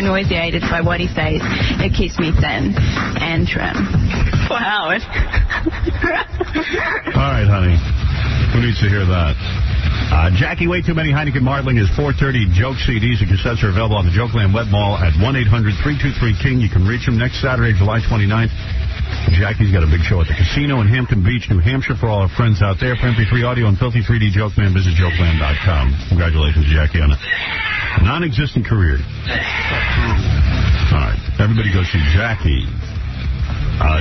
nauseated by what he says, it keeps me thin and trim. Wow. All right, honey. Who needs to hear that? Jackie, way too many Heineken Martling is 4:30. Joke CDs and cassettes are available on the Jokeland Web Mall at 1-800-323-KING. You can reach them next Saturday, July 29th. Jackie's got a big show at the casino in Hampton Beach, New Hampshire, for all our friends out there. For MP3 audio and filthy 3D Jokeland, visit Jokeland.com. Congratulations, Jackie, on a non-existent career. All right, everybody go see Jackie.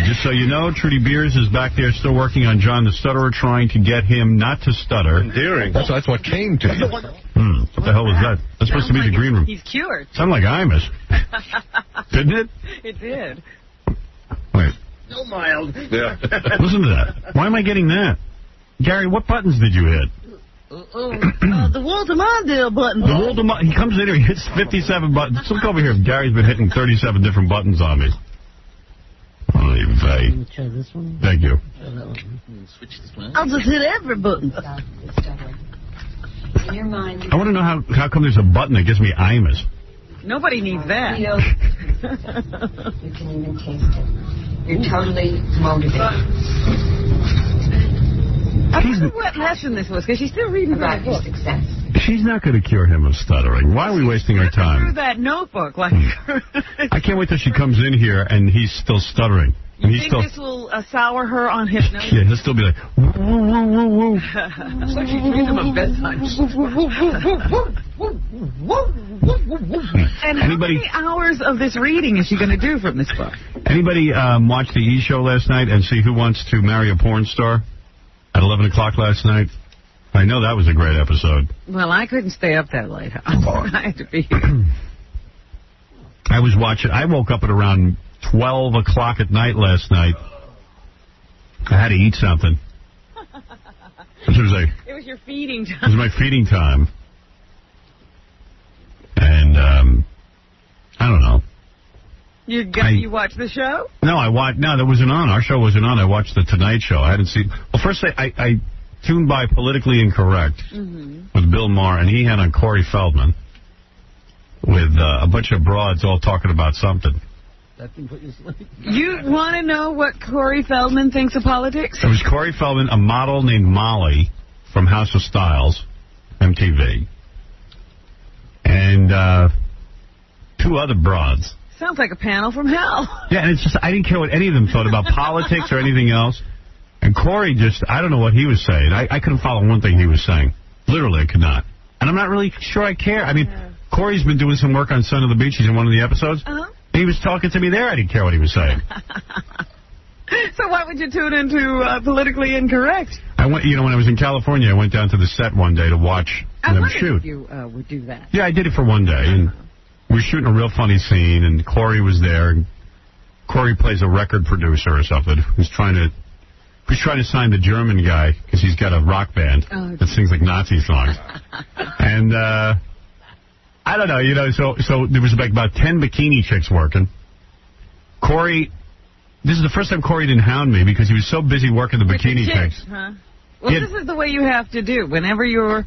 Just so you know, Trudy Beers is back there still working on John the Stutterer, trying to get him not to stutter. Endearing. That's what came to you. What the hell was that? That's supposed to be the green room. He's cured. Sounded like Imus. Didn't it? It did. Wait. No mild. Yeah. Listen to that. Why am I getting that? Gary, what buttons did you hit? The Walter Mondale button. The Walter he comes in here, he hits 57 buttons. Look over here. Gary's been hitting 37 different buttons on me. Let me try this one. Thank you. I'll just hit every button. In your mind. I want to know how come there's a button that gives me Imus. Nobody needs that. You can even taste it. You're totally motivated. I wonder what lesson this was, because she's still reading about that book. Your success. She's not going to cure him of stuttering. Why are we wasting our time? Through that notebook, like. I can't wait till she comes in here and he's still stuttering. And You think this will sour her on hypnosis? Yeah, he'll still be like, woo, woo, woo, woo, woo. It's like she's reading him a bedtime. And how many hours of this reading is she going to do from this book? Anybody watch the E! Show last night and see Who Wants to Marry a Porn Star at 11 o'clock last night? I know that was a great episode. Well, I couldn't stay up that late. I had to be here. I was watching. I woke up at around 12 o'clock at night last night. I had to eat something. It was your feeding time. It was my feeding time. And, I don't know. You watched the show? No, that wasn't on. Our show wasn't on. I watched The Tonight Show. I hadn't seen... Well, first I tuned by Politically Incorrect with Bill Maher, and he had on Corey Feldman with a bunch of broads all talking about something. You want to know what Corey Feldman thinks of politics? It was Corey Feldman, a model named Molly from House of Styles, MTV, and two other broads. Sounds like a panel from hell. Yeah, and it's just, I didn't care what any of them thought about politics or anything else. And Corey just, I don't know what he was saying. I couldn't follow one thing he was saying. Literally, I could not. And I'm not really sure I care. I mean, Corey's been doing some work on Son of the Beach. He's in one of the episodes. He was talking to me there. I didn't care what he was saying. So why would you tune into Politically Incorrect? I went, when I was in California, I went down to the set one day to watch them shoot. You would do that. Yeah, I did it for one day. And we were shooting a real funny scene, and Corey was there. And Corey plays a record producer or something who's trying to sign the German guy because he's got a rock band that sings like Nazi songs. And I don't know, so there was like about 10 bikini chicks working. Corey, this is the first time Corey didn't hound me because he was so busy working the bikini chicks. Huh? Well, this is the way you have to do. Whenever you're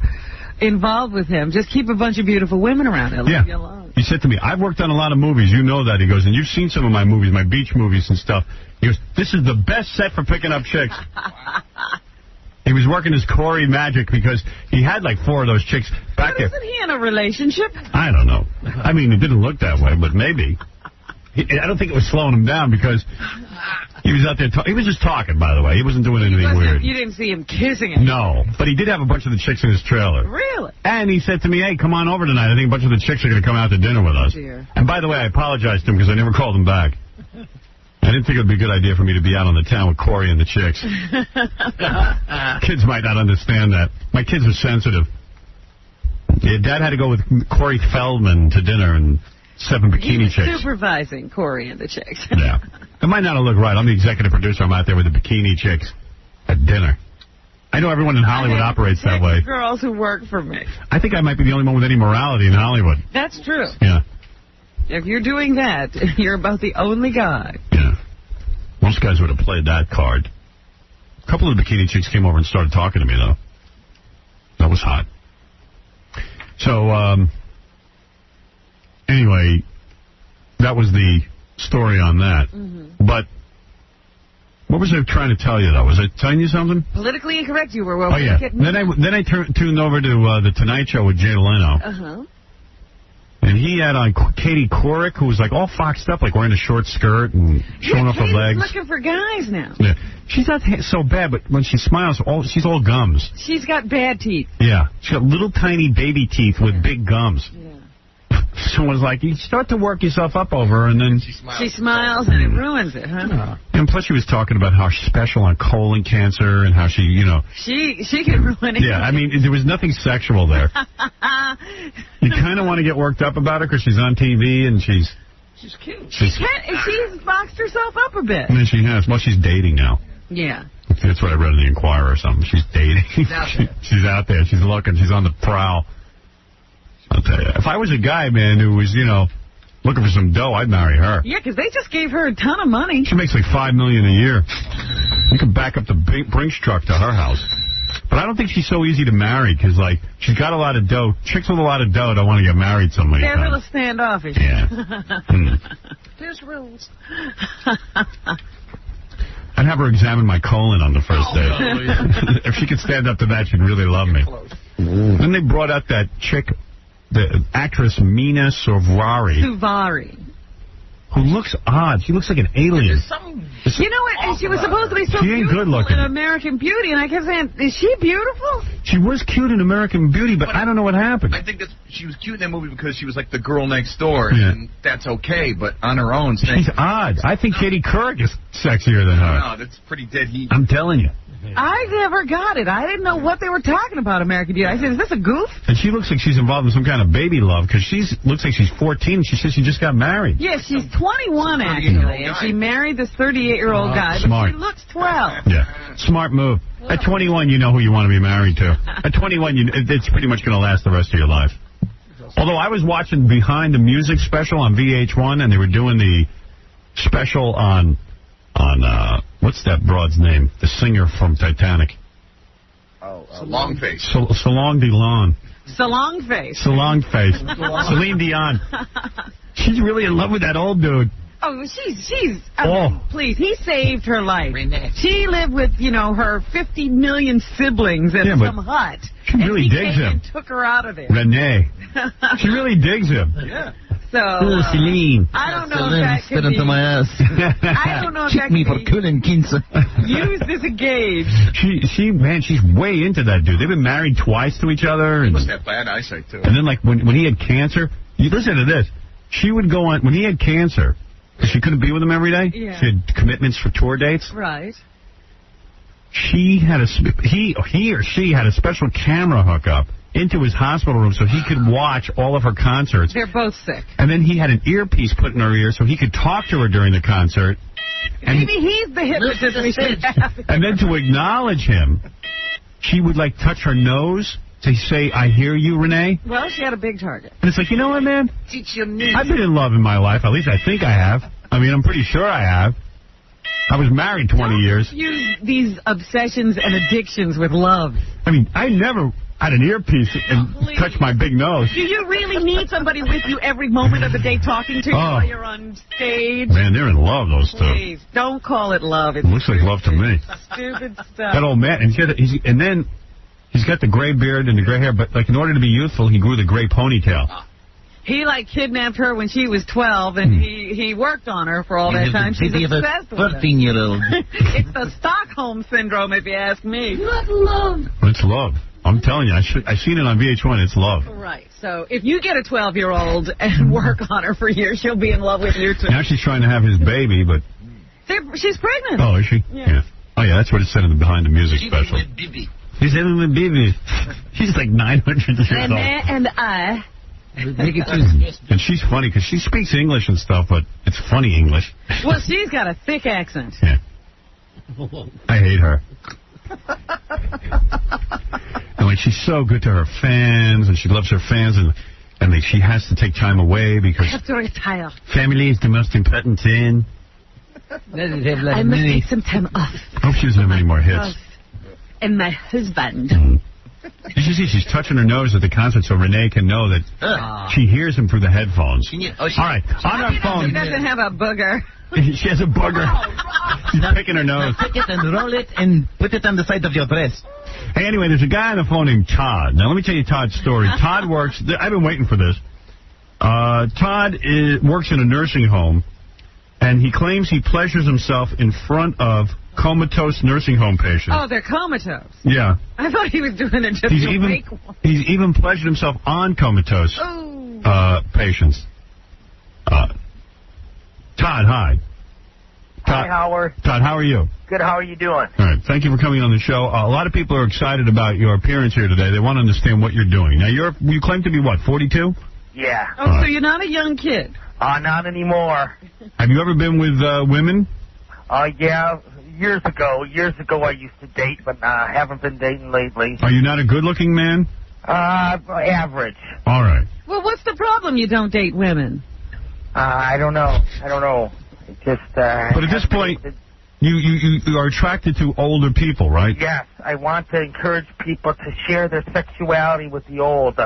involved with him, just keep a bunch of beautiful women around. He'll leave you alone. He said to me, I've worked on a lot of movies. You know that. He goes, and you've seen some of my movies, my beach movies and stuff. He goes, this is the best set for picking up chicks. He was working his Corey magic because he had like 4 of those chicks back there. Isn't he in a relationship? I don't know. I mean, it didn't look that way, but maybe. I don't think it was slowing him down because he was out there. He was just talking, by the way. He wasn't doing anything weird. You didn't see him kissing it. No, but he did have a bunch of the chicks in his trailer. Really? And he said to me, hey, come on over tonight. I think a bunch of the chicks are going to come out to dinner with us. Dear. And by the way, I apologized to him because I never called him back. I didn't think it would be a good idea for me to be out on the town with Corey and the chicks. Kids might not understand that. My kids are sensitive. Yeah, Dad had to go with Corey Feldman to dinner and 7 bikini chicks. Supervising Corey and the chicks. Yeah. It might not have looked right. I'm the executive producer. I'm out there with the bikini chicks at dinner. I know everyone in Hollywood operates that way. Girls who work for me. I think I might be the only one with any morality in Hollywood. That's true. Yeah. If you're doing that, you're about the only guy. Yeah. Most guys would have played that card. A couple of the bikini chicks came over and started talking to me, though. That was hot. So, anyway, that was the story on that. But what was I trying to tell you, though? Was I telling you something? Politically incorrect, you were. Well, oh, yeah. Then I tuned over to The Tonight Show with Jay Leno. And he had on Katie Couric, who was like all foxed up, like wearing a short skirt and showing off her legs. She's looking for guys now. Yeah. She's not so bad, but when she smiles, she's all gums. She's got bad teeth. Yeah. She's got little tiny baby teeth with big gums. Yeah. Someone's like, you start to work yourself up over her, and then she smiles and it ruins it, huh? And plus she was talking about how she's special on colon cancer and how she, you know. She can ruin it. Yeah, I mean, there was nothing sexual there. You kind of want to get worked up about her because she's on TV and she's cute. She's boxed herself up a bit. And then she has. Well, she's dating now. Yeah. That's what I read in the Inquirer or something. She's dating. She's out there. She's looking. She's on the prowl. I'll tell you. If I was a guy, man, who was, you know, looking for some dough, I'd marry her. Yeah, because they just gave her a ton of money. She makes like $5 million a year. You can back up the Brinks truck to her house. But I don't think she's so easy to marry because, like, she's got a lot of dough. Chicks with a lot of dough don't want to get married so many times. They're a little standoffish. Yeah. There's rules. I'd have her examine my colon on the first date. If she could stand up to that, she'd really love me. Then they brought out that chick, the actress Mina Suvari. Who looks odd. She looks like an alien. You know what? And she was supposed to be so beautiful in American Beauty, and I kept saying, is she beautiful? She was cute in American Beauty, but I don't know what happened. I think she was cute in that movie because she was like the girl next door, and that's okay, but on her own... She's odd. I think Katie Couric is sexier than her. No, that's pretty dead heat. I'm telling you. I never got it. I didn't know what they were talking about, American Beauty. I said, is this a goof? And she looks like she's involved in some kind of baby love, because she looks like she's 14, and she says she just got married. Yeah, she's 21, actually, and she married this 38-year-old guy, smart. But she looks 12. Yeah, smart move. At 21, you know who you want to be married to. At 21, it's pretty much going to last the rest of your life. Although I was watching Behind the Music special on VH1, and they were doing the special on what's that broad's name? The singer from Titanic. Long Face. Salon Delon. Salon Face. Salon Face. Celine Dion. She's really in love with that old dude. Oh, I mean, please, he saved her life. She lived with, you know, her 50 million siblings in some hut. She really digs him. And took her out of there. Renee. She really digs him. Yeah. So, Celine. I don't know if that could be... my ass. I don't know if that could be used as a gauge. She's way into that dude. They've been married twice to each other. He must have bad eyesight, too. And then, like, when he had cancer, you listen to this. She would go on, when he had cancer, because she couldn't be with him every day. Yeah. She had commitments for tour dates. Right. He or she had a special camera hookup into his hospital room so he could watch all of her concerts. They're both sick. And then he had an earpiece put in her ear so he could talk to her during the concert. And maybe he's the hypnotist we should have. And then to acknowledge him, she would, like, touch her nose to say, I hear you, Renee. Well, she had a big target. And it's like, you know what, man? Teach your knees. I've been in love in my life. At least I think I have. I mean, I'm pretty sure I have. I was married 20 years. Use these obsessions and addictions with love. I mean, I never had an earpiece and touched my big nose. Do you really need somebody with you every moment of the day talking to you while you're on stage? Man, they're in love, those two. Please, don't call it love. It looks like love to me. Stupid stuff. That old man, and then he's got the gray beard and the gray hair, but, like, in order to be youthful, he grew the gray ponytail. He, like, kidnapped her when she was 12, and he worked on her for all that time. She's obsessed with him. 13-year-old. It's the Stockholm Syndrome, if you ask me. Not love. It's love. I'm telling you, I've seen it on VH1. It's love. Right. So if you get a 12-year-old and work on her for years, she'll be in love with you, too. Now she's trying to have his baby, but... She's pregnant. Oh, is she? Yeah. Oh, yeah, that's what it said in the Behind the Music special. He's having a baby. She's like 900 years old. And I... And she's funny because she speaks English and stuff, but it's funny English. Well, she's got a thick accent. Yeah. I hate her. And like, she's so good to her fans, and she loves her fans, and like, she has to take time away because I have to retire. Family is the most important thing. I must take some time off. I hope she doesn't have any more hits. And my husband. You should see she's touching her nose at the concert so Renee can know that she hears him through the headphones. All right, on our phone. She doesn't have a booger. She has a booger. She's picking her nose. Pick it and roll it and put it on the side of your dress. Hey, anyway, there's a guy on the phone named Todd. Now, let me tell you Todd's story. Todd works... I've been waiting for this. Todd works in a nursing home, and he claims he pleasures himself in front of comatose nursing home patients. Oh, they're comatose. Yeah. I thought he was doing it just to make one. He's even pleasured himself on comatose patients. Todd, hi. Hi, Howard. Todd, how are you? Good, how are you doing? All right, thank you for coming on the show. A lot of people are excited about your appearance here today. They want to understand what you're doing. Now, you claim to be, what, 42? Yeah. Oh, so you're not a young kid? Not anymore. Have you ever been with women? Yeah, years ago. Years ago I used to date, but I haven't been dating lately. Are you not a good-looking man? Average. All right. Well, what's the problem you don't date women? I don't know. Just, but at this point, you are attracted to older people, right? Yes. I want to encourage people to share their sexuality with the old.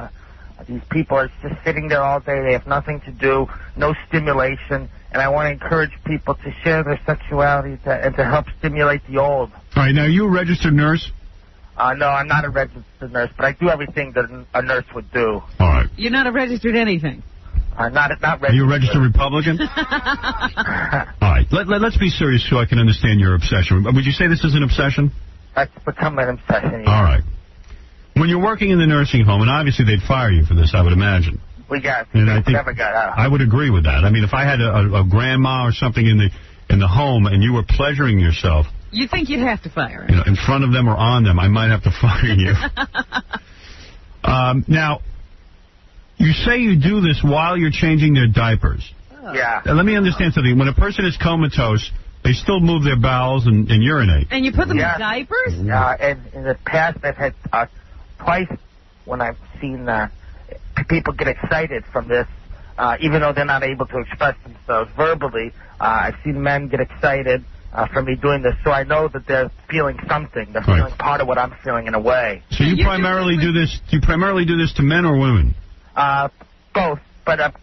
These people are just sitting there all day. They have nothing to do, no stimulation. And I want to encourage people to share their sexuality and to help stimulate the old. All right. Now, are you a registered nurse? No, I'm not a registered nurse, but I do everything that a nurse would do. All right. You're not a registered anything? Not registered. Are you a registered Republican? All right. Let's be serious so I can understand your obsession. Would you say this is an obsession? That's become an obsession, yeah. All right. When you're working in the nursing home, and obviously they'd fire you for this, I would imagine. We got. And I think never got out. I would agree with that. I mean, if I had a grandma or something in the home and you were pleasuring yourself, you think you'd have to fire her? You know, in front of them or on them, I might have to fire you. Now, you say you do this while you're changing their diapers. Oh. Yeah. Now, let me understand something. When a person is comatose, they still move their bowels and urinate. And you put them in diapers? Yeah, and in the past I've had twice when I've seen people get excited from this, even though they're not able to express themselves verbally. I've seen men get excited from me doing this, so I know that they're feeling something. They're feeling part of what I'm feeling in a way. So you primarily do this? Do you primarily do this to men or women? Both, but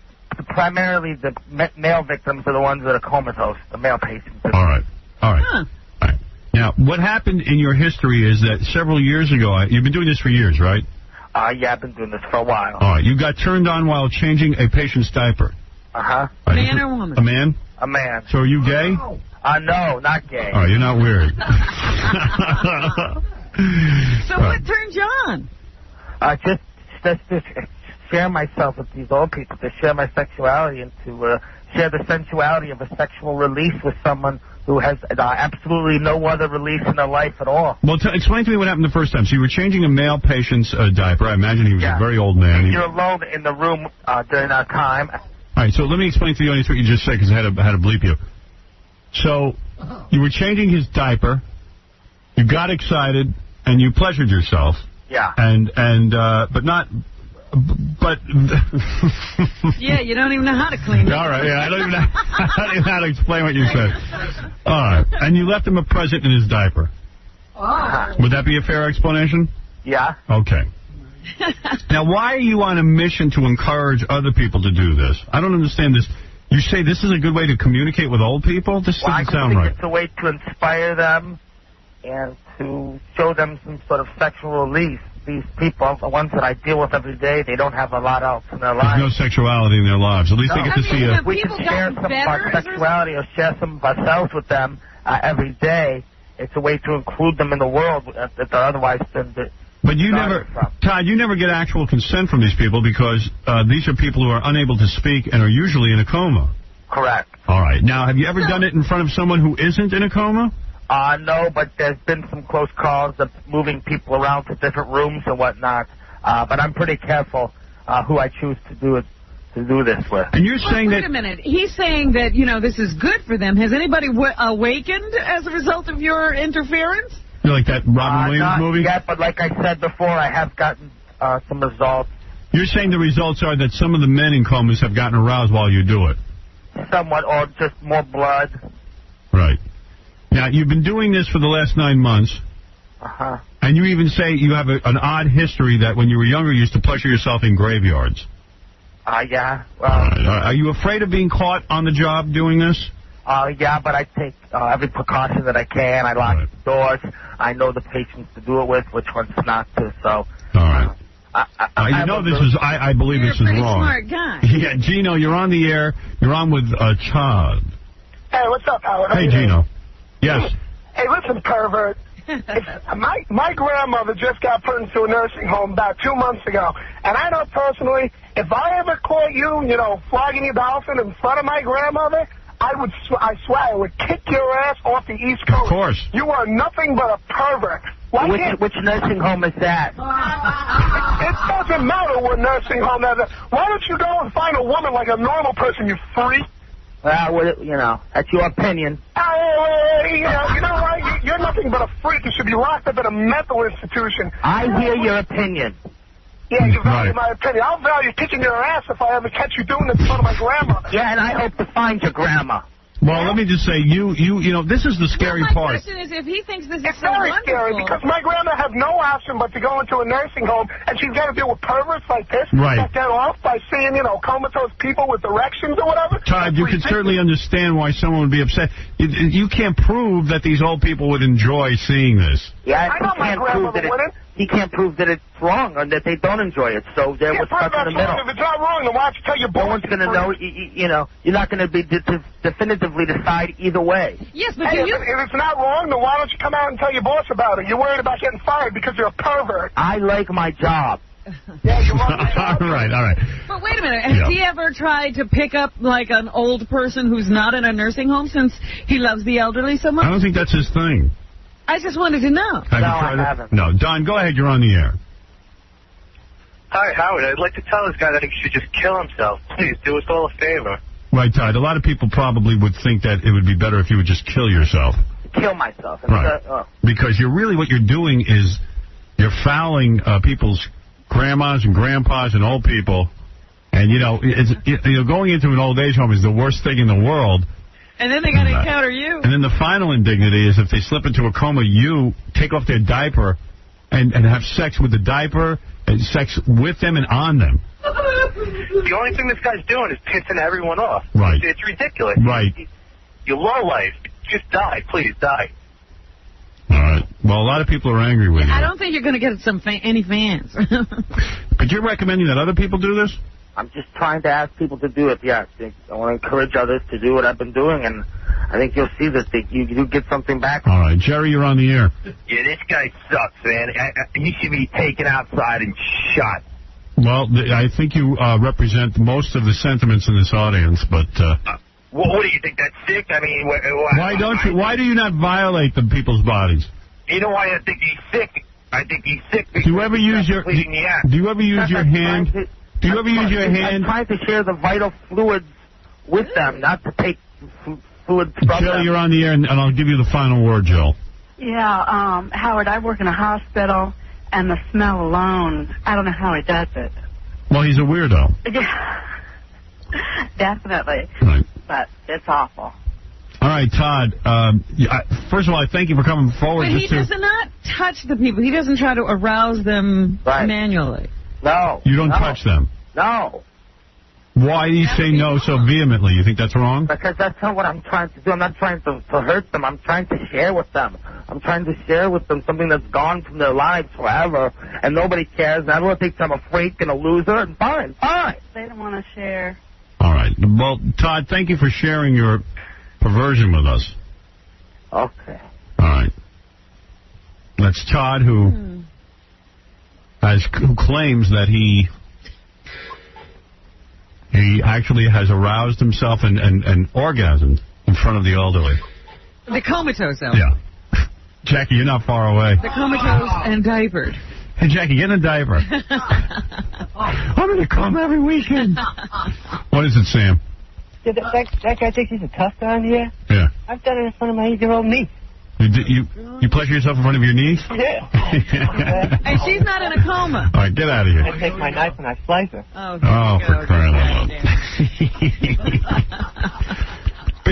primarily the male victims are the ones that are comatose, the male patients. All right. Huh. All right. Now, what happened in your history is that several years ago, you've been doing this for years, right? Yeah, I've been doing this for a while. All right. You got turned on while changing a patient's diaper. Uh-huh. Right. Man or woman? A man? A man. So are you gay? No, not gay. All right, you're not weird. So what turned you on? Just share myself with these old people, to share my sexuality and to share the sensuality of a sexual release with someone who has absolutely no other release in their life at all. Well, explain to me what happened the first time. So you were changing a male patient's diaper. I imagine he was a very old man. You're alone in the room during our time. All right, so let me explain to the audience what you just said, because I had to bleep you. So you were changing his diaper, you got excited, and you pleasured yourself. Yeah. But yeah, you don't even know how to clean it. All right, yeah, I don't even know how to explain what you said. All right, and you left him a present in his diaper. Would that be a fair explanation? Yeah. Okay. Now, why are you on a mission to encourage other people to do this? I don't understand this. You say this is a good way to communicate with old people? This doesn't sound right. It's a way to inspire them and to show them some sort of sexual release. These people, the ones that I deal with every day, they don't have a lot else in their lives. There's no sexuality in their lives. At least they get to see a... We can share some of our sexuality or share some of ourselves with them every day. It's a way to include them in the world that they're otherwise... But you never, Todd, you never get actual consent from these people because these are people who are unable to speak and are usually in a coma. Correct. All right. Now, have you ever done it in front of someone who isn't in a coma? No, but there's been some close calls of moving people around to different rooms and whatnot. But I'm pretty careful who I choose to do this with. And you're saying wait a minute. He's saying that, this is good for them. Has anybody awakened as a result of your interference? You like that Robin Williams movie? Not yet, but like I said before, I have gotten some results. You're saying the results are that some of the men in comas have gotten aroused while you do it? Somewhat, or just more blood. Right. Now, you've been doing this for the last 9 months. Uh-huh. And you even say you have an odd history that when you were younger you used to pleasure yourself in graveyards. Yeah. Well, are you afraid of being caught on the job doing this? Yeah, but I take every precaution that I can. I lock the doors. I know the patients to do it with, which ones not to. So. All right. I believe this is wrong. You're a pretty smart guy. Yeah, Gino, you're on the air. You're on with Chad. Hey, what's up, Howard? Hey, Gino. Yes. Hey, listen, pervert. My grandmother just got put into a nursing home about 2 months ago. And I know personally, if I ever caught you, flogging your dolphin in front of my grandmother, I swear I would kick your ass off the East Coast. Of course. You are nothing but a pervert. Which nursing home is that? It doesn't matter what nursing home that is. Why don't you go and find a woman like a normal person, you freak? Well, that's your opinion. You know what? You're nothing but a freak. You should be locked up in a mental institution. I hear your opinion. Yeah, you value my opinion. I'll value kicking your ass if I ever catch you doing this in front of my grandma. Yeah, and I hope to find your grandma. Well, let me just say, this is the scary part. My question is, if he thinks this is it's so very wonderful, scary because my grandma had no option but to go into a nursing home, and she's got to deal with perverts like this. Right. That get off by seeing, comatose people with erections or whatever. Todd, you can certainly understand why someone would be upset. You can't prove that these old people would enjoy seeing this. Yeah, I know my grandmother wouldn't. He can't prove that it's wrong or that they don't enjoy it. So they're stuck in the middle. If it's not wrong, then why don't you tell your boss? No one's going to know. You're not going to be definitively decide either way. Yes, but if it's not wrong, then why don't you come out and tell your boss about it? You're worried about getting fired because you're a pervert. I like my job. Yeah, you want your job. All right. But wait a minute. Has he ever tried to pick up, like, an old person who's not in a nursing home since he loves the elderly so much? I don't think that's his thing. I just wanted to know. I haven't. No, Don, go ahead. You're on the air. Hi, Howard. I'd like to tell this guy that he should just kill himself. Please do us all a favor. Right, Todd. A lot of people probably would think that it would be better if you would just kill yourself. Kill myself. Right. Because what you're doing is you're fouling people's grandmas and grandpas and old people. And, going into an old age home is the worst thing in the world. And then they got to encounter you. And then the final indignity is if they slip into a coma, you take off their diaper and have sex with the diaper, and sex with them and on them. The only thing this guy's doing is pissing everyone off. Right. It's ridiculous. Right. You're low life. Just die. Please, die. All right. Well, a lot of people are angry with you. I don't think you're going to get any fans. But you're recommending that other people do this? I'm just trying to ask people to do it, yes. I want to encourage others to do what I've been doing, and I think you'll see that you do get something back. All right. Jerry, you're on the air. Yeah, this guy sucks, man. He should be taken outside and shot. Well, I think you represent most of the sentiments in this audience, but... what do you think? That's sick? I mean... Why do you not violate the people's bodies? You know why I think he's sick? I think he's sick because do you ever use your hand? Do you ever use your hand? I'm trying to share the vital fluids with them, not to take fluids from them. Jill, you're on the air, and I'll give you the final word, Jill. Yeah, Howard, I work in a hospital, and the smell alone, I don't know how he does it. Well, he's a weirdo. Yeah, definitely. Right. But it's awful. All right, Todd. First of all, I thank you for coming forward. But he does not touch the people. He doesn't try to arouse them manually. No. You don't touch them? No. Why do you say no so vehemently? You think that's wrong? Because that's not what I'm trying to do. I'm not trying to hurt them. I'm trying to share with them. I'm trying to share with them something that's gone from their lives forever, and nobody cares. And everyone thinks I'm a freak and a loser, and fine. They don't want to share. All right. Well, Todd, thank you for sharing your perversion with us. Okay. All right. That's Todd, who claims that he actually has aroused himself and orgasmed in front of the elderly. The comatose elderly. Yeah. Jackie, you're not far away. The comatose and diapered. Hey, Jackie, get in a diaper. I'm going to come every weekend. What is it, Sam? Yeah, that guy thinks he's a tough guy in here? Yeah. I've done it in front of my 8-year-old niece. You pleasure yourself in front of your niece? Yeah. And she's not in a coma. All right, get out of here. I take my knife and I slice her. Oh, for crying out loud.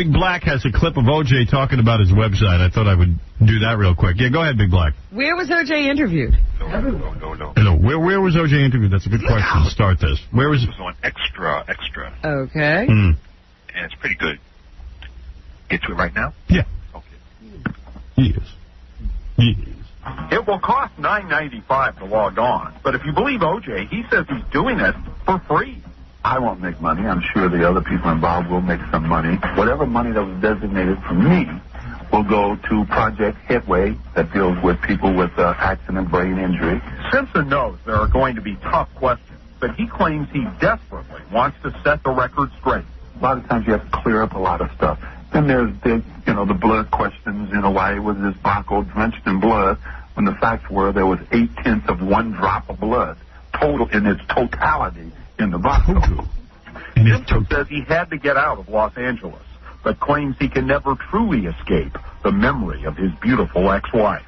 Big Black has a clip of O.J. talking about his website. I thought I would do that real quick. Yeah, go ahead, Big Black. Where was O.J. interviewed? No. Where was O.J. interviewed? That's a good question to start this. Where was it? It was on Extra. Okay. And it's pretty good. Get to it right now? Yeah. Okay. Yes. It will cost $9.95 to log on, but if you believe O.J., he says he's doing it for free. I won't make money. I'm sure the other people involved will make some money. Whatever money that was designated for me will go to Project Headway that deals with people with accident brain injury. Simpson knows there are going to be tough questions, but he claims he desperately wants to set the record straight. A lot of times you have to clear up a lot of stuff. Then there's the blood questions, why was this Baco drenched in blood when the facts were there was 0.8 of 1 drop of blood total in its totality in the Baco. Simpson says he had to get out of Los Angeles, but claims he can never truly escape the memory of his beautiful ex-wife.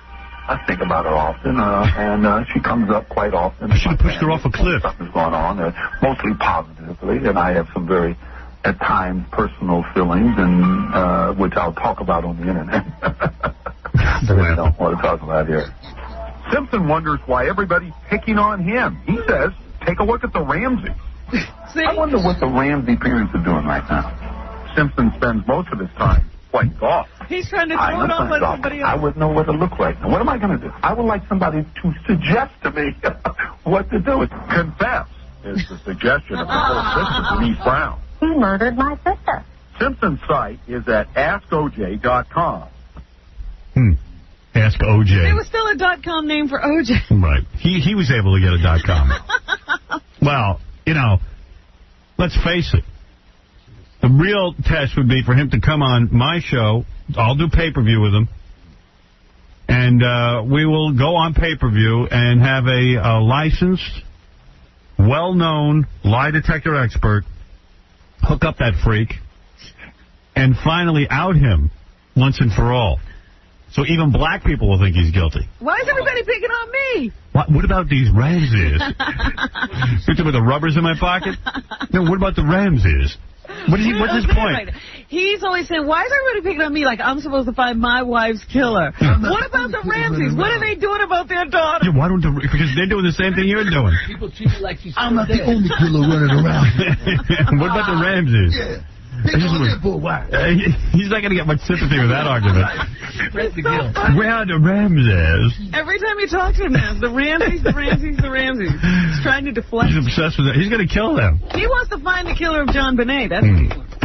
I think about her often, and she comes up quite often. I should have pushed her off a cliff. Something's going on, mostly positively, and I have some very, at times, personal feelings, and which I'll talk about on the internet. But I don't want to talk about here. Simpson wonders why everybody's picking on him. He says, take a look at the Ramseys. I wonder what the Ramsey parents are doing right now. Simpson spends most of his time playing golf. He's trying to throw it off on somebody else. I wouldn't know what to look like. Now, what am I going to do? I would like somebody to suggest to me what to do. Confess is the suggestion of the whole sister, Denise Brown. He murdered my sister. Simpson's site is at askoj.com. Ask O.J. There was still a .com name for O.J. Right. He was able to get a .com. Well, let's face it. The real test would be for him to come on my show. I'll do pay-per-view with him. And we will go on pay-per-view and have a licensed, well-known lie detector expert hook up that freak and finally out him once and for all. So even black people will think he's guilty. Why is everybody picking on me? What about these Ramseys? With the rubbers in my pocket? No, what about the Ramseys? What's his point? He's always saying, why is everybody picking on me like I'm supposed to find my wife's killer? What about the Ramseys? What are they doing about their daughter? Yeah, because they're doing the same thing you're doing. People treat me like she's I'm not the only killer running around. What about the Ramseys? Yeah. He's not going to get much sympathy with that argument. Where are the Ramses? Every time you talk to him now, the Ramses. He's trying to deflect. He's obsessed with that. He's going to kill them. He wants to find the killer of John Bonet. That's what he wants.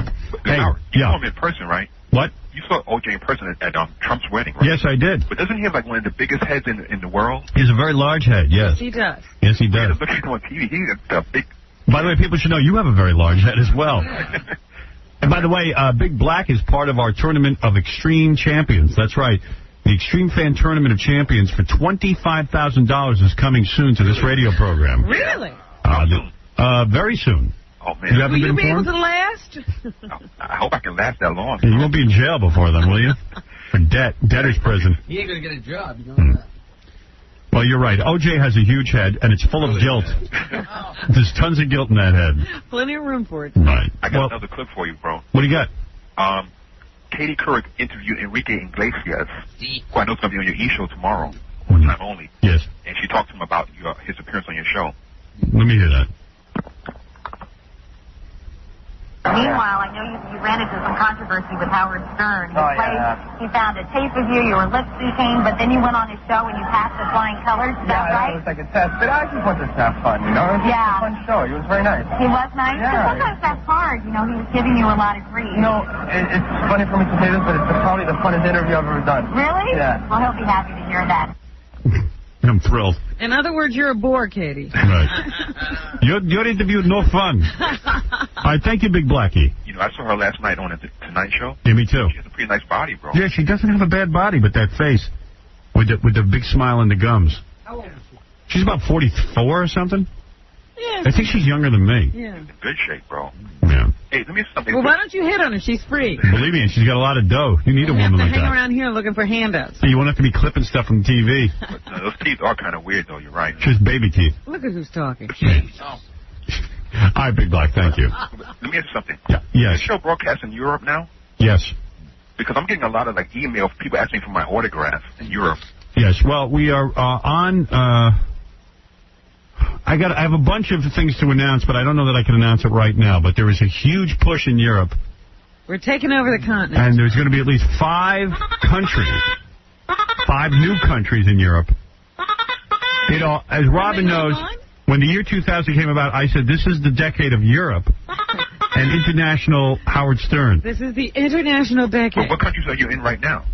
Hey, you saw him in person, right? What? You saw O.J. in person at Trump's wedding, right? Yes, I did. But doesn't he have one of the biggest heads in the world? He has a very large head, yes. He does. Yes, he does. Look at him on TV. He's a big... By the way, people should know you have a very large head as well. And by the way, Big Black is part of our Tournament of Extreme Champions. That's right. The Extreme Fan Tournament of Champions for $25,000 is coming soon to this radio program. Really? Very soon. Oh, man. Will you be able to last? I hope I can last that long. You won't be in jail before then, will you? For debtor's prison. He ain't going to get a job, you know that. Well, you're right. O.J. has a huge head, and it's full of guilt. There's tons of guilt in that head. Plenty of room for it. Right. I got another clip for you, bro. What do you got? Katie Couric interviewed Enrique Iglesias, who I know is going to be on your E! show tomorrow, one time only. Yes. And she talked to him about his appearance on your show. Let me hear that. Meanwhile, I know you ran into some controversy with Howard Stern. He found a tape of you, were lip syncing, but then you went on his show and you passed the flying colors. Is that right? It was like a test, but I just wanted to have fun, It was a fun show. He was very nice. He was nice? Yeah. But sometimes that's hard, he was giving you a lot of grief. It's funny for me to say this, but it's probably the funnest interview I've ever done. Really? Yeah. Well, he'll be happy to hear that. I'm thrilled. In other words, you're a bore, Katie. Right. Your interview, no fun. All right, thank you, Big Blackie. I saw her last night on the Tonight Show. Yeah, me too. She has a pretty nice body, bro. Yeah, she doesn't have a bad body, but that face with the big smile and the gums. How old is she? She's about 44 or something. Yeah. I think she's younger than me. Yeah. In good shape, bro. Yeah. Hey, let me ask something. Well, why don't you hit on her? She's free. Believe me, and she's got a lot of dough. You need a woman like hang that. around here looking for handouts. You won't have to be clipping stuff from TV. But, those teeth are kind of weird, though. You're right. Just baby teeth. Look at who's talking. All right, Big Black, thank you. Let me ask you something. Yeah. Yes. Is the show broadcast in Europe now? Yes. Because I'm getting a lot of like email people asking for my autograph in Europe. Yes. Well, we are on. I have a bunch of things to announce, but I don't know that I can announce it right now. But there is a huge push in Europe. We're taking over the continent. And there's going to be at least 5 countries, 5 new countries in Europe. You know, as Robin knows, when the year 2000 came about, I said this is the decade of Europe and international Howard Stern. This is the international decade. What countries are you in right now?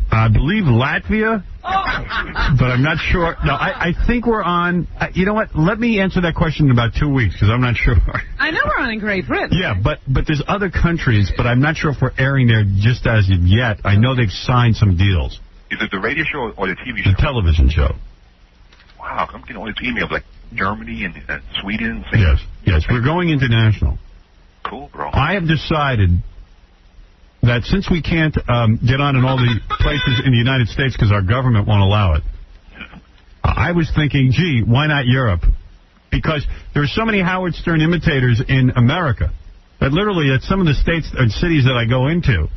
I believe Latvia, but I'm not sure. No, I think we're on. You know what? Let me answer that question in about 2 weeks, because I'm not sure. I know we're on in Great Britain. Yeah, but there's other countries, but I'm not sure if we're airing there just as of yet. I know they've signed some deals. Is it the radio show or the TV show? The television show. Wow, I'm getting all these emails like Germany and Sweden. Yes, we're going international. Cool, bro. I have decided that since we can't get on in all the places in the United States because our government won't allow it, I was thinking, gee, why not Europe? Because there are so many Howard Stern imitators in America that literally at some of the states and cities that I go into,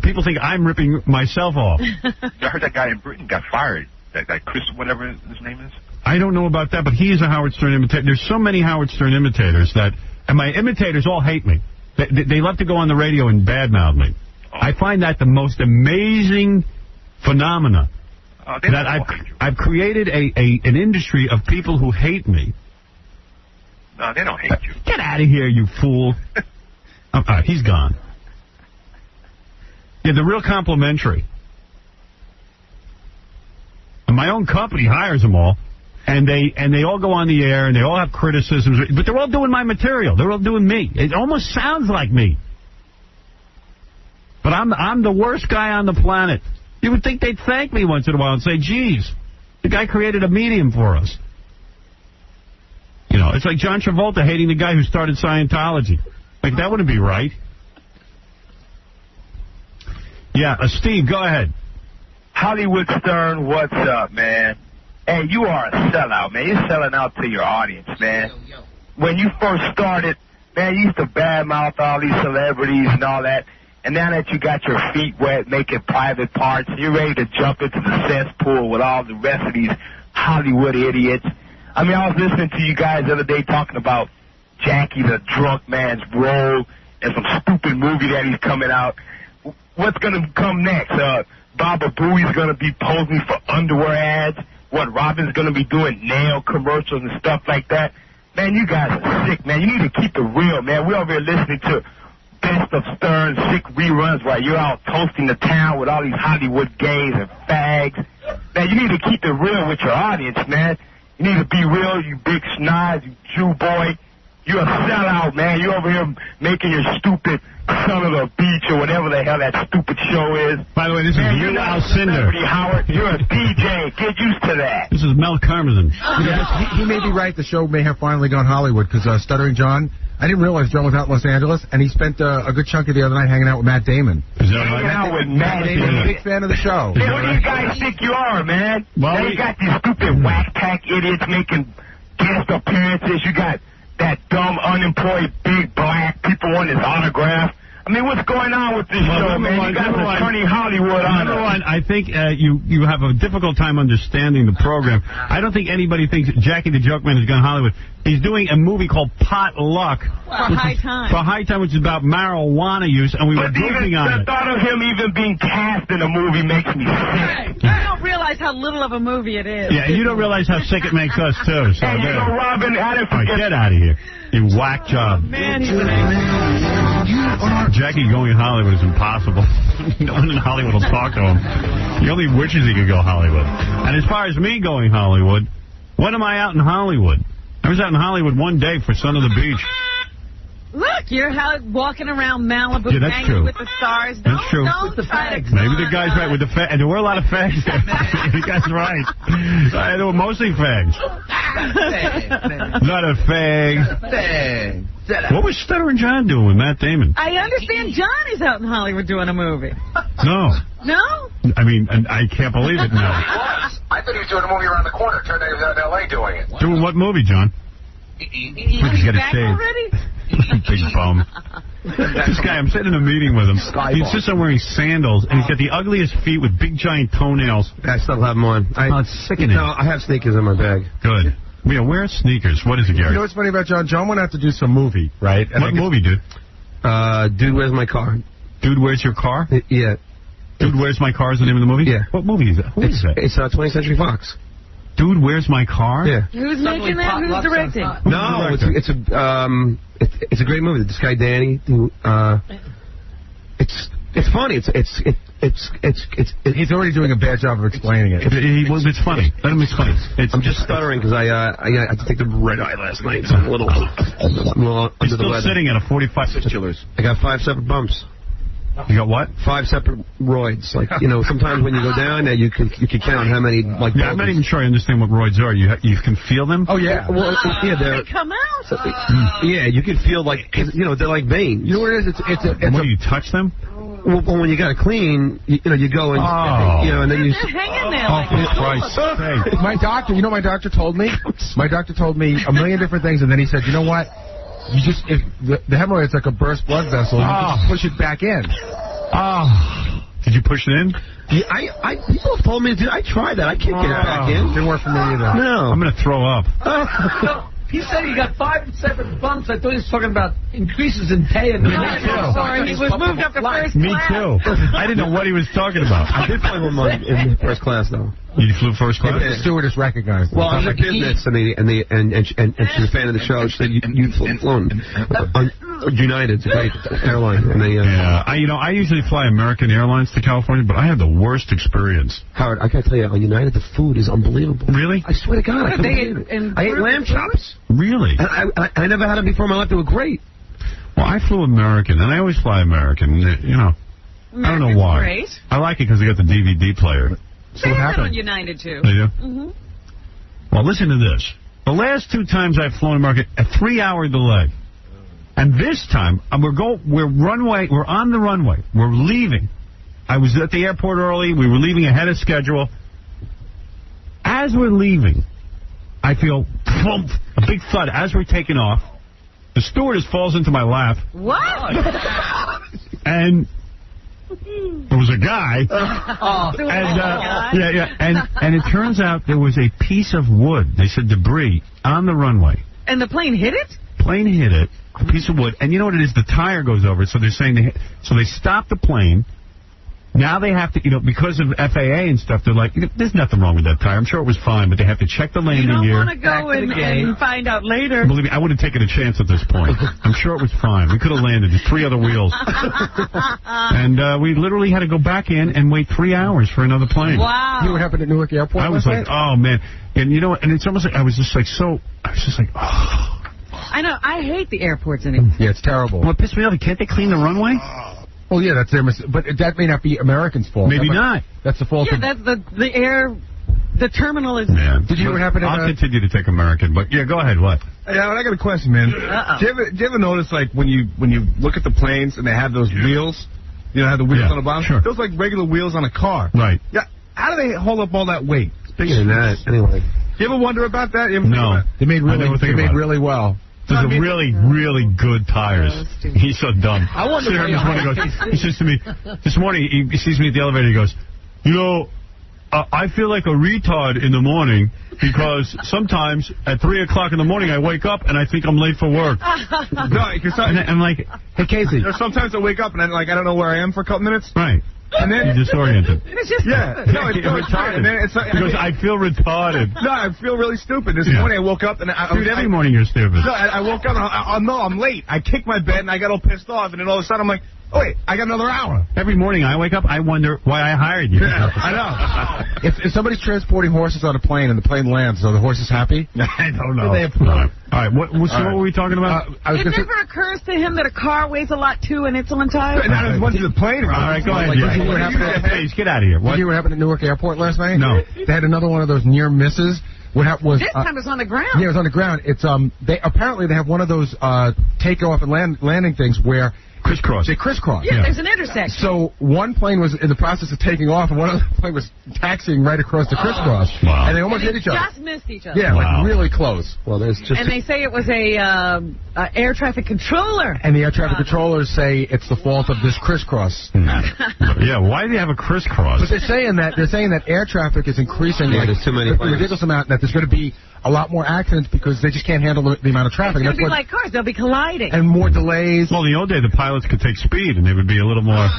people think I'm ripping myself off. I heard that guy in Britain got fired. That guy, Chris, whatever his name is. I don't know about that, but he is a Howard Stern imitator. There's so many Howard Stern imitators that, and my imitators all hate me. They love to go on the radio and badmouth me. I find that the most amazing phenomena. That I've created an industry of people who hate me. No, they don't hate you. Get out of here, you fool. He's gone. Yeah, the real complimentary. And my own company hires them all, and they all go on the air, and they all have criticisms, but they're all doing my material. They're all doing me. It almost sounds like me. But I'm the worst guy on the planet. You would think they'd thank me once in a while and say, geez, the guy created a medium for us. You know, it's like John Travolta hating the guy who started Scientology. Like, that wouldn't be right. Yeah, Steve, go ahead. Hollywood Stern, what's up, man? Hey, you are a sellout, man. You're selling out to your audience, man. When you first started, man, you used to badmouth all these celebrities and all that. And now that you got your feet wet making private parts, you're ready to jump into the cesspool with all the rest of these Hollywood idiots. I mean, I was listening to you guys the other day talking about Jackie the drunk man's role and some stupid movie that he's coming out. What's going to come next? Baba Booey's going to be posing for underwear ads. What, Robin's going to be doing nail commercials and stuff like that. Man, you guys are sick, man. You need to keep it real, man. We're over here listening to Best of Stern sick reruns while you're out toasting the town with all these Hollywood gays and fags. Man, you need to keep it real with your audience, man. You need to be real, you big schnoz, you Jew boy. You're a sellout, man. You're over here making your stupid Son of the Beach or whatever the hell that stupid show is. By the way, this is you, Alcindor. Howard. You're a DJ. Get used to that. This is Mel Karmazin. He may be right. The show may have finally gone Hollywood because Stuttering John, I didn't realize John was out in Los Angeles, and he spent a good chunk of the other night hanging out with Matt Damon. Is that right? Hanging out with Matt Damon. Big fan of the show. Hey, what do you guys think you are, man? Well, now you got these stupid whack-pack idiots making guest appearances. You got that dumb, unemployed, big black people on his autograph. I mean, what's going on with this show, man? You guys are turning Hollywood on us. Number one, I think you have a difficult time understanding the program. I don't think anybody thinks Jackie the Joke Man has gone Hollywood. He's doing a movie called Pot Luck. For High Time. For High Time, which is about marijuana use, and we were joking on it. The thought of him even being cast in a movie makes me sick. You don't realize how little of a movie it is. Yeah, and you don't realize how sick it makes us, tue. So hey, you know, Robin, I didn't forget. Get out of here. You whack job. Man, he's an angel. Jackie going in Hollywood is impossible. No one in Hollywood will talk to him. He only wishes he could go Hollywood. And as far as me going Hollywood, when am I out in Hollywood? I was out in Hollywood one day for Son of the Beach. Look, you're walking around Malibu hanging with the stars. That's true. Don't try to Maybe the guy's right with the fags. And there were a lot of fags there. The guy's right. There were mostly fags. Not a fag. What was Stuttering John doing with Matt Damon? I understand Johnny's out in Hollywood doing a movie. No. No? I mean, I can't believe it now. I thought he was doing a movie around the corner. Turned out he was out in L.A. doing it. Doing what movie, John? He's back already? Big bum. This guy, I'm sitting in a meeting with him. He insists on wearing sandals, and he's got the ugliest feet with big giant toenails. I still have them on. It's sickening. No, I have sneakers in my bag. Good. Yeah, wear sneakers. What is it, Gary? You know what's funny about John? John went out to do some movie, right? And what movie, dude? Dude, Where's My Car? Dude, Where's Your Car? Yeah. Dude, Where's My Car is the name of the movie? Yeah. What movie is that? Who is that? It's 20th Century Fox. Dude, Where's My Car? Yeah. Who's making that? Who's directing? No, it's a great movie. This guy Danny, who it's funny. He's already doing a bad job of explaining it. It's funny. Let him explain. I'm just stuttering because I had to take the red eye last night, so I'm a little under He's the still weather. sitting at a 45 titulars. I got 5 separate bumps. You got what? 5 separate roids. Like, you know, sometimes when you go down there, you can count how many. Like, I'm not even sure I understand what roids are. You can feel them? Oh yeah. Well, yeah, They come out. yeah, you can feel like, you know, they're like veins. You know what it is? What do you touch them? Well, when you got to clean, you know, you go and you know, and then you. They're hanging there. For Christ's sake. My doctor, you know, my doctor told me a million different things, and then he said, you know what? You just, if the hemorrhoid is like a burst blood vessel, you just push it back in. Did you push it in? Yeah, people have told me, dude, I tried that. I can't get it back in. Didn't work for me either. No. I'm going to throw up. He said he got 5 separate bumps. I thought he was talking about increases in pay. And Sorry, he was moved up to first class. Me too. I didn't know what he was talking about. I did fly one month in first class, though. You flew first class? The stewardess recognized. Well, I'm in business, and she was a fan of the show. She said, you've flown on United. It's a great airline. And they, I usually fly American Airlines to California, but I had the worst experience. Howard, I gotta tell you, on United, the food is unbelievable. Really? I swear to God, I couldn't believe it. I ate lamb chops. Really? I never had them before in my life. They were great. Well, I flew American, and I always fly American. You know, I don't know why. Great. I like it because they got the DVD player. So what happened on United too? They do? Mm-hmm. Well, listen to this. The last 2 times I've flown American, a 3-hour delay. And this time, we're on the runway. We're leaving. I was at the airport early. We were leaving ahead of schedule. As we're leaving, I feel thump, a big thud as we're taking off. The stewardess falls into my lap. What? And there was a guy. And it turns out there was a piece of wood. They said debris on the runway. And the plane hit it? Plane hit it, a piece of wood. And you know what it is? The tire goes over it. So they're saying so they stopped the plane. Now they have to, because of FAA and stuff, they're like, there's nothing wrong with that tire. I'm sure it was fine, but they have to check the landing gear. You don't want to go and find out later. Believe me, I wouldn't have taken a chance at this point. I'm sure it was fine. We could have landed. There's 3 other wheels. And we literally had to go back in and wait 3 hours for another plane. Wow. You know what happened at Newark Airport? I was like, oh, man. And, and it's almost like I was just like, oh. I know. I hate the airports anymore. Yeah, it's terrible. Well, it pissed me off. Can't they clean the runway? Well, yeah, that's their mistake. But that may not be Americans' fault. Maybe not. That's the fault of... Yeah, that's the terminal is... Man. Did you ever happen to... I'll continue to take American, but yeah, go ahead, what? Yeah, I got a question, man. Do you ever notice, like, when you look at the planes and they have those wheels, have the wheels on the bottom? Sure. Those like regular wheels on a car. Right. Yeah. How do they hold up all that weight? It's bigger than that, anyway. You ever wonder about that? No. They made really well. Those are really, really good tires. He's so dumb. I wonder he says to me, this morning, he sees me at the elevator, he goes, I feel like a retard in the morning because sometimes at 3 o'clock in the morning I wake up and I think I'm late for work. No, because I'm like, hey, Casey. Sometimes I wake up and I don't know where I am for a couple minutes. Right. And then you're disoriented. It's just it's retarded. And then because I feel retarded. No, I feel really stupid. This morning I woke up and every morning you're stupid. No, I woke up and I'm late. I kicked my bed and I got all pissed off, and then all of a sudden I'm like, oh wait, I got another hour. Every morning I wake up, I wonder why I hired you. Yeah, I know. If somebody's transporting horses on a plane and the plane lands, are the horses happy? I don't know. All right, what were we talking about? It never occurs to him that a car weighs a lot too and it's on tires. And I went to the plane. All right, go ahead. Please get out of here. Did you hear what happened at Newark Airport last night? No. They had another one of those near misses. This time it's on the ground. Yeah, it was on the ground. It's apparently they have one of those takeoff and landing things where Crisscross. They crisscross. Yeah, there's an intersection. So one plane was in the process of taking off, and one other plane was taxiing right across the crisscross. Wow. And they almost hit each other. Just missed each other. Yeah, like really close. Well, there's just. And they say it was a air traffic controller. And the air traffic controllers say it's the fault of this crisscross. Yeah, why do they have a crisscross? But they're saying that air traffic is increasing. Yeah, there's too many planes. A ridiculous amount. That there's going to be a lot more accidents because they just can't handle the amount of traffic. It's going to be like cars. They'll be colliding. And more delays. Well, in the old day, the pilots could take speed, and they would be a little more...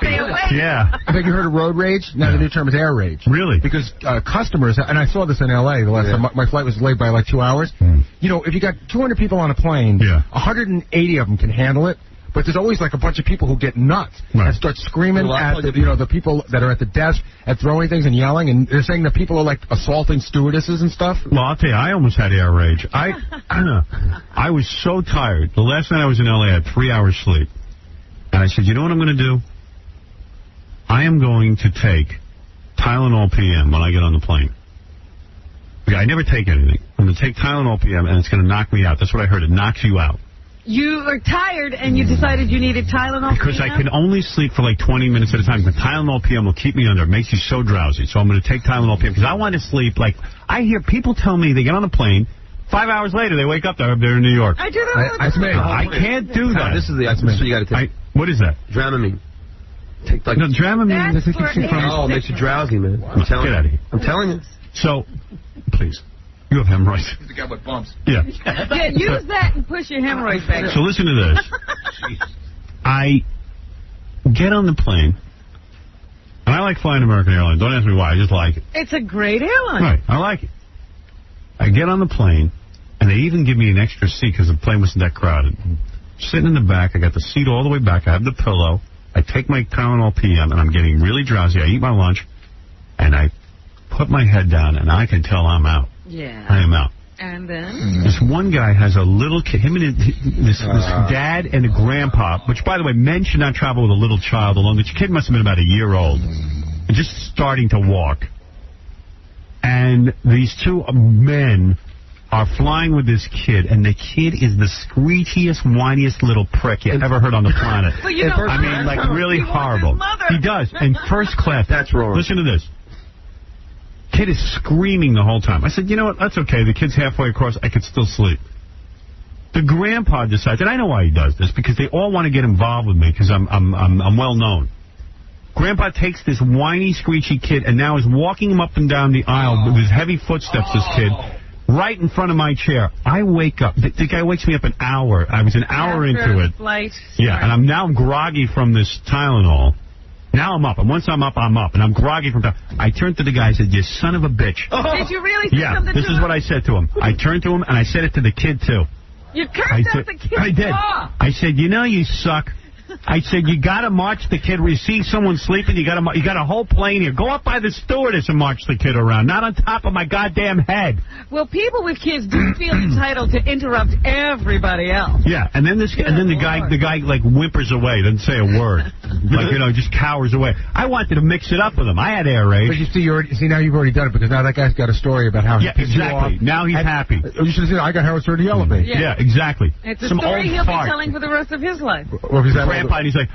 Stay away. Yeah. I think you heard of road rage? Now the new term is air rage. Really? Because customers, and I saw this in L.A. the last time, my flight was delayed by like 2 hours. You know, if you got 200 people on a plane, 180 of them can handle it. But there's always like a bunch of people who get nuts and start screaming at the people that are at the desk and throwing things and yelling, and they're saying that people are like assaulting stewardesses and stuff. Well, I'll tell you, I almost had air rage. I was so tired. The last night I was in L.A., I had 3 hours sleep. And I said, you know what I'm going to do? I am going to take Tylenol PM when I get on the plane. I never take anything. I'm going to take Tylenol PM, and it's going to knock me out. That's what I heard. It knocks you out. You were tired, and you decided you needed Tylenol Because PM? I can only sleep for like 20 minutes at a time. The Tylenol PM will keep me under. It makes you so drowsy. So I'm going to take Tylenol PM because I want to sleep. Like, I hear people tell me they get on the plane, 5 hours later they wake up, they're in New York. I do that. I can't do that. This is what you got to take. What is that? Dramamine. Take like Dramamine. Oh, it makes you drowsy, man. I'm telling you. Get out of here. I'm telling you. So, please. You have hemorrhoids. He's the guy with bumps. Yeah. Yeah, use that and push your hemorrhoids back. So listen to this. I get on the plane, and I like flying American Airlines. Don't ask me why. I just like it. It's a great airline. Right. I like it. I get on the plane, and they even give me an extra seat because the plane wasn't that crowded. Sitting in the back, I got the seat all the way back. I have the pillow. I take my Tylenol PM, and I'm getting really drowsy. I eat my lunch, and I put my head down, and I can tell I'm out. Yeah. I am out. And then? This one guy has a little kid, him and this dad and a grandpa, which, by the way, men should not travel with a little child alone. The kid must have been about a year old, and just starting to walk. And these two men are flying with this kid, and the kid is the screechiest, whiniest little prick you ever heard on the planet. But you know, I mean, like, really horrible. He does. And first class. That's wrong. Listen to this. Kid is screaming the whole time. I said, you know what? That's okay. The kid's halfway across. I could still sleep. The grandpa decides, and I know why he does this, because they all want to get involved with me because I'm well known. Grandpa takes this whiny, screechy kid and now is walking him up and down the aisle with his heavy footsteps, this kid, right in front of my chair. I wake up. The guy wakes me up an hour. I was an hour into it. Flight. Yeah, and I'm now groggy from this Tylenol. Now I'm up, and once I'm up, and I'm groggy from time. I turned to the guy and said, you son of a bitch. Did you really say something to him? This is what I said to him. I turned to him, and I said it to the kid, too. You cursed at the kid. I did. I said, you know you suck. I said, you got to march the kid. We see someone sleeping, you got a whole plane here. Go up by the stewardess and march the kid around, not on top of my goddamn head. Well, people with kids do feel entitled to interrupt everybody else. Yeah, and then the guy like whimpers away, doesn't say a word, like just cowers away. I wanted to mix it up with him. I had air rage. But you see, now you've already done it because now that guy's got a story about how he pissed you off. Now he's happy. You should have said, I got Howard Stern to yell at me. Yeah, exactly. It's a Some story old he'll fart. be telling for the rest of his life. Grandpa, and he's like,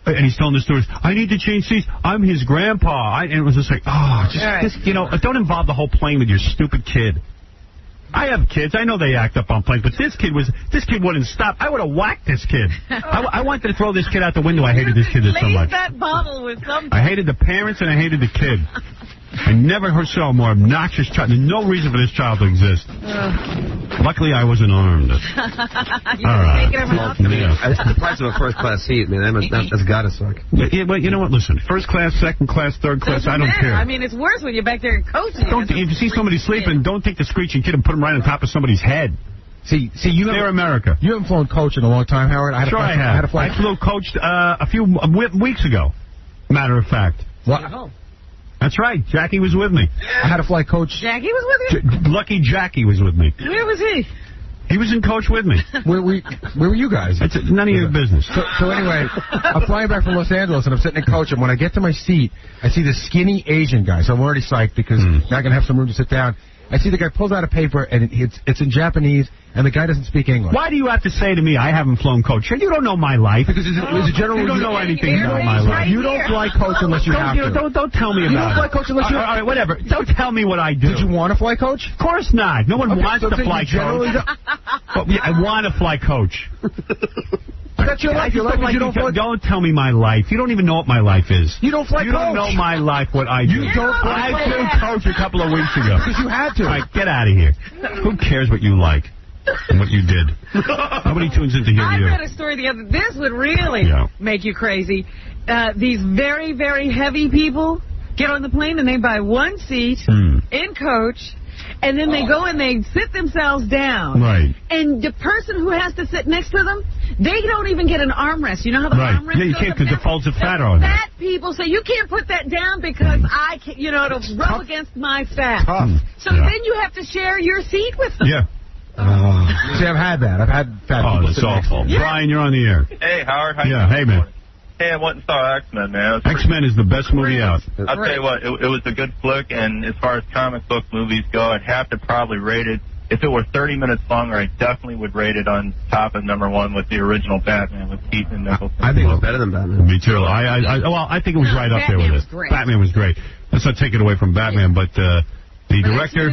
and he's telling the stories. I need to change seats. I'm his grandpa. And it was just like, don't involve the whole plane with your stupid kid. I have kids. I know they act up on planes, but this kid wouldn't stop. I would have whacked this kid. I wanted to throw this kid out the window. I hated this kid so much. Lace that bottle with something. I hated the parents and I hated the kid. I never saw a more obnoxious child. There's no reason for this child to exist. Luckily, I wasn't armed. All right. That's the price of a first-class seat, man. That's got to suck. Yeah, but you know what? Listen, first class, second class, third class, I don't care. I mean, it's worse when you're back there coaching. If you see somebody sleeping, don't take the screeching kid and put him right on top of somebody's head. See, they're America. You haven't flown coach in a long time, Howard. I have. I flew coached a few weeks ago. Matter of fact. What? That's right. Jackie was with me. I had a flight coach. Jackie was with you? Lucky Jackie was with me. Where was he? He was in coach with me. Where were you guys? It's none of your business. So anyway, I'm flying back from Los Angeles, and I'm sitting in coach, and when I get to my seat, I see this skinny Asian guy. So I'm already psyched because now I'm going to have some room to sit down. I see the guy pulls out a paper, and it's in Japanese, and the guy doesn't speak English. Why do you have to say to me, I haven't flown coach? You don't know my life. Because as a general, you don't know anything about my life. You don't fly coach unless you have to. Don't tell me about it. You don't fly coach unless you have to. All right, whatever. Don't tell me what I do. Did you want to fly coach? Of course not. No one wants to fly coach. But I want to fly coach. That's your life. Your life is you don't fly. Don't tell me my life. You don't even know what my life is. You don't fly coach. You don't know my life, what I do. You don't fly I flew coach a couple of weeks ago. Because you had to. All right, get out of here. Who cares what you like and what you did? Nobody tunes in to hear you. I read a story the other. This would really make you crazy. These very, very heavy people get on the plane and they buy one seat in coach. And then they go and they sit themselves down. Right. And the person who has to sit next to them, they don't even get an armrest. You know how the armrest you can't because the folds of fat are on there. Fat people say, you can't put that down because I can't, it'll rub against my fat. So then you have to share your seat with them. Yeah. See, I've had that. I've had fat people. That's awful. Brian, you're on the air. Hey, Howard. How you doing? Hey, man. Hey, I went and saw X-Men, man. X-Men is the best movie out. I'll tell you what, it was a good flick, and as far as comic book movies go, I'd have to probably rate it. If it were 30 minutes longer, I definitely would rate it on top of #1 with the original Batman with Keith and Nicholson. I think it was better than Batman. Me too. I think it was right up there with it. Batman was great. Let's not take it away from Batman, but the director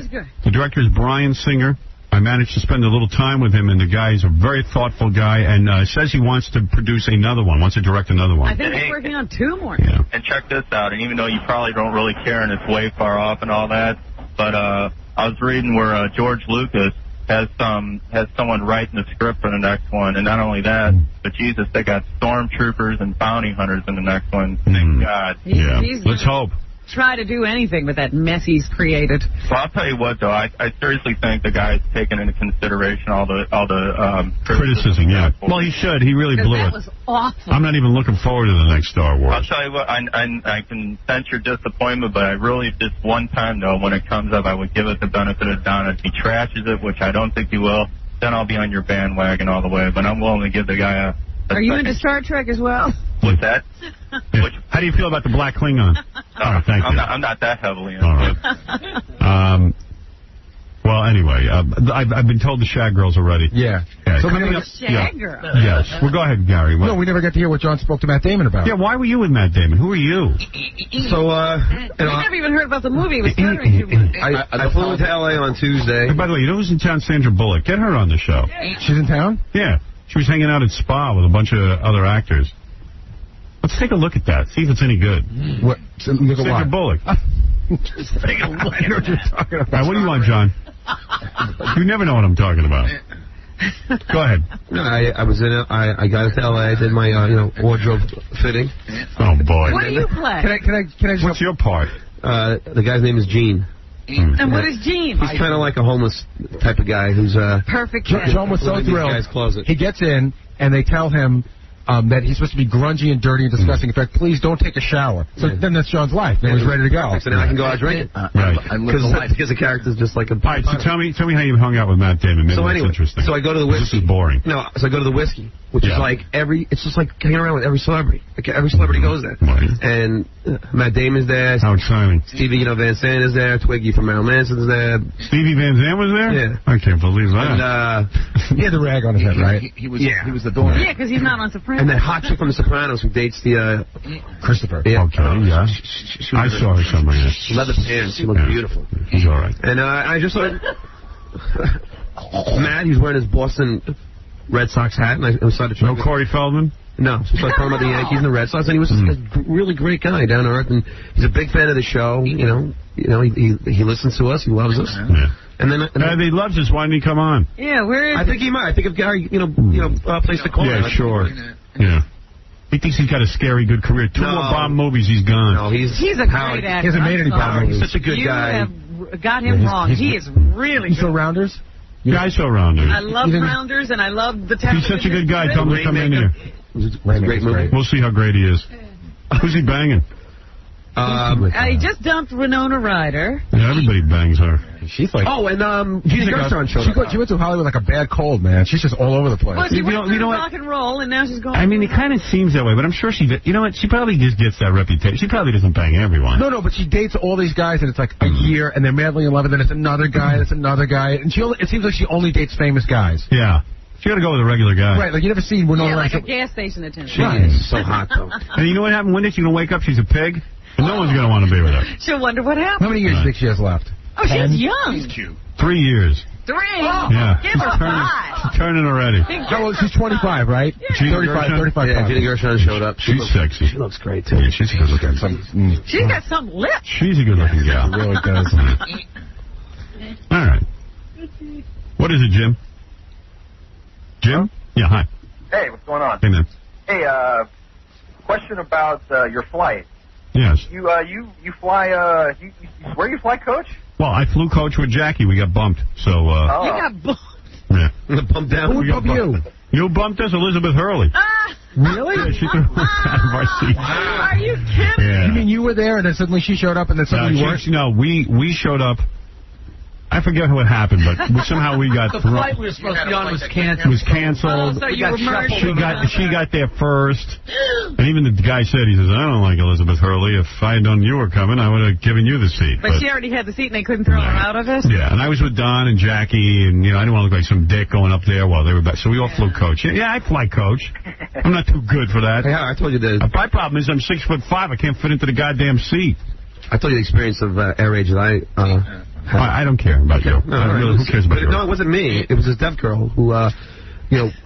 is Bryan Singer. I managed to spend a little time with him, and the guy is a very thoughtful guy, and says he wants to produce another one, wants to direct another one. I think he's working on 2 more. Yeah. And check this out, and even though you probably don't really care and it's way far off and all that, but I was reading where George Lucas has someone writing the script for the next one, and not only that, but Jesus, they got stormtroopers and bounty hunters in the next one. Thank God. He's Let's hope. Try to do anything with that mess he's created. Well, I'll tell you what, though, I seriously think the guy's taken into consideration all the criticism. Yeah. Well, he should. He really blew it. That was awful. I'm not even looking forward to the next Star Wars. I'll tell you what, I can sense your disappointment, but I really just one time though, when it comes up, I would give it the benefit of the doubt. If he trashes it, which I don't think he will, then I'll be on your bandwagon all the way. But I'm willing to give the guy a Are you into Star Trek as well? What's that? Yeah. How do you feel about the Black Klingon? Thank you. I'm not that heavily into it. Well, anyway, I've been told the Shag Girls already. Yeah. So Shag Girl. Yes. Well, go ahead, Gary. No, we never got to hear what John spoke to Matt Damon about. Yeah, why were you with Matt Damon? Who are you? So, I never even heard about the movie. It was stuttering too much. I flew into L.A. on Tuesday. Hey, by the way, you know who's in town? Sandra Bullock. Get her on the show. She's in town? Yeah. She was hanging out at Spa with a bunch of other actors. Let's take a look at that. See if it's any good. What? Look at Sandra Bullock. Just take a look. I know what you're talking about. All right, what do you want, John? You never know what I'm talking about. Go ahead. No, I was in it. I got into L.A. I did my wardrobe fitting. Oh boy. What do you play? Can I? What's your part? The guy's name is Gene. And what is Gene? He's kind of like a homeless type of guy who's perfect. John was so thrilled. He gets in and they tell him that he's supposed to be grungy and dirty and disgusting. In fact, please don't take a shower. So then that's John's life. And he's ready to go. So now I can go out drinking. Right. Because the character's just like a... All right, so tell me how you hung out with Matt Damon. Maybe that's interesting. So I go to the whiskey. This is boring. No, so I go to the whiskey, which is like it's just like hanging around with every celebrity. Like every celebrity goes there. Right. And Matt Damon's there. How exciting. Stevie, Van Sant is there. Twiggy from Marilyn Manson's there. Stevie Van Sant was there? Yeah. I can't believe that. And, he had the rag on his head, right? He was the door. Yeah, because he's not on Sopranos. And that hot chick from The Sopranos who dates the... Christopher. Yeah. Okay, yeah. I saw her somewhere. Leather pants. She looked beautiful. He's all right. And I just saw Matt, he's wearing his Boston Red Sox hat, and I started trying. No Corey Feldman? No. So we started talking about the Yankees and the Red Sox, and he was a really great guy, down to earth, and he's a big fan of the show. He listens to us. He loves us. Yeah. And then if he loves us, why didn't he come on? Yeah, where is I think he might. I think if Gary, plays the call. Yeah, sure. Yeah. He thinks he's got a scary good career. 2 more bomb movies, he's gone. No, he's a great actor. He hasn't made any bomb movies. He's such a good guy. You have got him wrong. He is really good. You saw Rounders? I saw Rounders. I love Rounders, and I love the television. He's such a good guy. Tell him to come in here. It was a great movie. We'll see how great he is. Who's he banging? I just dumped Winona Ryder. Yeah, everybody bangs her. She's like... Oh, and Gina Gershon showed up. She went to Hollywood like a bad cold, man. She's just all over the place. Well, she went through rock and roll, and now she's going... I mean, it kind of seems that way, but I'm sure she... You know what? She probably just gets that reputation. She probably doesn't bang everyone. No, but she dates all these guys, and it's like a year, and they're madly in love, and then it's another guy, and and it seems like she only dates famous guys. Yeah. She got to go with a regular guy. Right, like you never seen Winona like a gas station attendant. She is so hot, though. And you know what happened? One day she's going to wake up, she's a pig, and no one's going to want to be with her. She'll wonder what happened. How many years do you think she has left? Oh, 10? She's young. She's cute. 3 years. 3? Oh, yeah. Give her 5. She's turning already. Well, she's 25, right? Yeah. 35. Yeah, Gina Gershon showed up. She's sexy. She looks great, too. Yeah, she's good looking. She's got some lips. She's a good looking gal. She really does. All right. What is it, Jim? Jim? Yeah, hi. Hey, what's going on? Hey, man. Hey, question about your flight. Yes. You fly, where you fly, Coach? Well, I flew coach with Jackie. We got bumped, so... You got bumped? Yeah. Bumped down? Who bumped you? You bumped us, Elizabeth Hurley. Really? Yeah, she threw us out of our seats. Are you kidding? Yeah. You mean you were there, and then suddenly she showed up, and then suddenly you weren't? No, we showed up. I forget what happened, but somehow we got... The flight we were supposed to be on was canceled. Was canceled. Oh, so you were merged. She got there first. And even the guy said, he says, I don't like Elizabeth Hurley. If I had known you were coming, I would have given you the seat. But she already had the seat, and they couldn't throw her out of it? Yeah, and I was with Don and Jackie, and, I didn't want to look like some dick going up there while they were back. So we all flew coach. Yeah, I fly coach. I'm not too good for that. Yeah, I told you that. My problem is I'm 6'5". I can't fit into the goddamn seat. I told you the experience of air age that I don't care about you. Who cares about you? No, it wasn't me. It was this deaf girl who,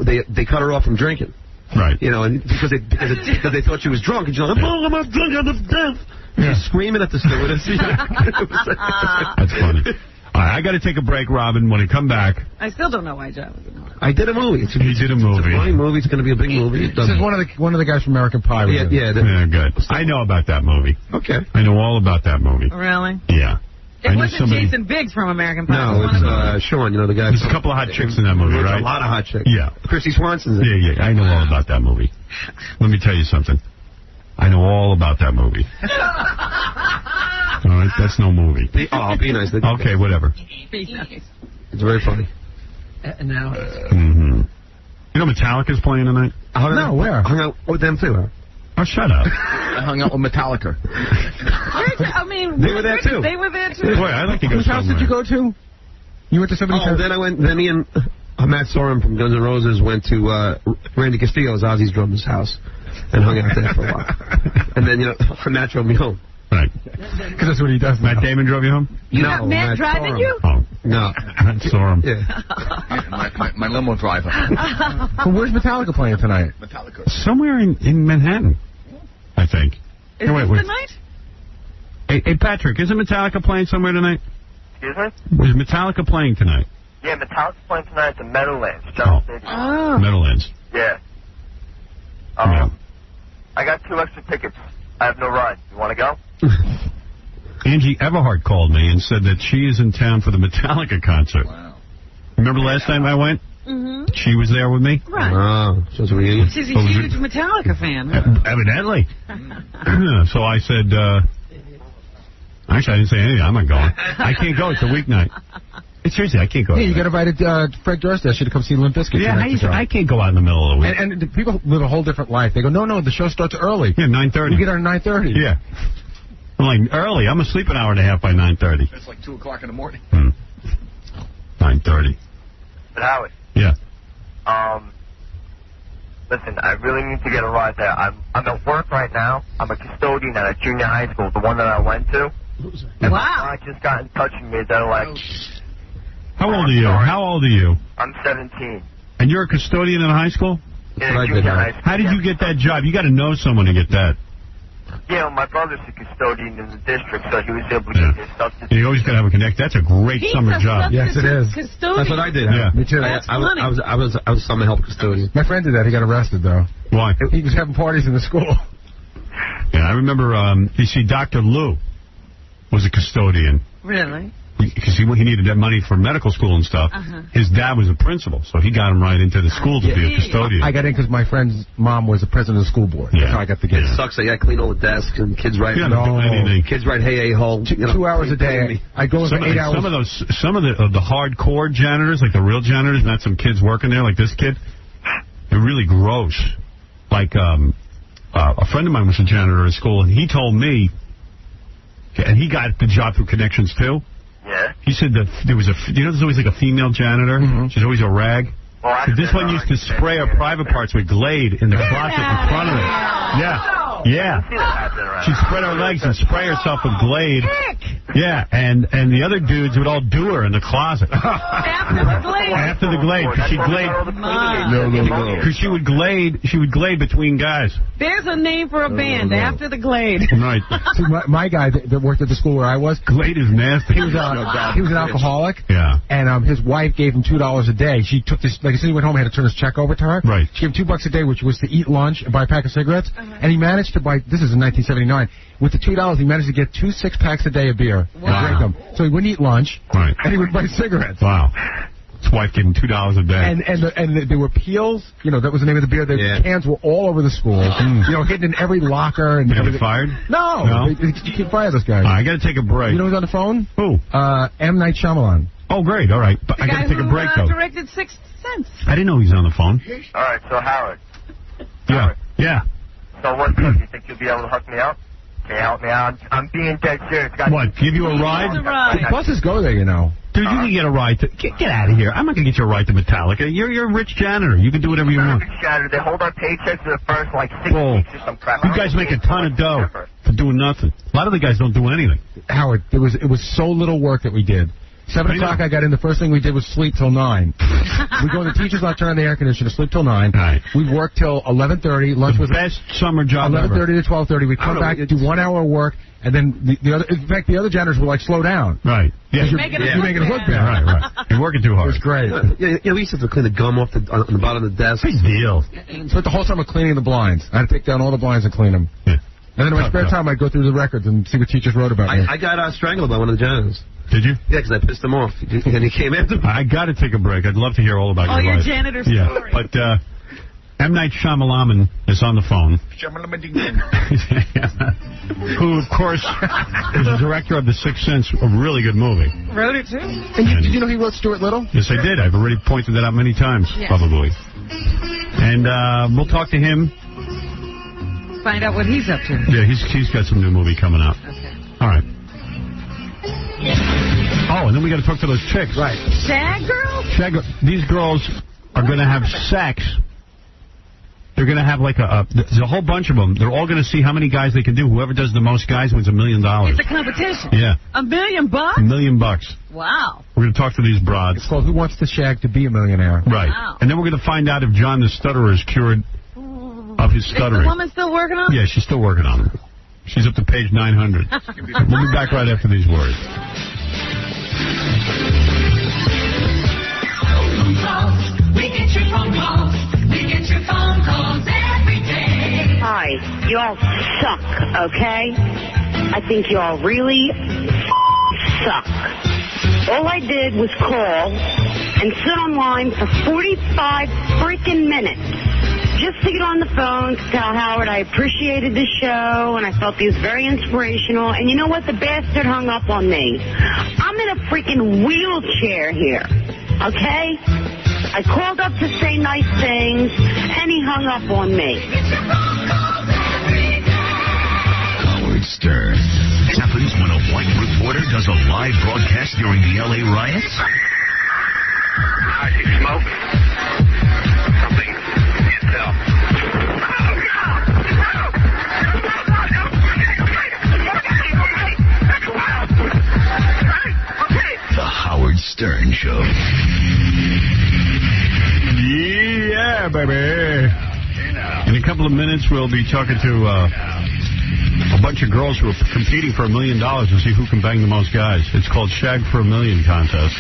they cut her off from drinking. Right. And because they thought she was drunk, and she's like, I'm not drunk, I'm deaf. Yeah. She's screaming at the stewardess. That's funny. All right, I got to take a break, Robin. When I come back... I still don't know why John was in it. I did a movie. He did a movie. It's a funny movie. It's going to be a big movie. This is one of the guys from American Pie. Yeah, good. I know about that movie. Okay. I know all about that movie. Really? Yeah. It wasn't Jason Biggs from American Pie. No, it's Sean, the guy. There's a couple of hot chicks in that movie, right? A lot of hot chicks. Yeah. Chrissy Swanson's in it. Yeah, I know all about that movie. Let me tell you something. I know all about that movie. All right, that's no movie. Be nice. Okay, whatever. Be nice. It's very funny. Now. You know Metallica's playing tonight? No, where? I hung out with them too. Oh, shut up. I hung out with Metallica. I mean, they were there too. They were there too. Boy, I'd like to go Whose house did you go to? You went to somebody's house? Then me and Matt Sorum from Guns N' Roses went to Randy Castillo's, Ozzy's drummer's house, and hung out there for a while. And then, Matt drove me home. Right. Because that's what he does. Matt Damon drove you home? You got Matt driving you? Oh. No. Matt Sorum. Yeah. my limo driver. Well, where's Metallica playing tonight? Metallica. Somewhere in Manhattan, I think. Is this tonight? Hey, Patrick, isn't Metallica playing somewhere tonight? Excuse me? Is Metallica playing tonight? Yeah, Metallica's playing tonight at the Meadowlands. Meadowlands. Yeah. Yeah. I got 2 extra tickets. I have no ride. You want to go? Angie Everhart called me and said that she is in town for the Metallica concert. Wow. Remember last time I went? Mm-hmm. She was there with me? Right. Oh, so it's a reunion. She's a huge Metallica fan. Evidently. So I said, actually, I didn't say anything. I'm not going. I can't go. It's a weeknight. Seriously, I can't go. Yeah, you got invited Fred Durst to come see Limp Bizkit. Yeah, I can't go out in the middle of the week. And the people live a whole different life. They go, no, the show starts early. Yeah, 9:30. You get on at 9:30. Yeah. I'm like, early? I'm asleep an hour and a half by 9:30. It's like 2 o'clock in the morning. 9:30. But Howard. Yeah. Listen, I really need to get a ride there. I'm at work right now. I'm a custodian at a junior high school, the one that I went to. And wow. I just got in touch with me. They're like... How old are you? How old are you? I'm 17. And you're a custodian in high school? Yeah, junior high school. How did you get that job? You got to know someone to get that. Yeah, well, my brother's a custodian in the district, so he was able to get his stuff. You always got to have a connect. That's a great summer job. Yes, it is. Custodian. That's what I did. Yeah. Me too. That's funny. I was summer help custodian. My friend did that. He got arrested, though. Why? He was having parties in the school. Yeah, I remember, you see, Dr. Lou was a custodian. Really? because he needed that money for medical school and stuff. His dad was a principal, so he got him right into the school to be a custodian. I got in because my friend's mom was the president of the school board. That's how I got to get in. It sucks. I got to clean all the desks and kids write. Kids write hey hole. 2 hours a day. I go for 8 hours. Some of the hardcore janitors, like the real janitors, not some kids working there like this kid. They're really gross. Like a friend of mine was a janitor at school, and he told me, and he got the job through connections too. Yeah. He said that there's always like a female janitor. She's always a rag. So this one used to spray her private parts with Glade in the closet in front of it. Yeah. She'd spread her legs and spray herself with Glade. Yeah, and the other dudes would all do her in the closet. After the Glade. Because she'd Glade. Because she would Glade between guys. There's a name for a band, After the Glade. Right. See, my guy that worked at the school where I was, Glade is nasty. He was an alcoholic. Yeah. And his wife gave him $2 a day. She took this, like as soon as he went home, he had to turn his check over to her. Right. She gave him $2 a day, which was to eat lunch and buy a pack of cigarettes. And he managed to buy, this is in 1979, with the $2, he managed to get 2 6-packs a day of beer and drink them. So he wouldn't eat lunch, and he would buy cigarettes. Wow. His wife gave him $2 a day. And there were peels, that was the name of the beer. The cans were all over the school, hidden in every locker. And did he get fired? No. You can't fire this guy. I got to take a break. You know who's on the phone? Who? M. Night Shyamalan. Oh, great. All right. But I got to take a break, though. Directed Sixth Sense. I didn't know he was on the phone. All right, so Howard. Yeah. So what's up? You think you'll be able to hook me up? Can you help me out? I'm being dead serious. What, give you a ride? The buses go there, Dude, you can get a ride to... Get out of here. I'm not going to get you a ride to Metallica. You're a rich janitor. You can do whatever you want. Janitor. They hold our paychecks for the first, 6 weeks or some crap. You guys make a ton of dough for doing nothing. A lot of the guys don't do anything. Howard, it was so little work that we did. 7 o'clock I got in. The first thing we did was sleep till 9. We go to the teacher's lounge, turn on the air conditioner, sleep till 9. Right. We'd work till 11:30. Lunch was best summer job 11:30 to 12:30. We'd come back, do 1 hour of work, and then the other janitors were like, slow down. Right. Yeah. You're making it look bad. Right. You're working too hard. It was great. We used to have to clean the gum off on the bottom of the desk. Big deal. Spent the whole summer cleaning the blinds. I had to take down all the blinds and clean them. Yeah. And then in my spare time, I'd go through the records and see what teachers wrote about me. I got strangled by one of the janitors. Did you? Yeah, because I pissed him off. And he came after me. I got to take a break. I'd love to hear all about your life. janitor story. Yeah, but M. Night Shyamalan is on the phone. Who, of course, is the director of The Sixth Sense, a really good movie. Wrote it, too. And did you know he wrote Stuart Little? Yes, I did. I've already pointed that out many times, probably. And we'll talk to him. Find out what he's up to. Yeah, he's got some new movie coming out. Okay. All right. Oh, and then we got to talk to those chicks. Right. Shag girls? These girls are going to have sex. They're going to have there's a whole bunch of them. They're all going to see how many guys they can do. Whoever does the most guys wins $1 million. It's a competition. Yeah. $1 million? $1 million. Wow. We're going to talk to these broads. It's called Who Wants to Shag to Be a Millionaire. Right. Wow. And then we're going to find out if John the Stutterer is cured of his stuttering. Is the woman still working on it? Yeah, she's still working on it. She's up to page 900. We'll be back right after these words. We get your phone calls. We get your phone calls every day. Hi, you all suck, okay? I think you all really suck. All I did was call and sit online for 45 freaking minutes just to get on the phone to tell Howard I appreciated the show and I felt he was very inspirational. And you know what? The bastard hung up on me. I'm in a freaking wheelchair here, okay? I called up to say nice things, and he hung up on me. Howard Stern. Happens when a white reporter does a live broadcast during the L.A. riots. I see smoke. Something. Intel. The Howard Stern Show. Yeah, baby. In a couple of minutes, we'll be talking to a bunch of girls who are competing for $1 million to see who can bang the most guys. It's called Shag for $1 Million contest.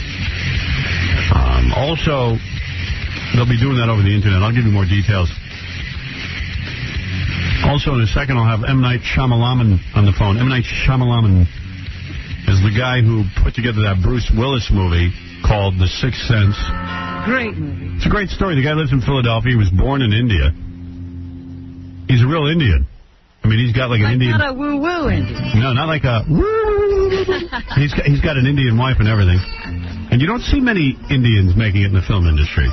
Also, they'll be doing that over the internet. I'll give you more details. Also, in a second, I'll have M. Night Shyamalan on the phone. M. Night Shyamalan is is the guy who put together that Bruce Willis movie called The Sixth Sense. Great movie. It's a great story. The guy lives in Philadelphia. He was born in India. He's a real Indian. I mean, he's got like an Indian... Not a woo-woo Indian. No, not like a... He's got an Indian wife and everything. And you don't see many Indians making it in the film industry.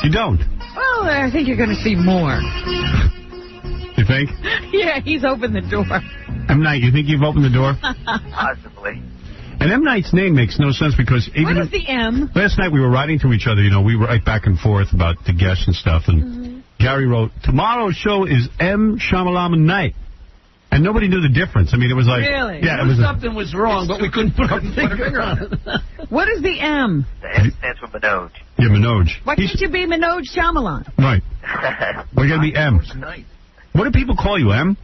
You don't. Well, I think you're going to see more. You think? Yeah, he's opened the door. M. Night, you think you've opened the door? Possibly. And M. Night's name makes no sense because even... What is the M? Last night we were writing to each other, we were right back and forth about the guests and stuff, and Gary wrote, tomorrow's show is M. Shyamalama Night. And nobody knew the difference. I mean, it was like... Really? Yeah, it was something was wrong, but we couldn't put our finger on it. What is the M? The M stands for Manoj. Yeah, Manoj. Why can't you be Manoj Shyamalan? Right. Why gotta be M? What do people call you, M?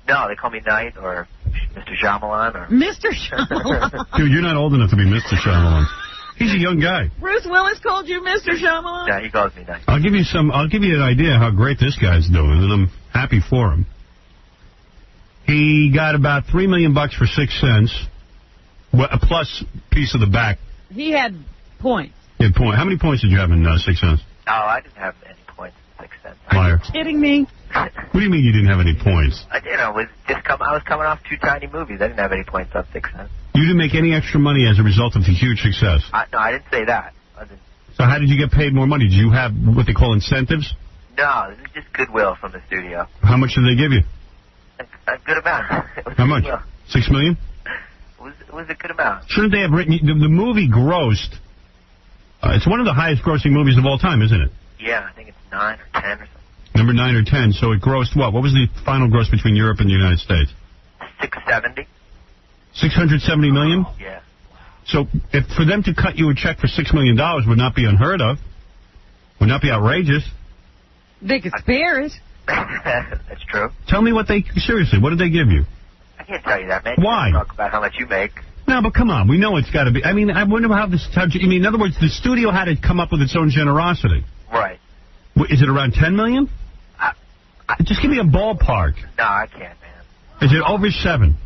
No, they call me Knight or Mr. Shyamalan or... Mr. Shyamalan. Dude, you're not old enough to be Mr. Shyamalan. He's a young guy. Bruce Willis called you Mr. Shyamalan? Yeah, he calls me Knight. I'll give you an idea how great this guy's doing, and I'm happy for him. He got about $3 million for 6 cents, a plus piece of the back. He had points. Yeah, point. How many points did you have in 6 cents? Oh, I didn't have any points in 6 cents. Liar. Are you kidding me? What do you mean you didn't have any points? I did. I was coming off 2 tiny movies. I didn't have any points on 6 cents. You didn't make any extra money as a result of the huge success? No, I didn't say that. So how did you get paid more money? Did you have what they call incentives? No, this is just goodwill from the studio. How much did they give you? A good amount. How much? Goodwill. $6 million? It was a good amount. Shouldn't they have written... The movie grossed... it's one of the highest grossing movies of all time, isn't it? Yeah, I think it's 9 or 10 or something. Number 9 or 10, so it grossed what? What was the final gross between Europe and the United States? 670. 670 million? Yeah. So if for them to cut you a check for $6 million would not be unheard of, would not be outrageous. They could spare it. That's true. Tell me seriously, what did they give you? I can't tell you that, man. Why? You talk about how much you make. No, but come on, we know it's got to be. I mean, I wonder how this... in other words, the studio had to come up with its own generosity. Right. Is it around $10 million? Just give me a ballpark. No, I can't, man. Is it over 7?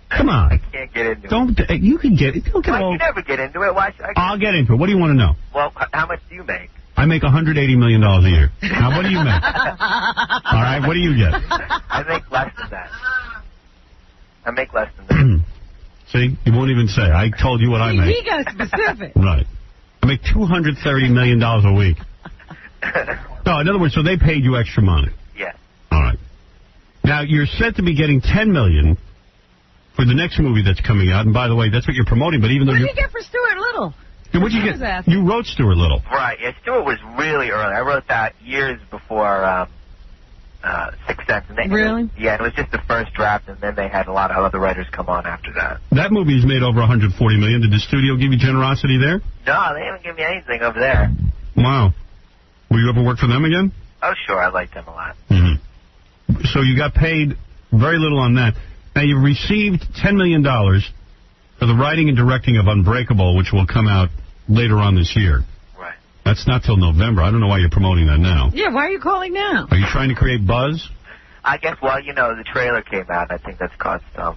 Come on. I can't get into it. You can get it. Don't get Why all... you never get into it? Why should I... I'll get into it. What do you want to know? Well, how much do you make? I make $180 million a year. Now, what do you make? All right, what do you get? I make less than that. I make less than that. See? You won't even say. I told you what I make. He got specific. Right. I make $230 million a week. No, in other words, so they paid you extra money. Yeah. All right. Now, you're said to be getting $10 million for the next movie that's coming out. And by the way, that's what you're promoting. But even though what did you get for Stuart Little? What'd you get? You wrote Stuart Little. Right. Yeah, Stuart was really early. I wrote that years before 6 Cents. Really? Yeah, it was just the first draft, and then they had a lot of other writers come on after that. That movie's made over $140 million. Did the studio give you generosity there? No, they haven't given me anything over there. Wow. Will you ever work for them again? Oh, sure. I like them a lot. Mm-hmm. So you got paid very little on that. Now, you received $10 million for the writing and directing of Unbreakable, which will come out later on this year. Right. That's not till November. I don't know why you're promoting that now. Yeah, why are you calling now? Are you trying to create buzz? I guess, well, the trailer came out. I think that's caused some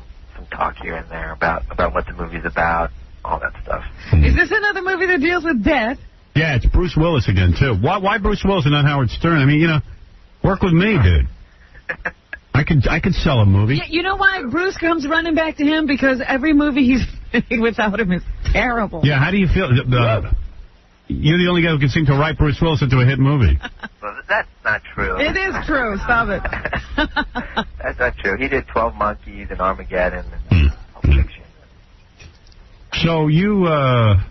talk here and there about what the movie's about, all that stuff. Is this another movie that deals with death? Yeah, it's Bruce Willis again, too. Why Bruce Willis and not Howard Stern? I mean, work with me, dude. I could sell a movie. Yeah, you know why Bruce comes running back to him? Because every movie he's made without him is terrible. Yeah, how do you feel? You're the only guy who can seem to write Bruce Willis into a hit movie. Well, that's not true. It is true. Stop it. That's not true. He did 12 Monkeys and Armageddon. So you're a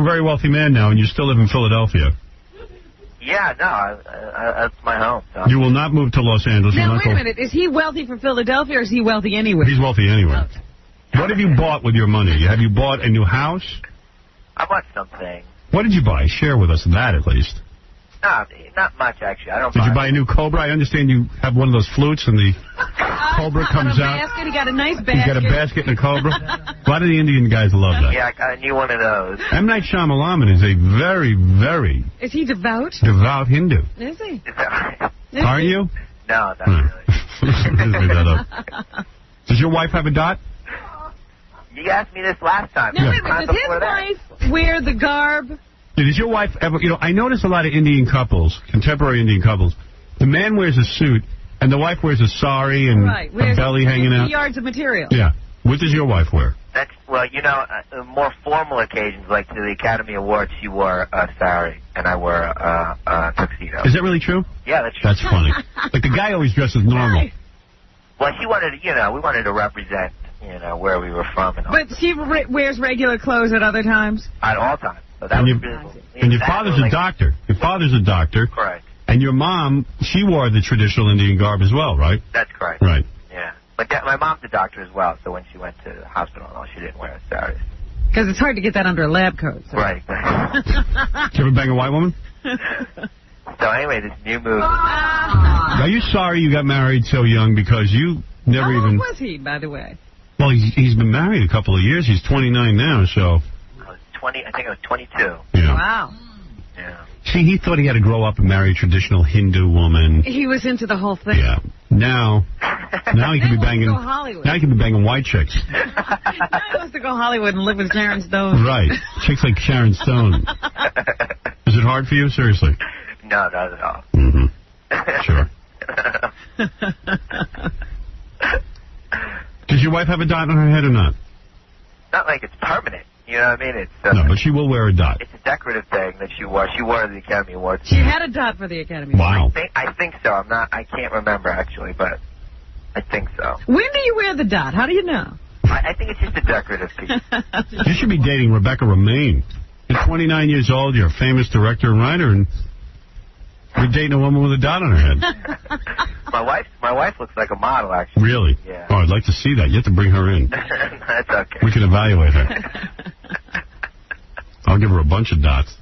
very wealthy man now, and you still live in Philadelphia. Yeah, no, that's my home. So. You will not move to Los Angeles. Now, wait a minute. Is he wealthy for Philadelphia, or is he wealthy anywhere? He's wealthy anywhere. What have you bought with your money? Have you bought a new house? I bought something. What did you buy? Share with us that, at least. No, not much, actually. Did you buy a new Cobra? I understand you have one of those flutes, and the Cobra comes out. Basket. He got a nice basket. He's got a basket and a Cobra. A lot of the Indian guys love that. Yeah, I knew one of those. M. Night Shyamalan is a very, very... Is he devout? Devout Hindu. Is he? Is that right? Are you? No, not really. Made that up. Does your wife have a dot? You asked me this last time. No, wait, does his wife wear the garb? Yeah, does your wife ever... You know, I notice a lot of Indian couples, contemporary Indian couples, the man wears a suit, and the wife wears a sari and a belly hanging out. 50 yards of material. Yeah. What does your wife wear? That's, well, you know, more formal occasions, like to the Academy Awards, she wore a sari, and I wore a tuxedo. Is that really true? Yeah, that's true. That's funny. Like, the guy always dresses normal. Well, she wanted to, you know, we wanted to represent, you know, where we were from. And all But she wears regular clothes at other times? At all times. So that was really, and your father's a doctor. Your father's a doctor. Correct. And your mom, she wore the traditional Indian garb as well, right? That's correct. Right. Yeah. But my mom's a doctor as well, so when she went to the hospital and all, she didn't wear a sari. Because it's hard to get that under a lab coat. So. Right. Did you ever bang a white woman? So anyway, this new movie. Are you sorry you got married so young because you never How even... old was he, by the way? Well, he's been married a couple of years. He's 29 now, so... I think I was 22. Yeah. Wow. Yeah. See, he thought he had to grow up and marry a traditional Hindu woman. He was into the whole thing. Yeah. Now he can be banging... Go Hollywood. Now he can be banging white chicks. Now he wants to go Hollywood and live with Sharon Stone. Right. Chicks like Sharon Stone. Is it hard for you? Seriously? No, not at all. Mm-hmm. Sure. Does your wife have a dot on her head or not? Not like it's permanent. You know what I mean? It's no, but she will wear a dot. It's a decorative thing that she wore. She wore the Academy Awards. She had a dot for the Academy Awards. Wow. I think so. I can't remember actually, but I think so. When do you wear the dot? How do you know? I think it's just a decorative piece. You should be dating Rebecca Romaine. You're 29 years old. You're a famous director and writer, and you're dating a woman with a dot on her head. My wife looks like a model, actually. Really? Yeah. Oh, I'd like to see that. You have to bring her in. That's okay. We can evaluate her. I'll give her a bunch of dots.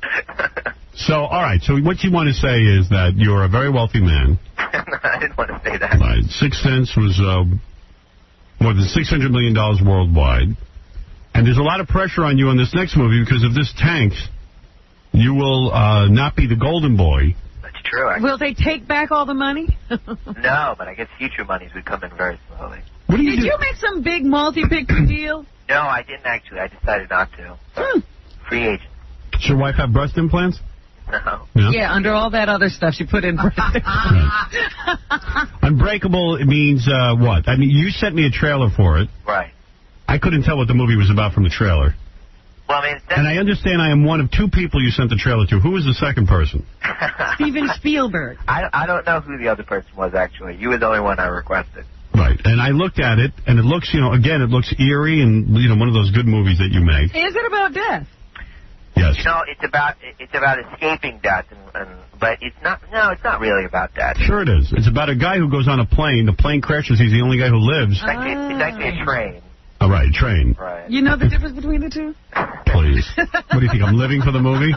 So, all right. So what you want to say is that you're a very wealthy man. I didn't want to say that. Right. 6 Cents was more than $600 million worldwide. And there's a lot of pressure on you on this next movie because if this tanks, you will not be the golden boy. That's true. Will they take back all the money? No, but I guess future monies would come in very slowly. What do you Did you make some big multi-picture deal? No, I didn't actually. I decided not to. Free agent. Does your wife have breast implants? No. Yeah, under all that other stuff she put in. Unbreakable means what? I mean, you sent me a trailer for it. Right. I couldn't tell what the movie was about from the trailer. Well, I mean, and I understand I am one of 2 people you sent the trailer to. Who was the second person? Steven Spielberg. I don't know who the other person was, actually. You were the only one I requested. Right. And I looked at it, and it looks, again, it looks eerie and, one of those good movies that you make. Is it about death? Yes. It's about escaping death, but it's not. No, it's not really about that. Sure it is. It's about a guy who goes on a plane. The plane crashes. He's the only guy who lives. It's actually a train. Oh, right, train. Right. You know the difference between the two? Please. What do you think? I'm living for the movie?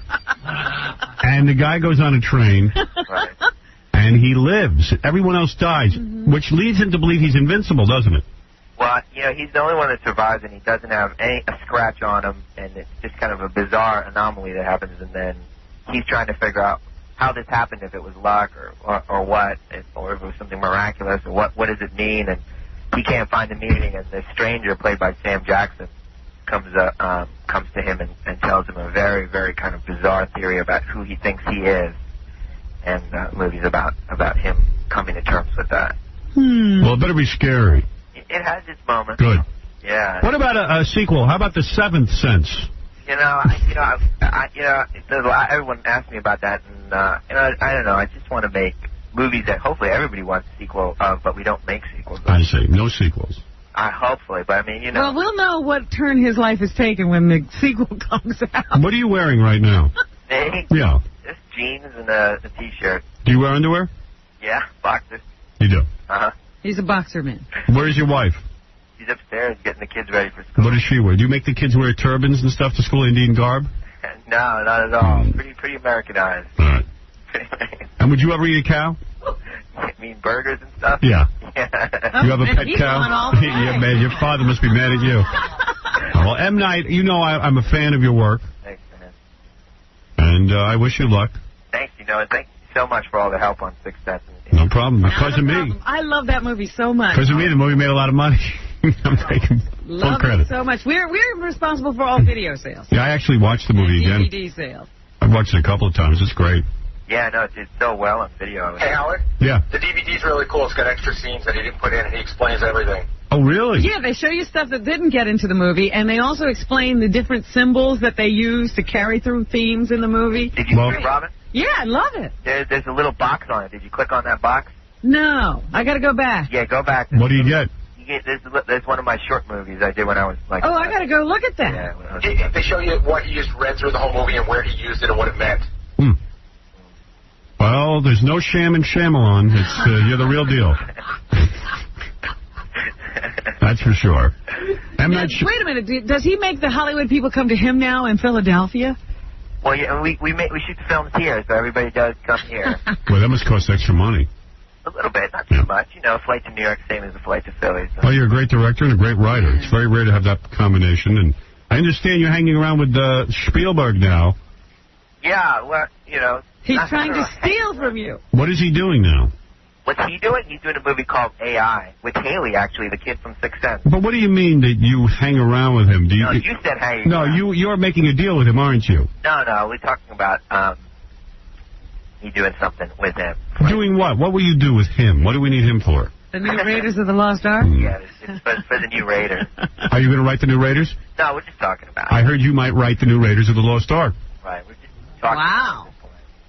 And the guy goes on a train. Right. And he lives. Everyone else dies, which leads him to believe he's invincible, doesn't it? Well, he's the only one that survives, and he doesn't have a scratch on him, and it's just kind of a bizarre anomaly that happens, and then he's trying to figure out how this happened, if it was luck or what, or if it was something miraculous, or what does it mean, and he can't find the meaning, and this stranger, played by Sam Jackson, comes to him and tells him a very, very kind of bizarre theory about who he thinks he is, and the movie's about him coming to terms with that. Well, it better be scary. It has its moments. Good. Yeah. What about a sequel? How about The Seventh Sense? Everyone asks me about that, and I don't know. I just want to make movies that hopefully everybody wants a sequel of, but we don't make sequels. I see. No sequels. Hopefully, but I mean, Well, we'll know what turn his life has taken when the sequel comes out. What are you wearing right now? Me? Yeah. Just jeans and a T-shirt. Do you wear underwear? Yeah, boxers. You do? Uh-huh. He's a boxer man. Where's your wife? She's upstairs getting the kids ready for school. What does she wear? Do you make the kids wear turbans and stuff to school, Indian garb? No, not at all. Pretty Americanized. All right. And would you ever eat a cow? You mean burgers and stuff? Yeah. Yeah. You have a pet He's cow? going all the way. Yeah, man, your father must be mad at you. Well, M. Night, I'm a fan of your work. Thanks, man. And I wish you luck. Thanks, and so much for all the help on Sixth Sense. No problem. Because of me. I love that movie so much. Because of me, the movie made a lot of money. I'm taking full credit. It so much. We're responsible for all video sales. Yeah, I actually watched the movie again. DVD sales. I've watched it a couple of times. It's great. Yeah, no, it's so well on video. Hey, Howard? Yeah. The DVD's really cool. It's got extra scenes that he didn't put in, and he explains everything. Oh, really? Yeah, they show you stuff that didn't get into the movie, and they also explain the different symbols that they use to carry through themes in the movie. Did you see it, Robin? Yeah, I love it. There's a little box on it. Did you click on that box? No, I got to go back. Yeah, go back. What do you get? There's one of my short movies I did when I was like... Oh, I got to go look at that. Yeah, They show you what he just read through the whole movie and where he used it and what it meant. Well, there's no sham in Shyamalan. It's you're the real deal. That's for sure. Wait a minute. Does he make the Hollywood people come to him now in Philadelphia? Well, yeah, we shoot the films here, so everybody does come here. Well, that must cost extra money. A little bit, not too much. You know, a flight to New York, same as a flight to Philly. So. Well, you're a great director and a great writer. It's very rare to have that combination. And I understand you're hanging around with Spielberg now. Yeah, well, you know. He's trying to steal from you. What is he doing now? What's he doing? He's doing a movie called AI with Haley, actually, the kid from Sixth Sense. But what do you mean that you hang around with him? No, you said hang around. No, you're making a deal with him, aren't you? No, we're talking about me doing something with him. Doing what? What will you do with him? What do we need him for? The new Raiders of the Lost Ark? Yeah, it's for the new Raiders. Are you going to write the new Raiders? No, we're just talking about it. I heard you might write the new Raiders of the Lost Ark. Right, we're just talking about it.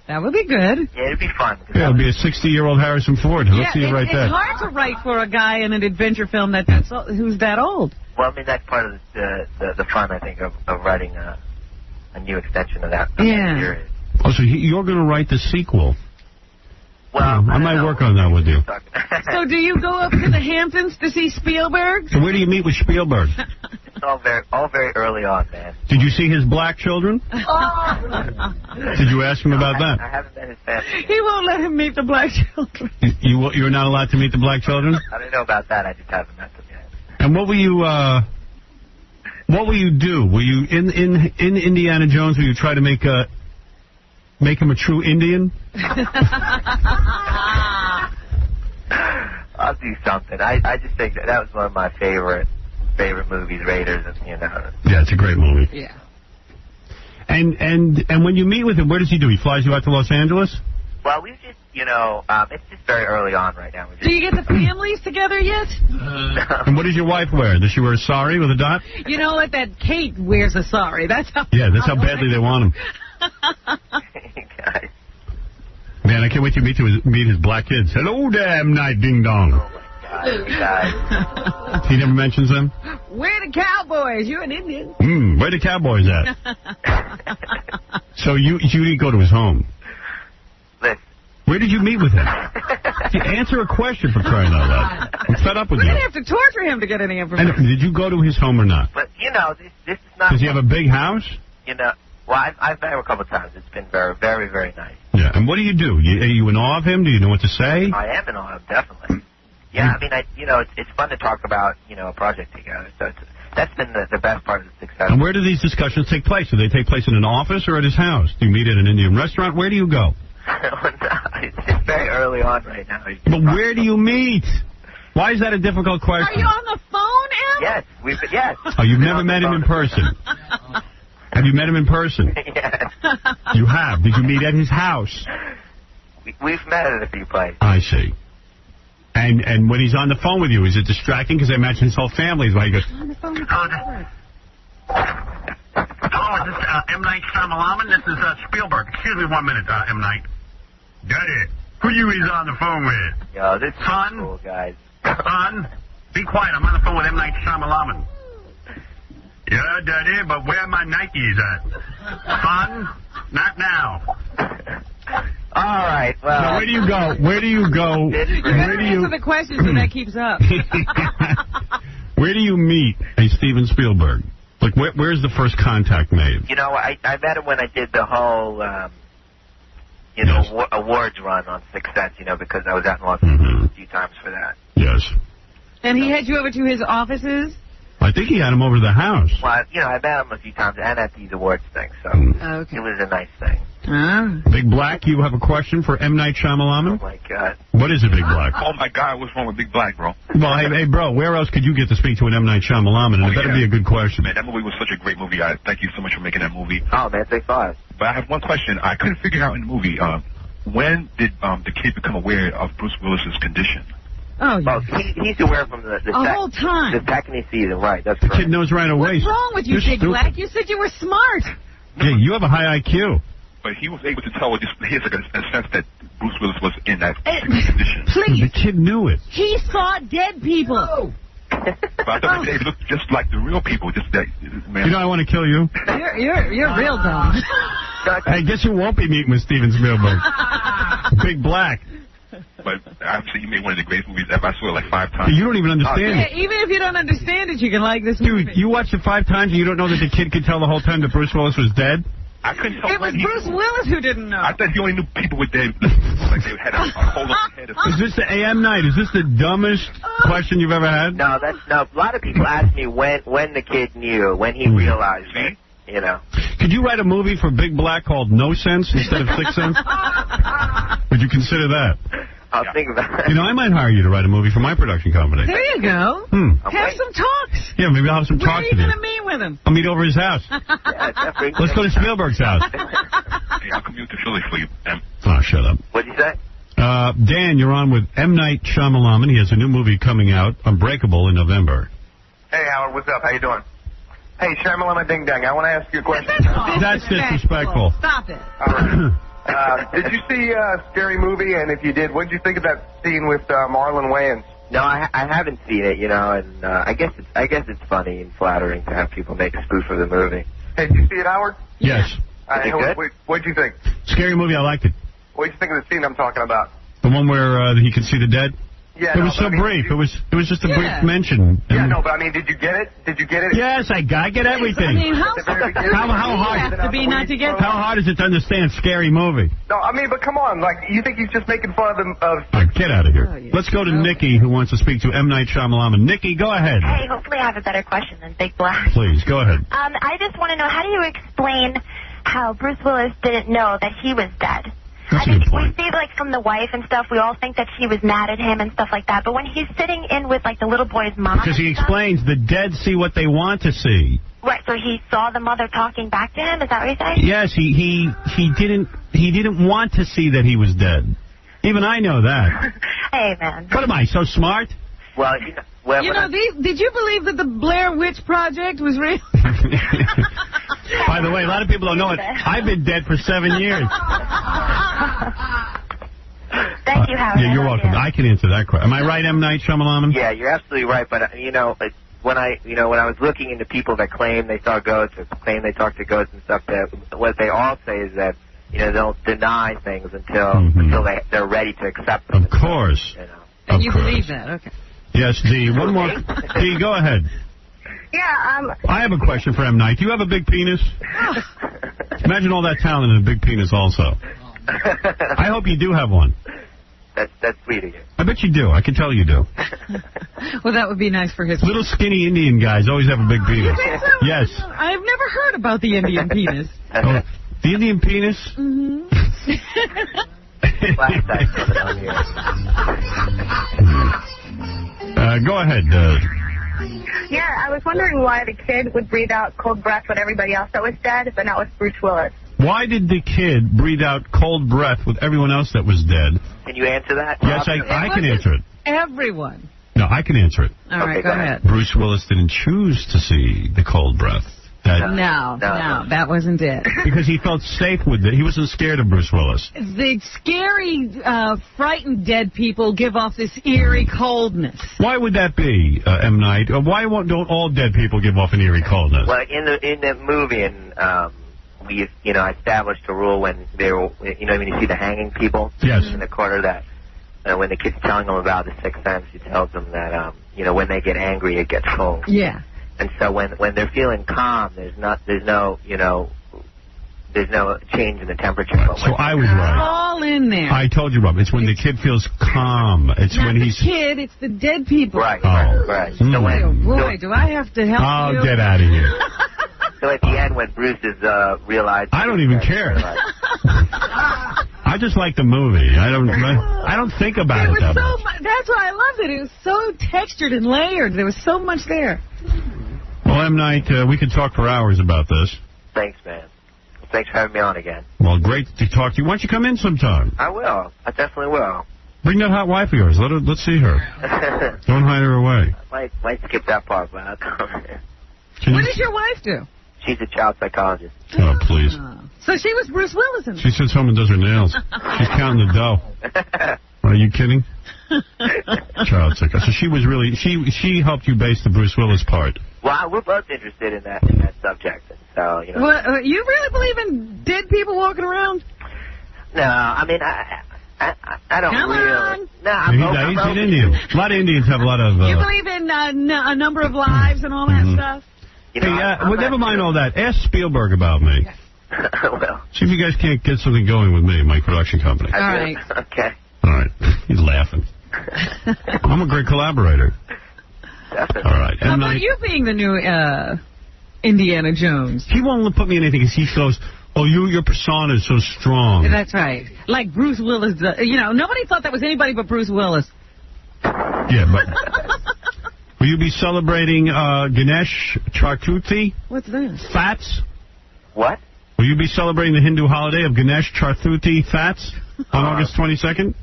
That would be good. Yeah, it'd be fun. Yeah, it'll be a 60-year-old Harrison Ford. Let's see you write that. It's hard to write for a guy in an adventure film who's that old. Well, I mean, that's part of the fun, I think, of writing a new extension of that series. Oh, so you're going to write the sequel. Well, I might work on that with you. So do you go up to the Hamptons to see Spielberg? So where do you meet with Spielberg? It's all very early on, man. Did you see his black children? Did you ask him about that? I haven't met his family. He won't let him meet the black children. You're not allowed to meet the black children? I don't know about that. I just haven't met them yet. And what will you do? Will you in Indiana Jones? Will you try to make him a true Indian? I'll do something. I just think that was one of my favorite movies, Raiders, and you know. Yeah, it's a great movie. Yeah. And when you meet with him, what does he do? He flies you out to Los Angeles? Well, we just, you know, it's just very early on right now. Do you get the families together yet? And what does your wife wear? Does she wear a sari with a dot? You know what? That Kate wears a sari. That's how. Yeah, that's how badly they want him. Guys. Man, I can't wait to meet his black kids. Hello there, M. Night Ding Dong. Oh, my God. He never mentions them? Where the Cowboys? You're an Indian. Where the Cowboys at? So you didn't go to his home. Listen. Where did you meet with him? Answer a question, for crying out loud. I'm fed up with you. We're going to have to torture him to get any information. Did you go to his home or not? But, you know, this is not... Does he have a big house? You know, well, I've met him a couple of times. It's been very, very, very nice. Yeah, and what do? Are you in awe of him? Do you know what to say? I am in awe of him, definitely. Yeah, I mean, it's fun to talk about, you know, a project together. So that's been the best part of the success. And where do these discussions take place? Do they take place in an office or at his house? Do you meet at an Indian restaurant? Where do you go? It's very early on right now. But where do you meet? Why is that a difficult question? Are you on the phone, Em? Yes, yes. Oh, you've never met him in person? Have you met him in person? Yes. You have. Did you meet at his house? We've met at a few places. I see. And when he's on the phone with you, is it distracting? Because I imagine his whole family is like... Hello, this is M. Night Shyamalan. This is Spielberg. Excuse me 1 minute, M. Night. Daddy, who you is on the phone with? Yo, this is Son? cool, guys. Son, be quiet. I'm on the phone with M. Night Shyamalan. Yeah, Daddy, but where my Nikes at? Son, not now. All right, well... So where do you go? Where do you go? You better answer the questions when that keeps up. Where do you meet a Steven Spielberg? Like, where's the first contact made? You know, I met him when I did the whole, awards run on Sixth Sense, you know, because I was out in Los Angeles a few times for that. Yes. And he had you over to his offices? I think he had him over to the house. Well, you know, I met him a few times and at these awards things, so it was a nice thing. Big Black, you have a question for M. Night Shyamalan? Oh, my God. What is a Big Black? Oh, my God, what's wrong with Big Black, bro? Well, hey, bro, where else could you get to speak to an M. Night Shyamalan? And it better be a good question. Man, that movie was such a great movie. Thank you so much for making that movie. Oh, man, say 5. But I have one question. I couldn't figure out in the movie, when did the kid become aware of Bruce Willis's condition? Oh, yeah. Well, he's aware from the whole time. The second season, right? That's The correct. kid knows right away. What's wrong with you, You're Big stupid. Black? You said you were smart. Yeah, you have a high IQ. But he was able to tell, he has like a sense that Bruce Willis was in that condition. Please. The kid knew it. He saw dead people. But I thought they looked just like the real people. Just that, man. You know I want to kill you? You're real dumb. Hey, guess who won't be meeting with Steven Spielberg? Big Black. But obviously you made one of the greatest movies ever. I saw it like 5 times. You don't even understand it. Even if you don't understand it, you can like this movie. Dude, you watched it 5 times and you don't know that the kid could tell the whole time that Bruce Willis was dead? I couldn't tell It was Bruce Willis who didn't know. I thought he only knew people were dead. Like they had a hole on their head. Is this the AM night? Is this the dumbest question you've ever had? No, a lot of people ask me when the kid knew, when he realized it, you know. Could you write a movie for Big Black called No Sense instead of Sixth Sense? Would you consider that? I'll think about it. You know, I might hire you to write a movie for my production company. There you go. Have some talks. Yeah, maybe I'll have some Where talks are you with you. going to meet with him? I'll meet over his house. Let's go to Spielberg's house. Hey, I'll commute to Philly for you. Oh, shut up. What'd you say? Dan, you're on with M. Night Shyamalan. He has a new movie coming out, Unbreakable, in November. Hey, Howard, what's up? How you doing? Hey, Shyamalan Ding Dang, I want to ask you a question. That's disrespectful. Stop it. All right. Did you see Scary Movie? And if you did, what did you think of that scene with Marlon Wayans? No, I haven't seen it, you know, and I guess it's funny and flattering to have people make a spoof of the movie. Hey, did you see it, Howard? Yes. What did you think? Scary movie, I liked it. What did you think of the scene I'm talking about? The one where he could see the dead? Yeah, it was so brief. It was just a brief mention. Yeah, no, but I mean, did you get it? Did you get it? Yes, I get everything. I mean, how hard have to be not to get How hard is it to understand Scary Movie? No, I mean, but come on, like, you think he's just making fun of them? Get out of here. Let's go to Nikki, who wants to speak to M. Night Shyamalan. Nikki, go ahead. Hey, hopefully I have a better question than Big Black. Please, go ahead. I just want to know, how do you explain how Bruce Willis didn't know that he was dead? That's I think we see, like, from the wife and stuff, we all think that she was mad at him and stuff like that. But when he's sitting in with, like, the little boy's mom... Because he explains the dead see what they want to see. Right, so he saw the mother talking back to him? Is that what you're saying? Yes, he didn't want to see that he was dead. Even I know that. Hey, man. What am I, so smart? Well, did you believe that the Blair Witch Project was real? By the way, a lot of people don't know it. I've been dead for 7 years. Thank you, Howard. Yeah, you're welcome. I can answer that question. Am I right, M. Night Shyamalan? Yeah, you're absolutely right. But you know, when I was looking into people that claim they saw ghosts or claim they talked to ghosts and stuff, that what they all say is that they'll deny things until they're ready to accept them. Of course. And you believe that? Okay. Yes, Dee. One more. Dee, go ahead. Yeah, I have a question for M. Night. Do you have a big penis? Imagine all that talent and a big penis also. I hope you do have one. That's sweet of you. I bet you do. I can tell you do. Well, that would be nice for his... Little skinny Indian guys always have a big penis. Yes. I've never heard about the Indian penis. Oh, the Indian penis? Mm-hmm. Go ahead. Yeah, I was wondering why the kid would breathe out cold breath with everybody else that was dead, but not with Bruce Willis. Why did the kid breathe out cold breath with everyone else that was dead? Can you answer that? Yes, I can answer it. Everyone. No, I can answer it. All right, go ahead. Bruce Willis didn't choose to see the cold breath. No, that wasn't it. Because he felt safe with it. He wasn't scared of Bruce Willis. The scary, frightened dead people give off this eerie coldness. Why would that be, M. Night? Why don't all dead people give off an eerie coldness? Well, in the movie, and we established a rule when they were, when you see the hanging people in the corner, that when the kid's telling them about the sixth sense, he tells them that when they get angry, it gets cold. Yeah. And so when they're feeling calm, there's no change in the temperature. So I was right. All in there. I told you, Rob. It's when the kid feels calm. It's not when he's... the kid, it's the dead people. Right. So boy, do I have to help you. Oh, get out of here. So at the end, when Bruce is realized... I don't even care. I just like the movie. I don't think about it that much. That's why I loved it. It was so textured and layered. There was so much there. Well, M. Night, we could talk for hours about this. Thanks, man. Thanks for having me on again. Well, great to talk to you. Why don't you come in sometime? I will. I definitely will. Bring that hot wife of yours. Let's see her. Don't hide her away. Might skip that part, but I'll come. What does your wife do? She's a child psychologist. Oh, please. So she was Bruce Willis in it. She sits home and does her nails. She's counting the dough. Are you kidding? Child psychologist. So she was really, she helped you base the Bruce Willis part. Well, we're both interested in that subject. So, you know. Well, you really believe in dead people walking around? No, I mean, I don't Come really. on. No, He's an Indian. A lot of Indians have a lot of... you believe in a number of lives and all that stuff? You know, well, never mind all that. Ask Spielberg about me. Well. See if you guys can't get something going with me, my production company. All right. Okay. All right. He's laughing. I'm a great collaborator. Definitely. All right. How about you being the new Indiana Jones? He won't put me in anything because he goes, oh, your persona is so strong. That's right. Like Bruce Willis. Nobody thought that was anybody but Bruce Willis. Yeah, but... Will you be celebrating Ganesh Chaturthi? What's that? Fats? What? Will you be celebrating the Hindu holiday of Ganesh Chaturthi Fats on August 22nd?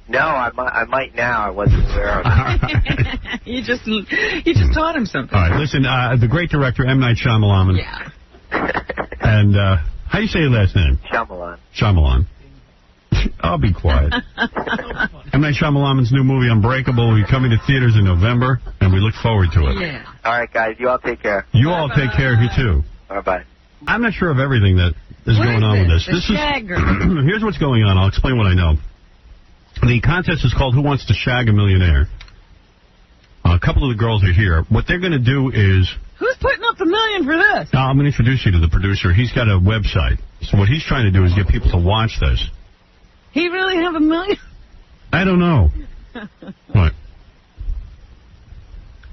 No, I might now. I wasn't aware of it. You just taught him something. All right, listen, the great director, M. Night Shyamalan. Yeah. And how do you say your last name? Shyamalan. I'll be quiet. M. Night Shyamalan's new movie, Unbreakable, will be coming to theaters in November, and we look forward to it. Yeah. All right, guys. You all take care. You all take care. You too. Bye-bye. I'm not sure of everything that is going on with this. Here's what's going on. I'll explain what I know. The contest is called Who Wants to Shag a Millionaire? A couple of the girls are here. What they're going to do is... Who's putting up the $1 million for this? I'm going to introduce you to the producer. He's got a website. So what he's trying to do is get people to watch this. He really have $1 million? I don't know. What?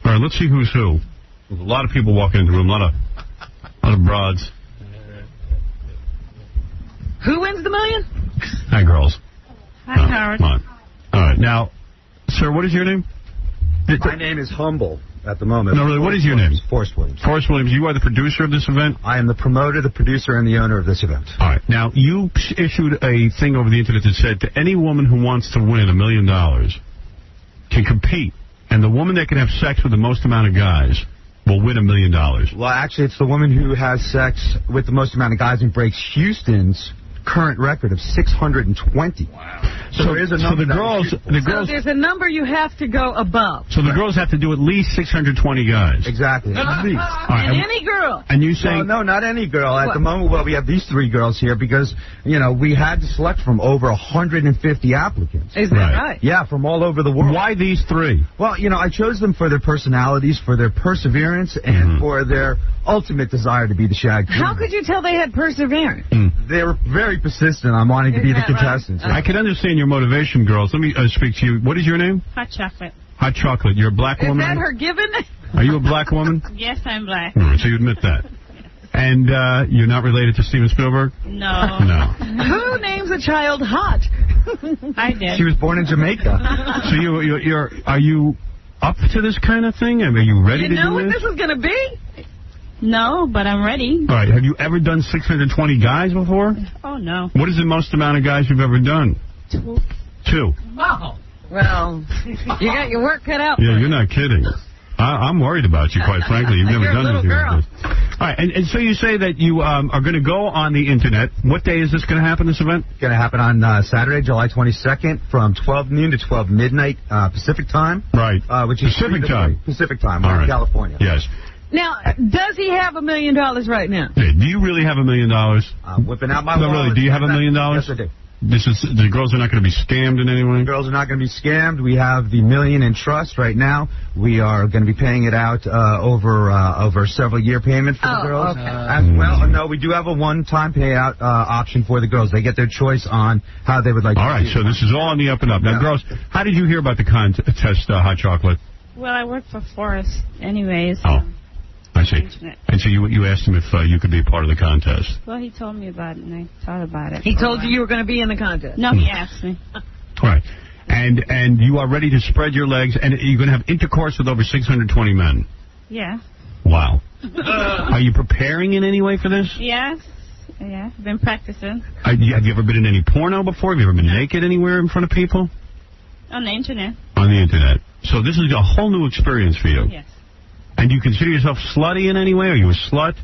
All right, let's see who's who. There's a lot of people walking into the room, a lot of broads. Who wins the $1 million? Hi, girls. Hi, Howard. Come on. All right, now, sir, what is your name? My name is Humble at the moment. No, really, what is your name? Forrest Williams. Forrest Williams, you are the producer of this event? I am the promoter, the producer, and the owner of this event. All right. Now, you issued a thing over the internet that said to any woman who wants to win $1 million can compete, and the woman that can have sex with the most amount of guys will win $1 million. Well, actually, it's the woman who has sex with the most amount of guys and breaks Houston's current record of 620. Wow. So there is a number. So there's a number you have to go above. So the girls have to do at least 620 guys. Exactly. At least. And any girl. And you saying... No, not any girl. At the moment, well, we have these 3 girls here because, we had to select from over 150 applicants. Is that right? Yeah, from all over the world. Why these 3? Well, I chose them for their personalities, for their perseverance, and for their ultimate desire to be the shag queen. How could you tell they had perseverance? They were very persistent on wanting to be the contestants. Right? I can understand your motivation, girls. Let me speak to you. What is your name? Hot chocolate. Hot chocolate. You're a black woman? Is that her given? Are you a black woman? Yes, I'm black. All right, so you admit that. And you're not related to Steven Spielberg? No. No. Who names a child Hot? I did. She was born in Jamaica. So are you up to this kind of thing? I mean, are you ready to do this? You know what this is going to be? No, but I'm ready. All right. Have you ever done 620 guys before? Oh, no. What is the most amount of guys you've ever done? 2. 2. Wow. Well, you got your work cut out. Yeah, you're not kidding. I'm worried about you, quite frankly. You've never done anything like this. All right, and so you say that you are going to go on the Internet. What day is this going to happen, this event? It's going to happen on Saturday, July 22nd, from 12 noon to 12 midnight Pacific time. Right. Which is Pacific time. Pacific time, in California. Yes. Now, does he have $1 million right now? Hey, do you really have $1 million? I'm whipping out my wallet. No, really. Do you have $1 million? Yes, I do. The girls are not going to be scammed in any way? The girls are not going to be scammed. We have the $1 million in trust right now. We are going to be paying it out over a several-year payment for the girls. Okay. As well, no, we do have a one-time payout option for the girls. They get their choice on how they would like to All right, so this is all on the up and up. Now, girls, how did you hear about the contest, Hot Chocolate? Well, I work for Forrest anyways. Oh. I see. And so you asked him if you could be a part of the contest. Well, he told me about it, and I thought about it. He told you were going to be in the contest? No, he asked me. Right. And you are ready to spread your legs, and you're going to have intercourse with over 620 men. Yeah. Wow. Are you preparing in any way for this? Yes. Yeah, I've been practicing. Have you ever been in any porno before? Have you ever been naked anywhere in front of people? On the internet. On the internet. So this is a whole new experience for you. Yes. And do you consider yourself slutty in any way? Are you a slut?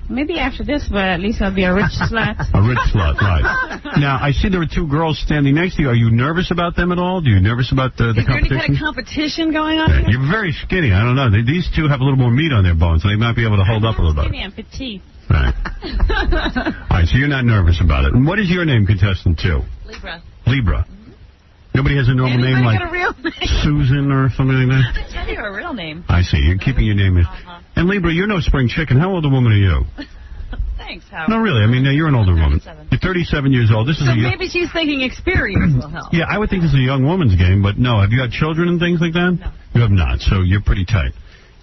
Maybe after this, but at least I'll be a rich slut. A rich slut, right. Now, I see there are two girls standing next to you. Are you nervous about them at all? Are you nervous about the competition? Is there any kind of competition going on here? You're very skinny. I don't know. These two have a little more meat on their bones, so they might be able to hold up a little bit. Skinny and petite. Right. All right, so you're not nervous about it. And what is your name, contestant 2? Libra. Libra. Nobody has a normal name like a real name? Susan or something like that? I'll tell you a real name. I see. You're keeping your name. And Libra, you're no spring chicken. How old a woman are you? Thanks, Howard. No, really. I mean, you're an older woman. You're 37 years old. This is so maybe she's thinking experience will help. Yeah, I would think this is a young woman's game, but no. Have you had children and things like that? No. You have not, so you're pretty tight.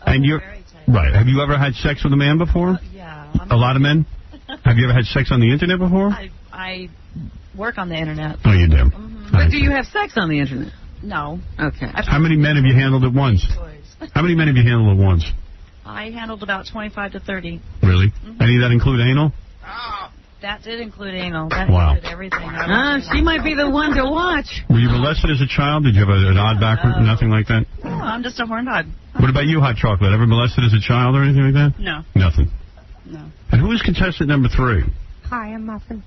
And you're very tight. Right. Have you ever had sex with a man before? Yeah. A lot of men? Have you ever had sex on the internet before? I work on the internet. Oh, you do. But do you have sex on the internet? No. Okay. How many men have you handled at once? How many men have you handled at once? I handled about 25 to 30. Really? Any of that include anal? That did include anal. That included everything. She might be the one to watch. Were you molested as a child? Did you have an odd background? Nothing like that? No, I'm just a horn dog. What about you, Hot Chocolate? Ever molested as a child or anything like that? No. Nothing. No. And who is contestant number 3? Hi, I'm Muffin.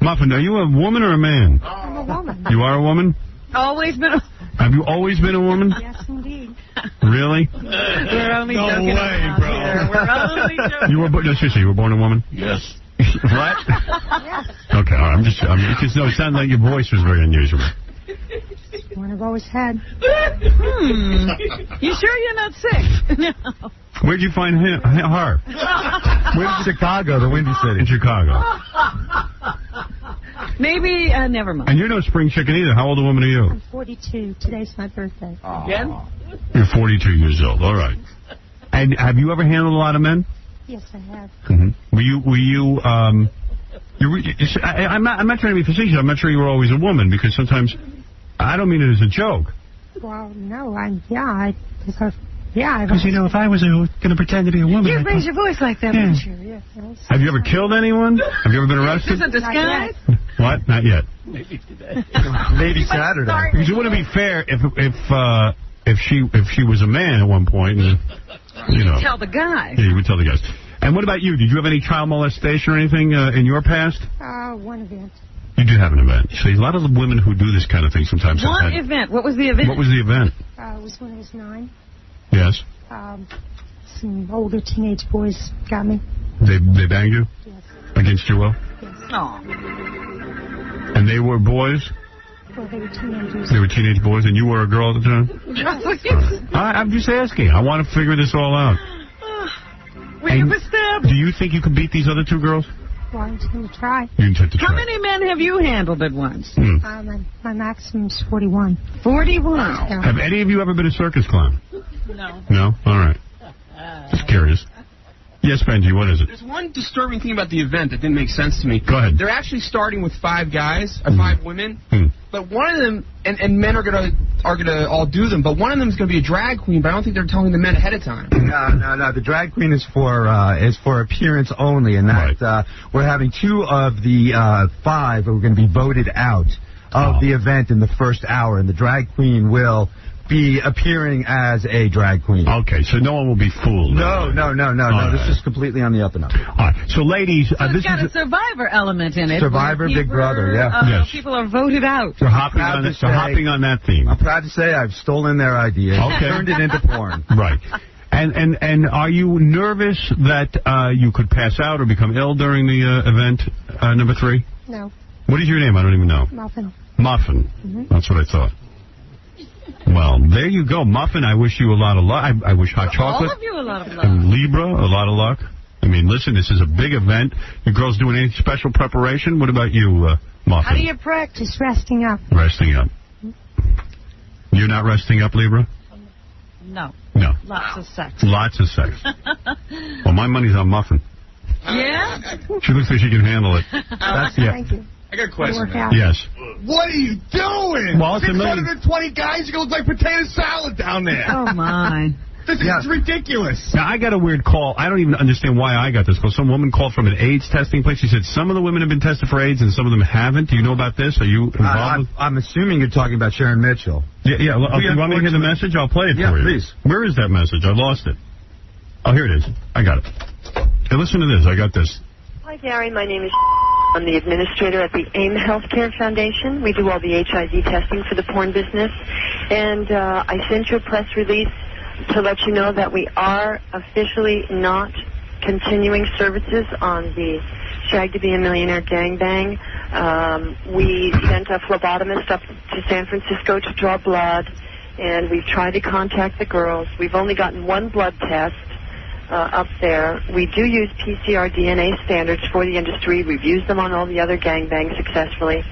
Muffin, are you a woman or a man? I'm a woman. You are a woman? Always been a... Have you always been a woman? Yes, indeed. Really? We're only joking. No way, bro. We're only joking. You were no, seriously, you were born a woman? Yes. What? Yes. Okay, all right. Because no, it sounded like your voice was very unusual. One I've always had. You sure you're not sick? No. Where'd you find her? Where's Chicago, the Windy City? In Chicago. Maybe, never mind. And you're no spring chicken either. How old a woman are you? I'm 42. Today's my birthday. Again? You're 42 years old. All right. And have you ever handled a lot of men? Yes, I have. Mm-hmm. I'm not trying to be facetious. I'm not sure you were always a woman, because sometimes, I don't mean it as a joke. Well, no, because, you know, if I was going to pretend to be a woman... You raise your voice like that, wouldn't you? Yes. Have you ever killed anyone? Have you ever been arrested? Is this a disguise? What? Not yet. Maybe today. Maybe Saturday. Because it wouldn't be fair if she was a man at one point, and you know. Tell the guy. Yeah, you would tell the guys. And what about you? Did you have any child molestation or anything in your past? One event. You did have an event. See, a lot of the women who do this kind of thing sometimes One event. What was the event? What was the event? It was when I was 9. Yes. Some older teenage boys got me. They banged you? Yes. Against your will? Yes. Oh. And they were boys? Well, they were teenagers. They were teenage boys, and you were a girl at the time? Yes. I'm just asking. I want to figure this all out. We were stabbed. Do you think you could beat these other two girls? Well, I'm just going to try. You intend to try. How many men have you handled at once? My maximum's 41. 41? Yeah. Have any of you ever been a circus clown? No. No? All right. Just curious. Yes, Benji, what is it? There's one disturbing thing about the event that didn't make sense to me. Go ahead. They're actually starting with 5 guys, or 5 women, but one of them, and men are gonna all do them, but one of them is gonna be a drag queen, but I don't think they're telling the men ahead of time. No. The drag queen is for appearance only, and that we're having 2 of the 5 who are going to be voted out of the event in the first hour, and the drag queen will be appearing as a drag queen. Okay, so no one will be fooled. No. Right. This is completely on the up and up. All right, so ladies, it's got a Survivor element in it. Survivor, Big Brother, yeah. Yes. People are voted out. So hopping on that theme. I'm proud to say I've stolen their ideas. Okay. Turned it into porn. Right. And are you nervous that you could pass out or become ill during the event, number 3? No. What is your name? I don't even know. Muffin. Muffin. That's what I thought. Well, there you go. Muffin, I wish you a lot of luck. I wish Hot Chocolate. All of you a lot of luck. And Libra, a lot of luck. I mean, listen, this is a big event. You girls doing any special preparation? What about you, Muffin? How do you practice resting up? Resting up. You're not resting up, Libra? No. No. Lots of sex. Lots of sex. Well, my money's on Muffin. Yeah? She looks like she can handle it. Thank you. I got a question. Yes. What are you doing? Well, it's 620 guys, you look like potato salad down there. Oh, my. This is ridiculous. Now, I got a weird call. I don't even understand why I got this call. Some woman called from an AIDS testing place. She said some of the women have been tested for AIDS and some of them haven't. Do you know about this? Are you involved? I'm assuming you're talking about Sharon Mitchell. Yeah. You want me to hear the message? I'll play it for you. Please. Where is that message? I lost it. Oh, here it is. I got it. Hey, listen to this. I got this. Hi, Gary. My name is I'm the administrator at the AIM Healthcare Foundation. We do all the HIV testing for the porn business. And I sent you a press release to let you know that we are officially not continuing services on the Shag to Be a Millionaire gangbang. We sent a phlebotomist up to San Francisco to draw blood, and we've tried to contact the girls. We've only gotten one blood test up there. We do use PCR DNA standards for the industry. We've used them on all the other gangbangs successfully.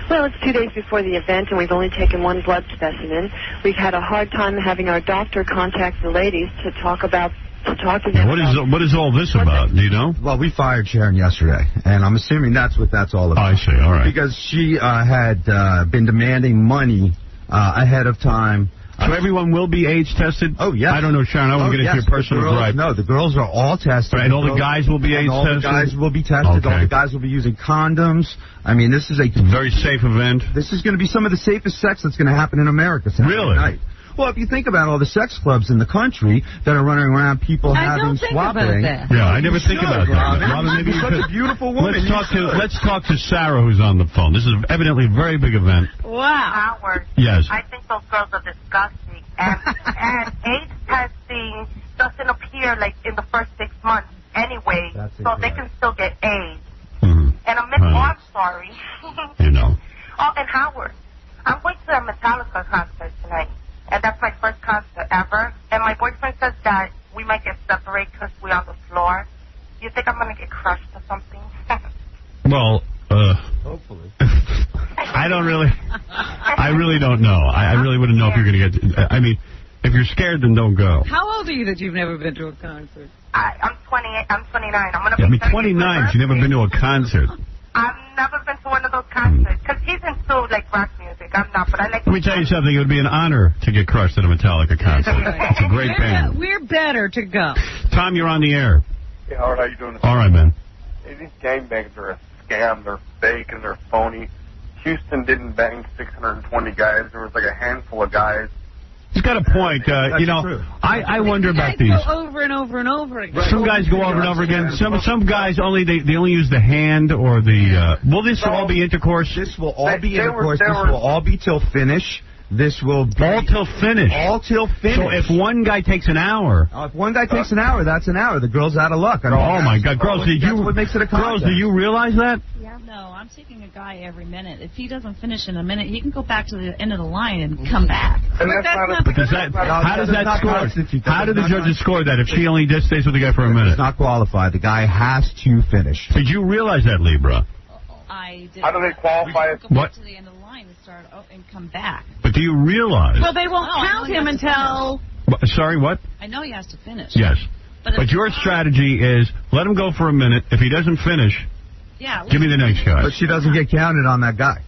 Well, it's 2 days before the event, and we've only taken one blood specimen. We've had a hard time having our doctor contact the ladies to talk to them. What is all this about? Do you know? Well, we fired Sharon yesterday, and I'm assuming that's what that's all about. I see. All right. Because she had been demanding money ahead of time. So everyone will be AIDS tested? Oh, yes. I don't know, Sharon. I won't get into your personal gripe. No, the girls are all tested. Right, and all the guys will be AIDS tested? All the guys will be tested. Okay. All the guys will be using condoms. I mean, this is a very safe event. This is going to be some of the safest sex that's going to happen in America Saturday night. Well, if you think about all the sex clubs in the country that are running around, people having swapping. Yeah, I never think about that. Robin, maybe you're such a beautiful woman. Let's talk to Sarah, who's on the phone. This is evidently a very big event. Wow. Howard. Yes. I think those girls are disgusting. And AIDS testing doesn't appear like in the first 6 months anyway, so they can still get AIDS. Mm-hmm. And I'm sorry. You know. Oh, and Howard, I'm going to a Metallica concert tonight. And that's my first concert ever. And my boyfriend says that we might get separated because we're on the floor. Do you think I'm going to get crushed or something? Well, hopefully. I really don't know. I really wouldn't know if you're going to get... I mean, if you're scared, then don't go. How old are you that you've never been to a concert? I'm 28. I'm 29. I'm going to be 29. You've never been to a concert. I've never been to one of those concerts because he's into like rock music. I'm not, but I like. Let me tell you something. It would be an honor to get crushed at a Metallica concert. It's a great band. We're better to go. Tom, you're on the air. Hey, Howard, how you doing? All right, man. Hey, these gangbangs are a scam. They're fake and they're phony. Houston didn't bang 620 guys. There was like a handful of guys. He's got a point. You know, true. I wonder about these. Go over and over and over again. Some guys go over and over again. Some guys they only use the hand or the. Will this all be intercourse? This will all be intercourse. This will all be till finish. This will be all till finish. All till finish. So if one guy takes an hour, if one guy takes an hour, that's an hour. The girl's out of luck. I mean, oh my God, girls! That's what makes it a contest. Girls, do you realize that? Yeah. No, I'm taking a guy every minute. If he doesn't finish in a minute, he can go back to the end of the line and come back. How does that score? How do the judges score that if she only just stays with the guy for a minute? It's not qualified. The guy has to finish. Did you realize that, Libra? I did. How do they qualify? Go back to the end of the line and start and come back. But do you realize? Well, they won't count him until. Sorry, what? I know he has to finish. Yes. But your strategy is let him go for a minute. If he doesn't finish, give me the next guy. But she doesn't get counted on that guy.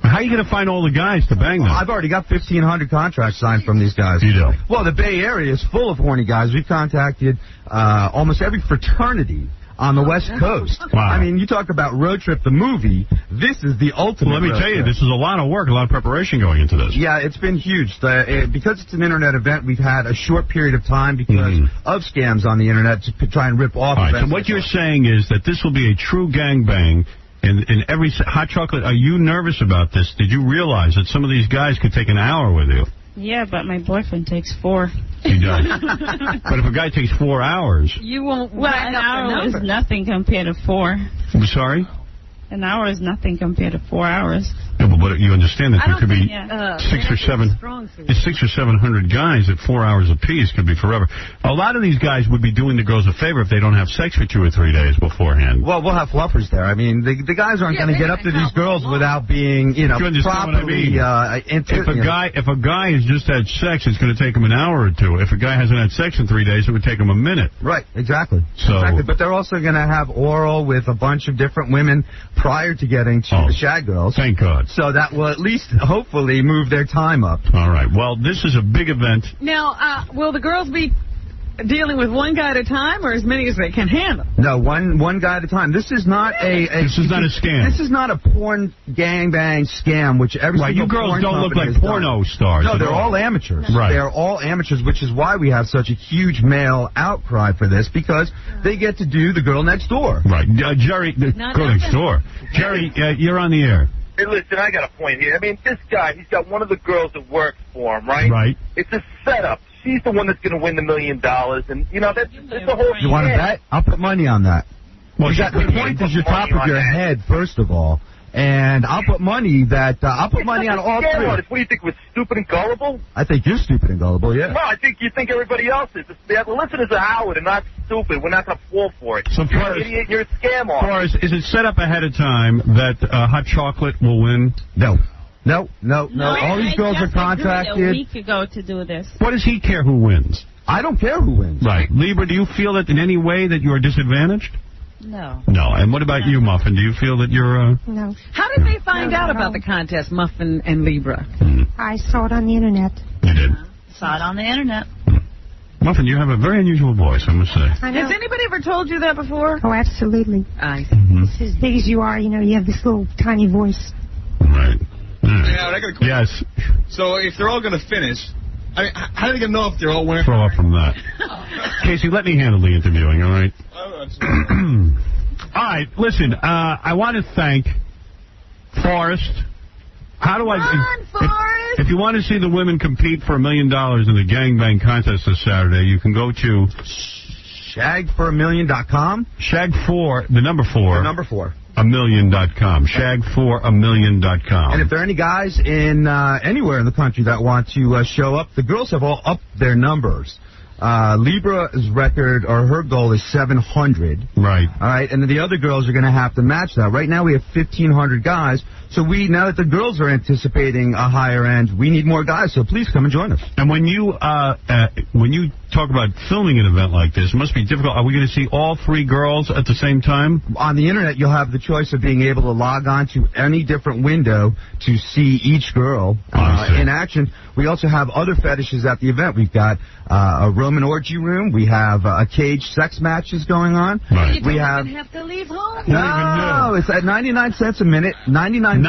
How are you going to find all the guys to bang them? I've already got 1,500 contracts signed from these guys. You do? Well, the Bay Area is full of horny guys. We've contacted almost every fraternity on the West Coast. Wow. I mean, you talk about Road Trip the movie. This is the ultimate. Well, let me tell you, this is a lot of work, a lot of preparation going into this. Yeah, it's been huge. Because it's an internet event, we've had a short period of time because of scams on the internet to try and rip off. All right, so what you're saying is that this will be a true gangbang. In every Hot Chocolate, are you nervous about this? Did you realize that some of these guys could take an hour with you? Yeah, but my boyfriend takes 4. He does. But if a guy takes 4 hours... You won't... Well, an hour is nothing compared to 4. I'm sorry? An hour is nothing compared to 4 hours. Yeah, but you understand that there could be 600 or 700 guys at 4 hours apiece. Could be forever. A lot of these guys would be doing the girls a favor if they don't have sex for 2 or 3 days beforehand. Well, we'll have fluffers there. I mean, the guys aren't going to get up to these girls without being, properly If a guy has just had sex, it's going to take him an hour or 2. If a guy hasn't had sex in 3 days, it would take him a minute. Right, exactly. But they're also going to have oral with a bunch of different women prior to getting to the shag girls. Thank God. So that will at least, hopefully, move their time up. All right. Well, this is a big event. Now, will the girls be dealing with one guy at a time, or as many as they can handle? No, one guy at a time. This is not This is not a scam. This is not a porn gangbang scam, which every single you girls porn don't look company like has porno done. stars. No, they're all amateurs. Right. They're all amateurs, which is why we have such a huge male outcry for this, because they get to do the girl next door. Right. Jerry, the girl next door. Jerry, you're on the air. Hey, listen, I got a point here. I mean, this guy, he's got one of the girls that works for him, right? Right. It's a setup. She's the one that's going to win the $1 million, and, that's the whole You want to bet? I'll put money on that. Well, the point is your top of your head, first of all. And I'll put money on all three. What do you think, we're stupid and gullible? I think you're stupid and gullible, yeah. No, I think you think everybody else is. The listeners are Howard and not stupid. We're not going to fall for it. So you're an idiot. You're a scam artist. Is it set up ahead of time that hot chocolate will win? No. All these girls are contracted. A week ago to do this. What does he care who wins? I don't care who wins. Right. Libra, do you feel that in any way that you are disadvantaged? No. No. And what about you, Muffin? Do you feel that you're... No. How did they find out about the contest, Muffin and Libra? I saw it on the internet. You did? Saw it on the internet. Muffin, you have a very unusual voice, I must say. I know. Has anybody ever told you that before? Oh, absolutely. I see. As big as you are, you have this little tiny voice. Right. Yeah, I got a question. Yes. So if they're all going to finish, I mean, how are they going to know if they're all winning? Throw up from that. Casey, let me handle the interviewing, all right? All right, listen, I want to thank Forrest. How do Forrest! If you want to see the women compete for $1 million in the gangbang contest this Saturday, you can go to shag4amillion.com. Shag4, the number 4. The number 4. $1million.com. Shag4amillion.com. And if there are any guys in anywhere in the country that want to show up, the girls have all upped their numbers. Libra's record, or her goal, is 700. Right. All right, and then the other girls are going to have to match that. Right now we have 1,500 guys, so now that the girls are anticipating a higher end, we need more guys, so please come and join us. And when you talk about filming an event like this, it must be difficult. Are we going to see all 3 girls at the same time? On the internet, you'll have the choice of being able to log on to any different window to see each girl in action. We also have other fetishes at the event. We've got a Roman orgy room. We have a cage sex matches going on. Right. You don't even have to leave home. No, it's at 99 cents a minute. 99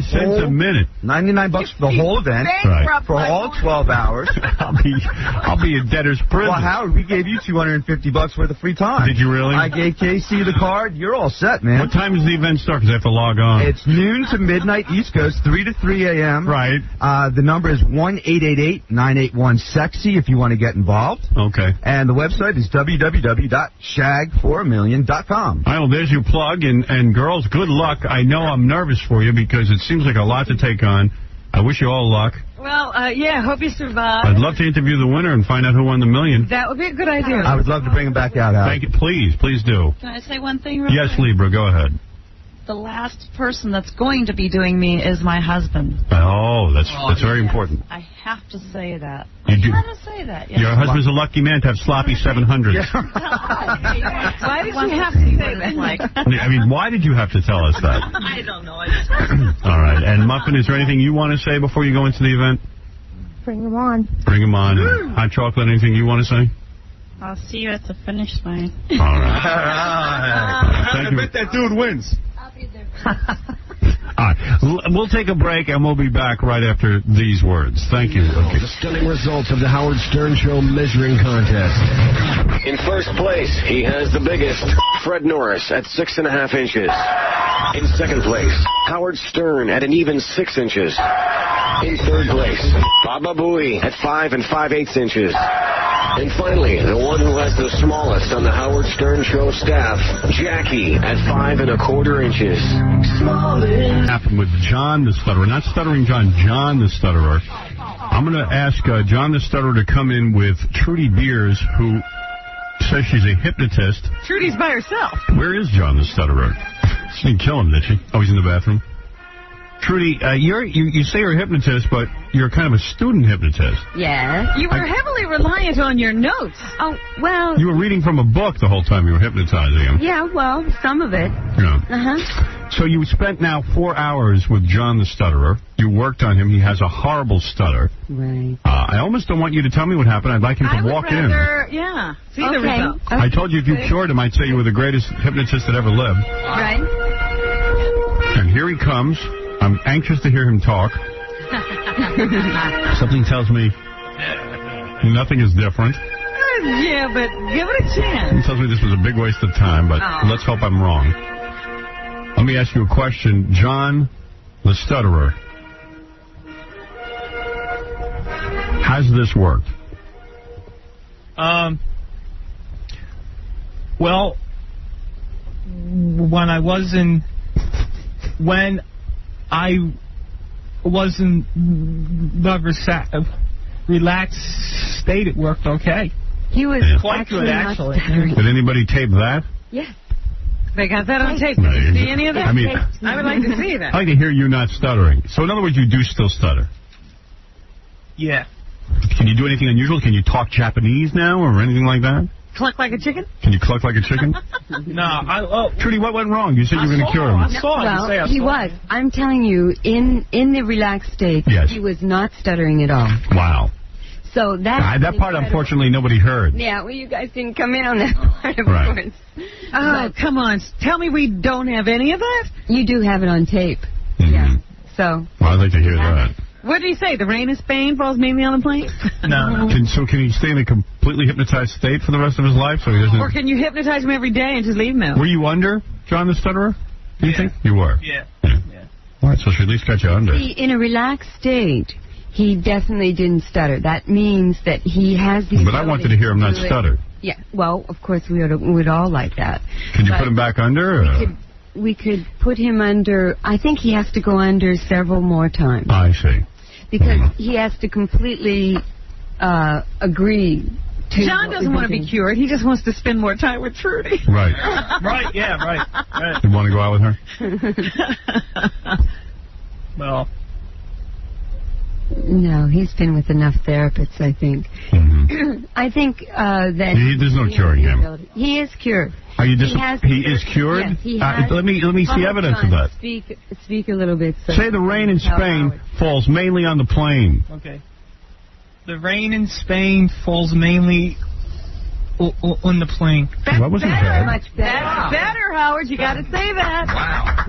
cents a minute. $99 for the whole event. Right. For all 12 hours. I'll be in debtor's prison. Well, Howard, we gave you $250 worth of free time. Did you really? I gave Casey the card. You're all set, man. What time does the event start? Because I have to log on. It's noon to midnight East Coast, 3 to 3 a.m. Right. The number is 1-888-981-SEXY if you want to get involved. Okay. And the website is www.shag4amillion.com. All right, well, there's your plug. And girls, good luck. I know I'm nervous for you because it seems like a lot to take on. I wish you all luck. Well, yeah, hope you survive. I'd love to interview the winner and find out who won the $1 million. That would be a good idea. I would love to bring him back out. Thank you. Please do. Can I say one thing real Yes, quick? Libra, go ahead. The last person that's going to be doing me is my husband. Oh, that's very important. I have to say that. You do. I have to say that. Yes. Your husband's a lucky man to have sloppy 700s. Why did you have to say that? I mean, why did you have to tell us that? I don't know. All right. And Muffin, is there anything you want to say before you go into the event? Bring them on. Bring them on. And hot chocolate, anything you want to say? I'll see you at the finish line. All right. I bet that dude wins. All right. We'll take a break, and we'll be back right after these words. Thank you. Okay. The stunning results of the Howard Stern Show measuring contest. In first place, he has the biggest, Fred Norris at 6.5 inches. In second place, Howard Stern at an even 6 inches. In third place, Booey at 5 5/8 inches. And finally, the one who has the smallest on the Howard Stern Show staff, Jackie, at 5 1/4 inches. Happened with John the Stutterer. Not Stuttering John, John the Stutterer. I'm going to ask John the Stutterer to come in with Trudy Beers, who says she's a hypnotist. Trudy's by herself. Where is John the Stutterer? She didn't kill him, did she? Oh, he's in the bathroom. Trudy, you say you're a hypnotist, but you're kind of a student hypnotist. Yes. You were heavily reliant on your notes. Oh, well... You were reading from a book the whole time you were hypnotizing him. Yeah, well, some of it. Yeah. Uh-huh. So you spent now 4 hours with John the Stutterer. You worked on him. He has a horrible stutter. Right. I almost don't want you to tell me what happened. I'd like him to walk in. Yeah. See the results. Okay. I told you if you cured him, I'd say you were the greatest hypnotist that ever lived. Right. And here he comes. I'm anxious to hear him talk. Something tells me nothing is different. Yeah, but give it a chance. It tells me this was a big waste of time, but let's hope I'm wrong. Let me ask you a question. John the Stutterer, how's this worked? Well, when I was in the relaxed state, it worked okay. He was quite good, actually. Did anybody tape that? Yes. They got that on tape. Did you see any of that? I mean, I would like to see that. I'd like to hear you not stuttering. So, in other words, you do still stutter. Yeah. Can you do anything unusual? Can you talk Japanese now or anything like that? Cluck like a chicken? Can you cluck like a chicken? No. Trudy, what went wrong? You said you were going to cure him. Well, he was. I'm telling you, in the relaxed state, he was not stuttering at all. Wow. So that part, unfortunately, nobody heard. Yeah, well, you guys didn't come in on that part, of course. Oh, come on. Tell me we don't have any of that? You do have it on tape. Mm-hmm. Yeah. So. Well, I'd like to hear that. What did he say? The rain in Spain falls mainly on the plane? No. Can he stay in a completely hypnotized state for the rest of his life? So he doesn't... Or can you hypnotize him every day and just leave him out? Were you under John the Stutterer? Do you think? You were? Yeah. All right, so she at least got you under. See, in a relaxed state, he definitely didn't stutter. That means that he has the But I wanted to hear him not stutter. Yeah, well, of course, we would all like that. Can you put him back under? We could put him under... I think he has to go under several more times. I see. Because he has to completely agree to... John doesn't want to be cured. He just wants to spend more time with Trudy. Right. Right, yeah, right. You want to go out with her? Well... No, he's been with enough therapists, I think. Mm-hmm. I think that... There's no curing him. He is cured. Are you he is cured? Yes, he has. Let me see evidence of that. Speak a little bit. So say the rain in Spain falls mainly on the plane. Okay. The rain in Spain falls mainly on the plane. That wasn't bad. Much better. That's better, Howard. You got to say that. Wow.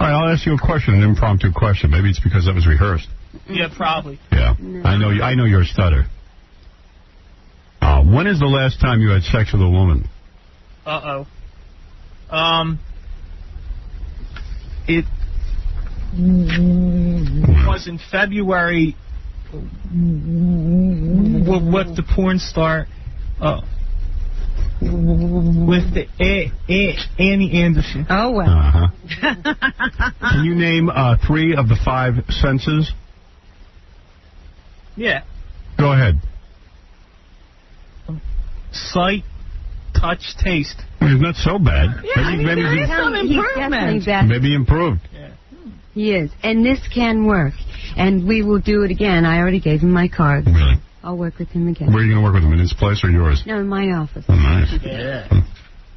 All right, I'll ask you a question, an impromptu question. Maybe it's because that was rehearsed. Yeah, probably. Yeah. No. I know you're a stutter. When is the last time you had sex with a woman? It was in February with the porn star, with the Annie Anderson. Oh, well. Uh-huh. Can you name 3 of the 5 senses? Yeah. Go ahead. Sight, touch, taste. It's not so bad. Yeah, maybe there is some improvement. Maybe improved. Yeah. He is. And this can work. And we will do it again. I already gave him my card. Really? I'll work with him again. Where are you going to work with him? In his place or yours? No, in my office. Oh, nice. Yeah.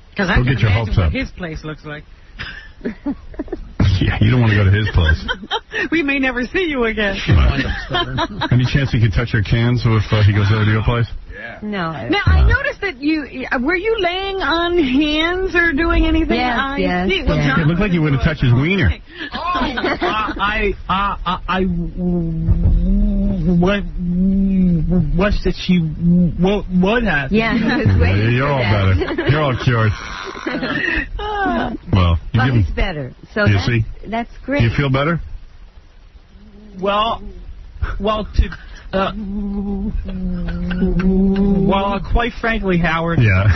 Because I Go can get your hopes imagine what up. his place looks like. Yeah, you don't want to go to his place. We may never see you again. Any chance he could touch your cans if he goes over to your place? Yeah. No. Now, I noticed that were you laying on hands or doing anything? Yes, see. Well, It looked like you would have touched his wiener. What that she would have. Yeah, you're all better. You're all cured. Well, he's better. So you see? That's great. Do you feel better? Well, Well, quite frankly, Howard. Yeah.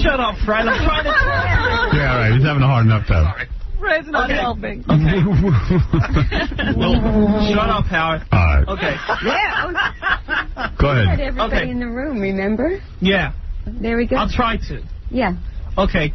Shut up, Fred. I'm trying to talk. Yeah, all right. He's having a hard enough time. Fred's not helping. Okay. Shut up, Howard. All right. Okay. Yeah. Go ahead. Had everybody in the room, remember? Yeah. There we go. I'll try to. Yeah. Okay.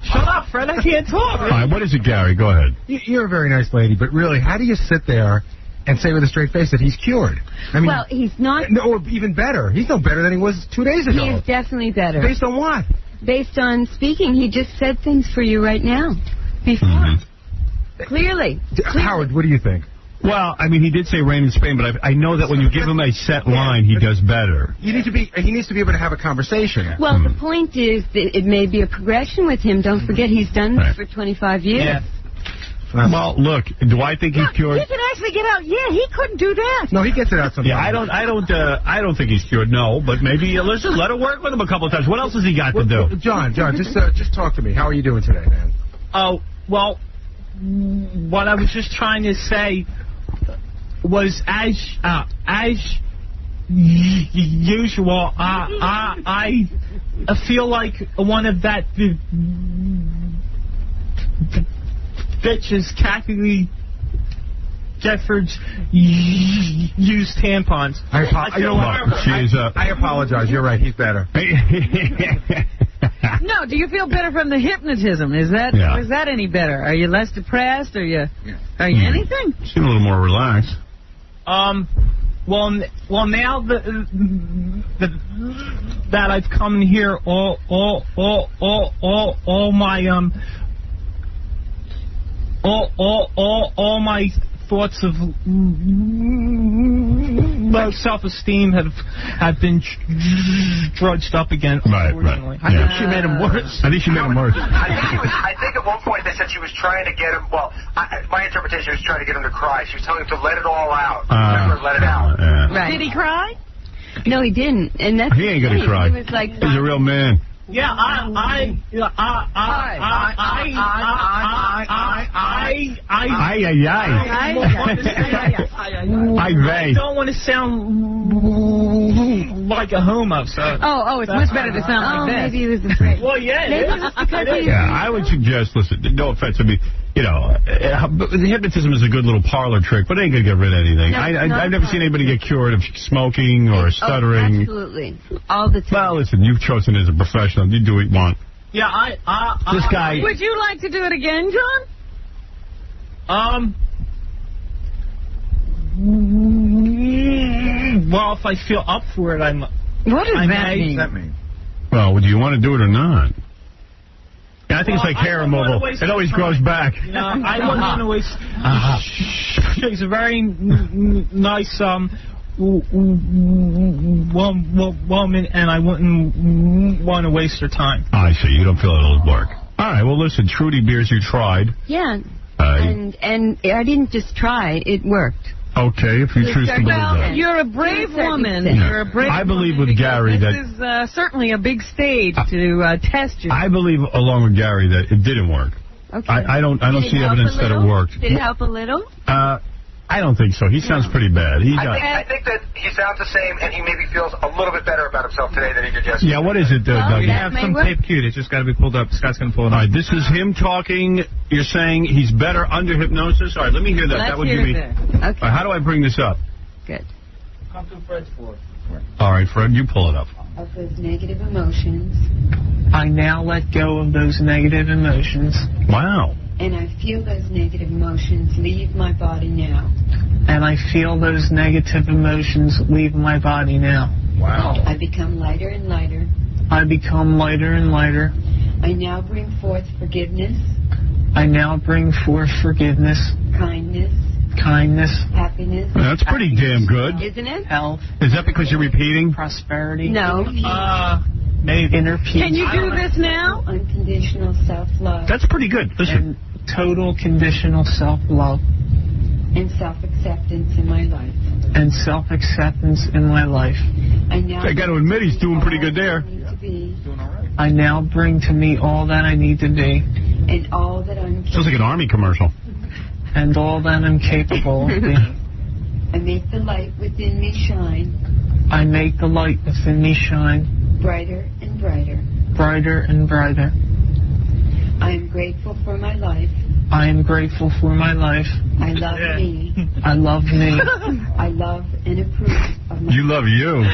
Shut up, Fred. I can't talk. All right. What is it, Gary? Go ahead. You're a very nice lady, but really, how do you sit there and say with a straight face that he's cured? I mean, well, he's not. No, or even better. He's no better than he was 2 days ago. He is definitely better. Based on what? Based on speaking. He just said things for you right now. Before. Clearly. Howard, what do you think? Well, I mean, he did say rain in Spain, but I know that when you give him a set line, he does better. He needs to be able to have a conversation. Well, the point is that it may be a progression with him. Don't forget, he's done this for 25 years. Yeah. Well, look, do I think he's cured? He can actually get out. Yeah, he couldn't do that. No, he gets it out sometimes. Yeah, I don't think he's cured. No, but maybe listen, let it work with him a couple of times. What else has he got to do? John, just talk to me. How are you doing today, man? Oh, well, what I was just trying to say was as usual, I feel like one of that bitches Kathy Jeffords used tampons. I apologize. You're right. He's better. No, do you feel better from the hypnotism? Is that any better? Are you less depressed? Are you anything? You seem a little more relaxed. Well, now that I've come here, all my thoughts of low self-esteem have been drudged up again. Right. I think she made him worse. I think she made him worse. I think at one point they said she was trying to get him. Well, my interpretation was trying to get him to cry. She was telling him to let it all out. Remember, let it out. Right. Did he cry? No, he didn't. And that's he ain't gonna cry. He was like, he's a real man. Yeah, I don't want to sound like a homo, so. Oh, it's much better to sound like this. Maybe he was afraid. Well, yeah, I would suggest, listen, no offense, I mean, you know, the hypnotism is a good little parlor trick, but it ain't going to get rid of anything. I've never seen anybody get cured of smoking or stuttering. Oh, absolutely. All the time. Well, listen, you've chosen as a professional. You do what you want. Yeah, this guy. Would you like to do it again, John? Well, if I feel up for it, I'm. What does that mean? Well, do you want to do it or not? Yeah, I think it's like hair removal. It always grows back. No, I wouldn't want to waste. She's a very nice woman, and I wouldn't want to waste her time. I see. You don't feel it'll work. All right. Well, listen, Trudy Beers, you tried. Yeah. And I didn't just try. It worked. Okay, if you choose to believe that. You're a brave woman. Yeah. You're a brave I believe woman with Gary that... This is certainly a big stage to test you. I believe, along with Gary, that it didn't work. Okay. I don't see evidence that it worked. Did it help a little? I don't think so. He sounds pretty bad. I think that he sounds the same, and he maybe feels a little bit better about himself today than he did yesterday. Yeah, what is it, Doug? We have some tape cued. It's just got to be pulled up. Scott's going to pull it up. All right, this is him talking. You're saying he's better under hypnosis? All right, let me hear that. Let's that would hear give me. Okay. All right, how do I bring this up? Good. Come to Fred's floor. All right, Fred, you pull it up. Of those negative emotions. I now let go of those negative emotions. Wow. And I feel those negative emotions leave my body now. And I feel those negative emotions leave my body now. Wow. I become lighter and lighter. I become lighter and lighter. I now bring forth forgiveness. I now bring forth forgiveness. Kindness. Kindness. Happiness. That's pretty damn good. Isn't it? Health. Is that because you're repeating? Prosperity. No. Maybe inner peace. Can you do this now? Unconditional self-love. That's pretty good. Listen. And total conditional self-love. and self-acceptance in my life. And self-acceptance in my life. I got to admit, he's doing pretty good there. I now bring to me all that I need to be. And all that I'm Sounds like an Army commercial. And all that I'm capable of being. I make the light within me shine. I make the light within me shine. Brighter and brighter. Brighter and brighter. I am grateful for my life. I am grateful for my life. I love me. I love me. I love and approve of myself. You love you.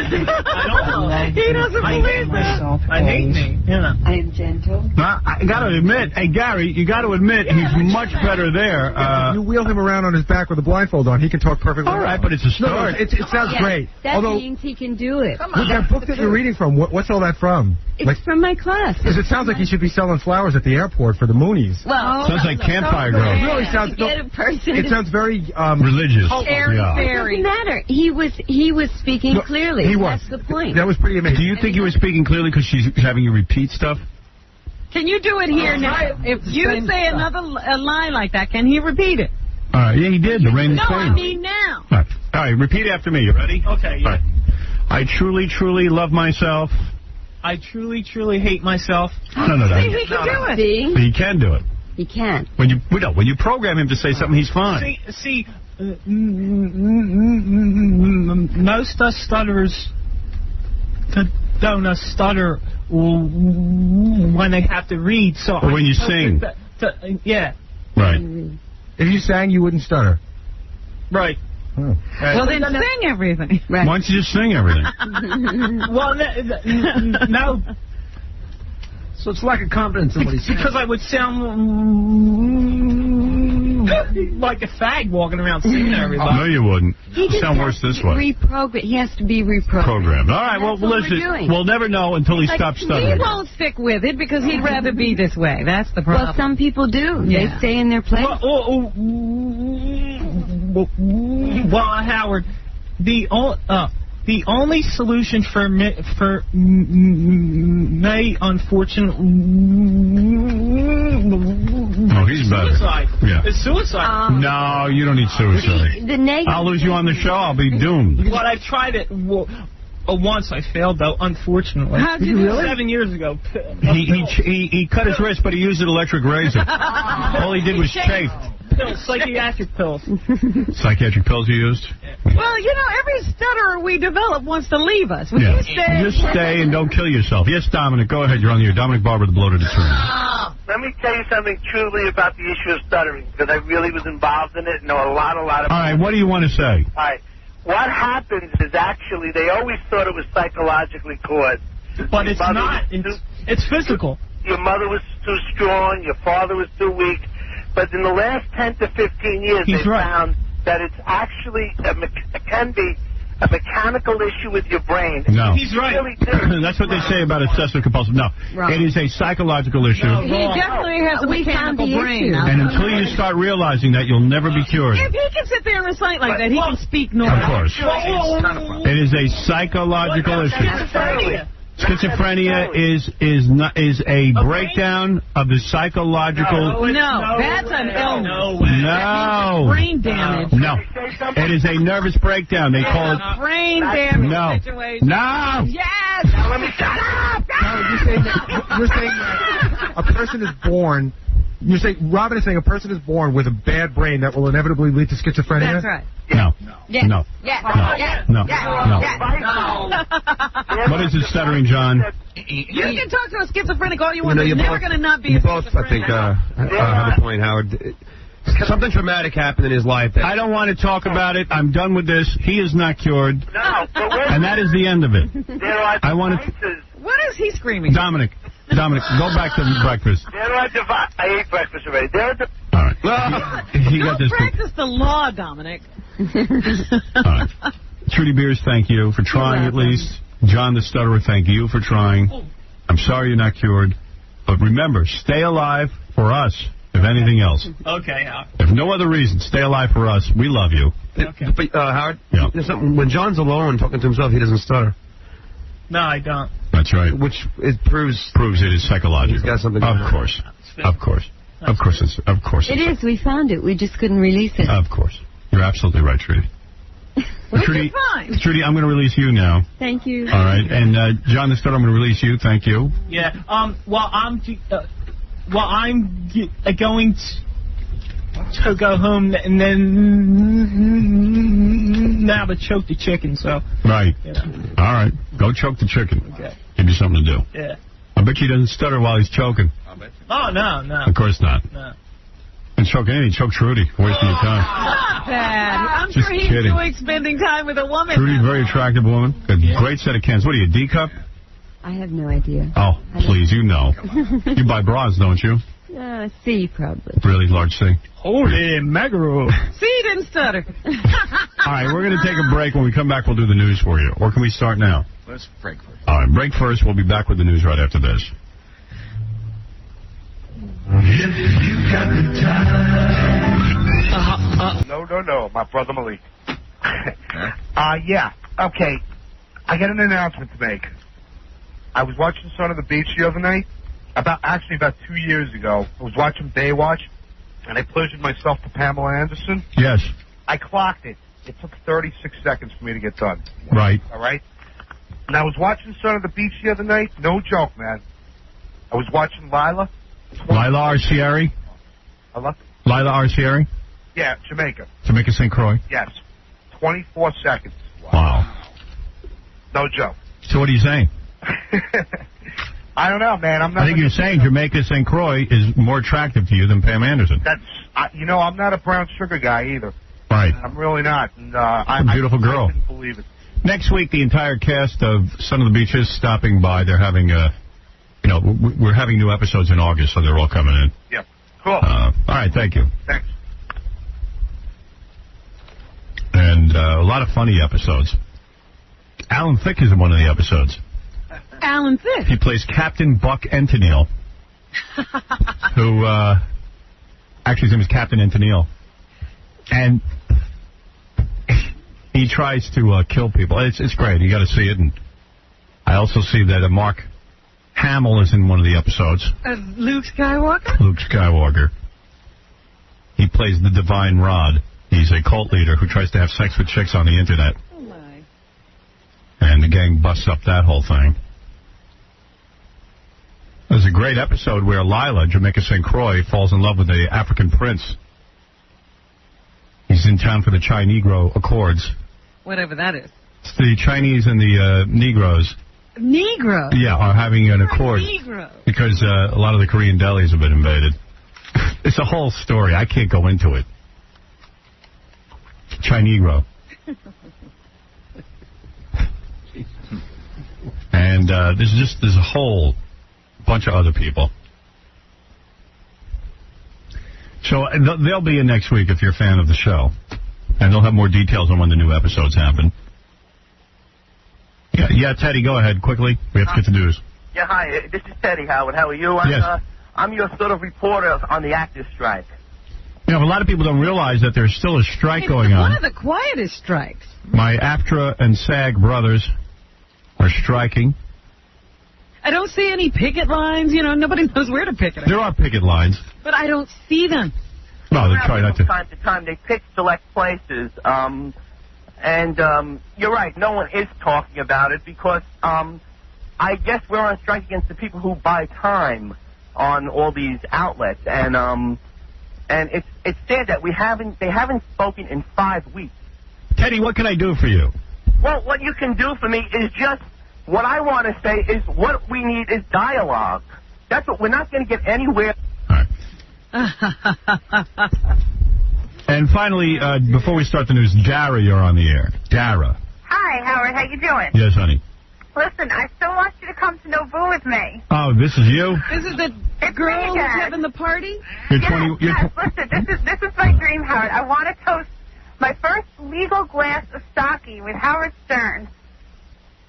He doesn't believe myself. that. I hate me. Yeah. I am gentle. I got to admit, hey, Gary, you got to admit he's much better there. You wheel him around on his back with a blindfold on. He can talk perfectly. All right, but it's a start. No, it sounds great. That means he can do it. With that book that you're reading from, what's all that from? It's from my class. Because it sounds like he should be selling flowers at the airport for the Moonies. Well, sounds like Campfire Girl. It really sounds. It sounds very religious. It doesn't matter. He was speaking clearly. He was. That's the point. That was pretty amazing. Do you think he was speaking clearly because she's having you repeat stuff? Can you do it here now? If you say another line like that, can he repeat it? All right, yeah, he did. The rain is No, clean. I mean now. All right, repeat after me. You ready? Okay, yeah. All right. I truly, truly love myself. I truly, truly hate myself. No. See, he can do it. See? He can do it. He can. When you program him to say something, he's fine. See, most us stutterers don't stutter when they have to read. So or when you sing. Yeah. Right. If you sang, you wouldn't stutter. Right. Oh. Well, then sing everything. Why don't you just sing everything? Well, no. So it's lack of confidence in what he's saying. Because I would sound like a fag walking around singing to everybody. No, you wouldn't. He just sound worse this way. He has to be reprogrammed. All right, well, listen, we'll never know until he stops He stuttering. won't stick with it because he'd rather be this way. That's the problem. Well, some people do. Yeah. They stay in their place. Well, Howard, the only solution for me, unfortunately, he's better. Suicide. Yeah. It's suicide. No, you don't need suicide. I'll lose you on the show. I'll be doomed. But I've tried it. Once I failed, though, unfortunately. How'd you do it? 7 years ago. He cut his wrist, but he used an electric razor. All he did was chafe. Pills, psychiatric pills. Psychiatric pills you used? Well, you know, every stutterer we develop wants to leave us. Will you stay? Just stay and don't kill yourself. Yes, Dominic, go ahead. You're on the air. Dominic Barber, the bloated attorney. Let me tell you something truly about the issue of stuttering, because I really was involved in it and know a lot of All right, what do you want to say? All right. What happens is actually they always thought it was psychologically caused. But it's not. It's physical. Your mother was too strong. Your father was too weak. But in the last 10 to 15 years, they found that it's actually can be a mechanical issue with your brain. No. He's right. Really That's what they say about obsessive compulsive. No, it is a psychological issue. He definitely has a mechanical brain. And until you start realizing that, you'll never be cured. If he can sit there and recite like that, he can speak normal. Of course. It is a psychological issue. Schizophrenia is a breakdown of the psychological. No, that's an illness. No. Brain damage. No. It is a nervous breakdown. They call it brain damage situation. No. Yes. Now let me shut up. You're saying that a person is born. You're saying Robin is saying a person is born with a bad brain that will inevitably lead to schizophrenia. That's right. No. Yes. No. Yes. No. Yes. No. Yes. What is it, stuttering John? You can talk to a schizophrenic all you want. You're never going to not be a both, I think, have a point, Howard. Something traumatic happened in his life. I don't want to talk about it. I'm done with this. He is not cured. No, but and that is the end of it. I want to. What is he screaming? Dominic, go back to breakfast. I ate breakfast already. All right. He got this. Practice the law, Dominic. All right. Trudy Beers, thank you for trying at least. John the Stutterer, thank you for trying. I'm sorry you're not cured. But remember, stay alive for us, if anything else. Okay. If no other reason, stay alive for us. We love you. Okay. But, Howard, there's something, when John's alone talking to himself, he doesn't stutter. No, I don't. That's right. Which it proves it is psychological. He's got something Of course. Of course. Of course. It is. We found it. We just couldn't release it. Of course. You're absolutely right, Trudy. Trudy, fine. Trudy, I'm going to release you now. Thank you. All right. And John the Stutter, I'm going to release you. Thank you. Yeah. Well, I'm going to go home and then now to choke the chicken. So. Right. Yeah. All right. Go choke the chicken. Okay. Give you something to do. Yeah. I bet he doesn't stutter while he's choking. Oh, no. Of course not. No. And choke anything. Choke Trudy. Wasting your time. Not bad. I'm Just sure he kidding. enjoys spending time with a woman. Trudy's a very attractive woman. A great set of cans. What are you, D cup? I have no idea. Oh, please, you know. You buy bras, don't you? C, probably. Really large C. Holy mackerel. See, he didn't stutter. All right, we're going to take a break. When we come back, we'll do the news for you. Or can we start now? Let's break first. All right, break first. We'll be back with the news right after this. No, my brother Malik. Yeah, okay. I got an announcement to make. I was watching Son of the Beach the other night. About 2 years ago. I was watching Baywatch, and I pleasured myself to Pamela Anderson. Yes. I clocked it. It took 36 seconds for me to get done. Right. All right? And I was watching Son of the Beach the other night. No joke, man. I was watching Lila. Lila Arcieri? Hello? Lila Arcieri? Yeah, Jamaica. Jamaica St. Croix? Yes. 24 seconds. Wow. No joke. So what are you saying? I don't know, man. I think you're saying Jamaica St. Croix is more attractive to you than Pam Anderson. That's, I'm not a brown sugar guy either. Right. I'm really not. And, a beautiful girl. I didn't believe it. Next week, the entire cast of Son of the Beach is stopping by. They're having, we're having new episodes in August, so they're all coming in. Yep. Cool. All right, thank you. Thanks. And a lot of funny episodes. Alan Thicke is in one of the episodes. Alan Thicke. He plays Captain Buck Antonil, who, actually his name is Captain Antonil. And he tries to kill people. It's great. You got to see it. And I also see that Mark Hamill is in one of the episodes. Luke Skywalker? Luke Skywalker. He plays the Divine Rod. He's a cult leader who tries to have sex with chicks on the internet. Oh, my. And the gang busts up that whole thing. There's a great episode where Lila, Jamaica St. Croix, falls in love with the African prince. He's in town for the Chi-Negro Accords. Whatever that is. It's the Chinese and the Negroes. Negro? Yeah, are having an accord. Negro. Because a lot of the Korean delis have been invaded. It's a whole story. I can't go into it. Chi-Negro. And there's a whole bunch of other people. So they'll be in next week if you're a fan of the show. And they'll have more details on when the new episodes happen. Yeah, Teddy, go ahead quickly. We have to get the news. Yeah, hi. This is Teddy, Howard. How are you? Yes. I'm your sort of reporter on the actors' strike. You know, a lot of people don't realize that there's still a strike It's going on. one of the quietest strikes. My AFTRA and SAG brothers are striking. I don't see any picket lines. Nobody knows where to picket. There are picket lines. But I don't see them. No, they try not to. From time to time, they pick select places. You're right. No one is talking about it because I guess we're on strike against the people who buy time on all these outlets. And it's sad that they haven't spoken in 5 weeks. Teddy, what can I do for you? Well, what you can do for me is just, what I want to say is what we need is dialogue. That's what we're not going to get anywhere. All right. And finally, before we start the news, Dara, you're on the air. Dara. Hi, Howard. How you doing? Yes, honey. Listen, I still want you to come to Nobu with me. Oh, this is you? This is the girl who's having the party? You're Yes, listen, this is my dream, Howard. I want to toast my first legal glass of sake with Howard Stern.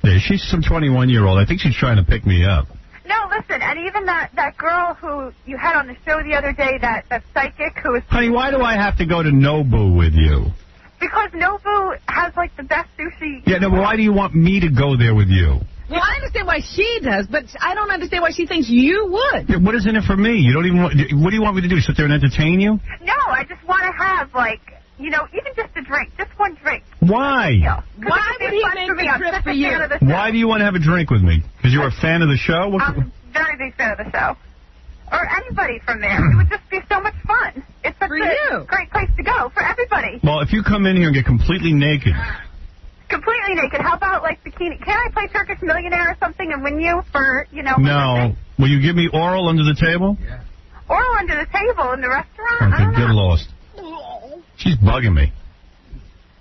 Yeah, she's some 21-year-old. I think she's trying to pick me up. No, listen, and even that girl who you had on the show the other day, that psychic who was... Honey, why do I have to go to Nobu with you? Because Nobu has, the best sushi... Yeah, no, but why do you want me to go there with you? Well, I understand why she does, but I don't understand why she thinks you would. Yeah, what is in it for me? You don't even want... What do you want me to do, sit there and entertain you? No, I just want to have, you know, even just a drink, just one drink. Why? Why would he make the trip for you? Why do you want to have a drink with me? Because you're a fan of the show? I'm a very big fan of the show. Or anybody from there. It would just be so much fun. It's such a great place to go for everybody. Well, if you come in here and get completely naked. Completely naked. How about, like, bikini? Can I play Turkish Millionaire or something and win you for, you know... No. Will you give me oral under the table? Yeah. Oral under the table in the restaurant? Okay, get lost. She's bugging me.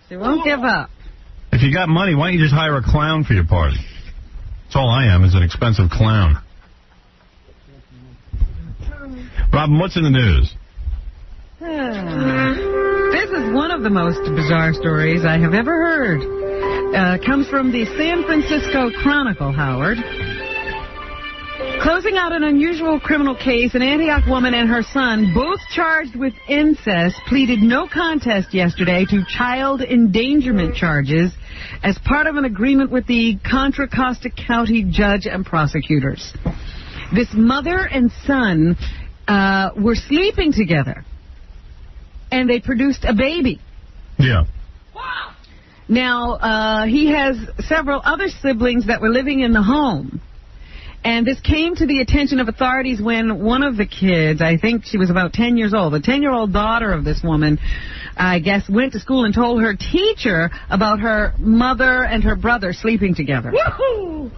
She won't give up. If you got money, why don't you just hire a clown for your party? That's all I am, is an expensive clown. Robin, what's in the news? This is one of the most bizarre stories I have ever heard. Comes from the San Francisco Chronicle, Howard. Closing out an unusual criminal case, an Antioch woman and her son, both charged with incest, pleaded no contest yesterday to child endangerment charges as part of an agreement with the Contra Costa County judge and prosecutors. This mother and son were sleeping together, and they produced a baby. Yeah. Now, he has several other siblings that were living in the home. And this came to the attention of authorities when one of the kids, I think she was about 10 years old, the 10-year-old daughter of this woman, I guess, went to school and told her teacher about her mother and her brother sleeping together. Woohoo!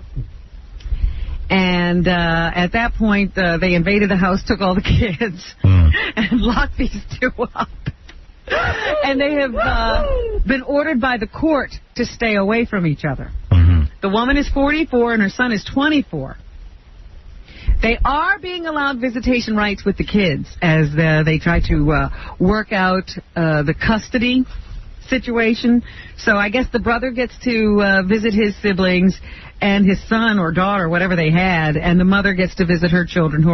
And at that point, they invaded the house, took all the kids, and locked these two up. And they have been ordered by the court to stay away from each other. The woman is 44 and her son is 24. They are being allowed visitation rights with the kids as they try to work out the custody situation. So I guess the brother gets to visit his siblings and his son or daughter, whatever they had, and the mother gets to visit her children who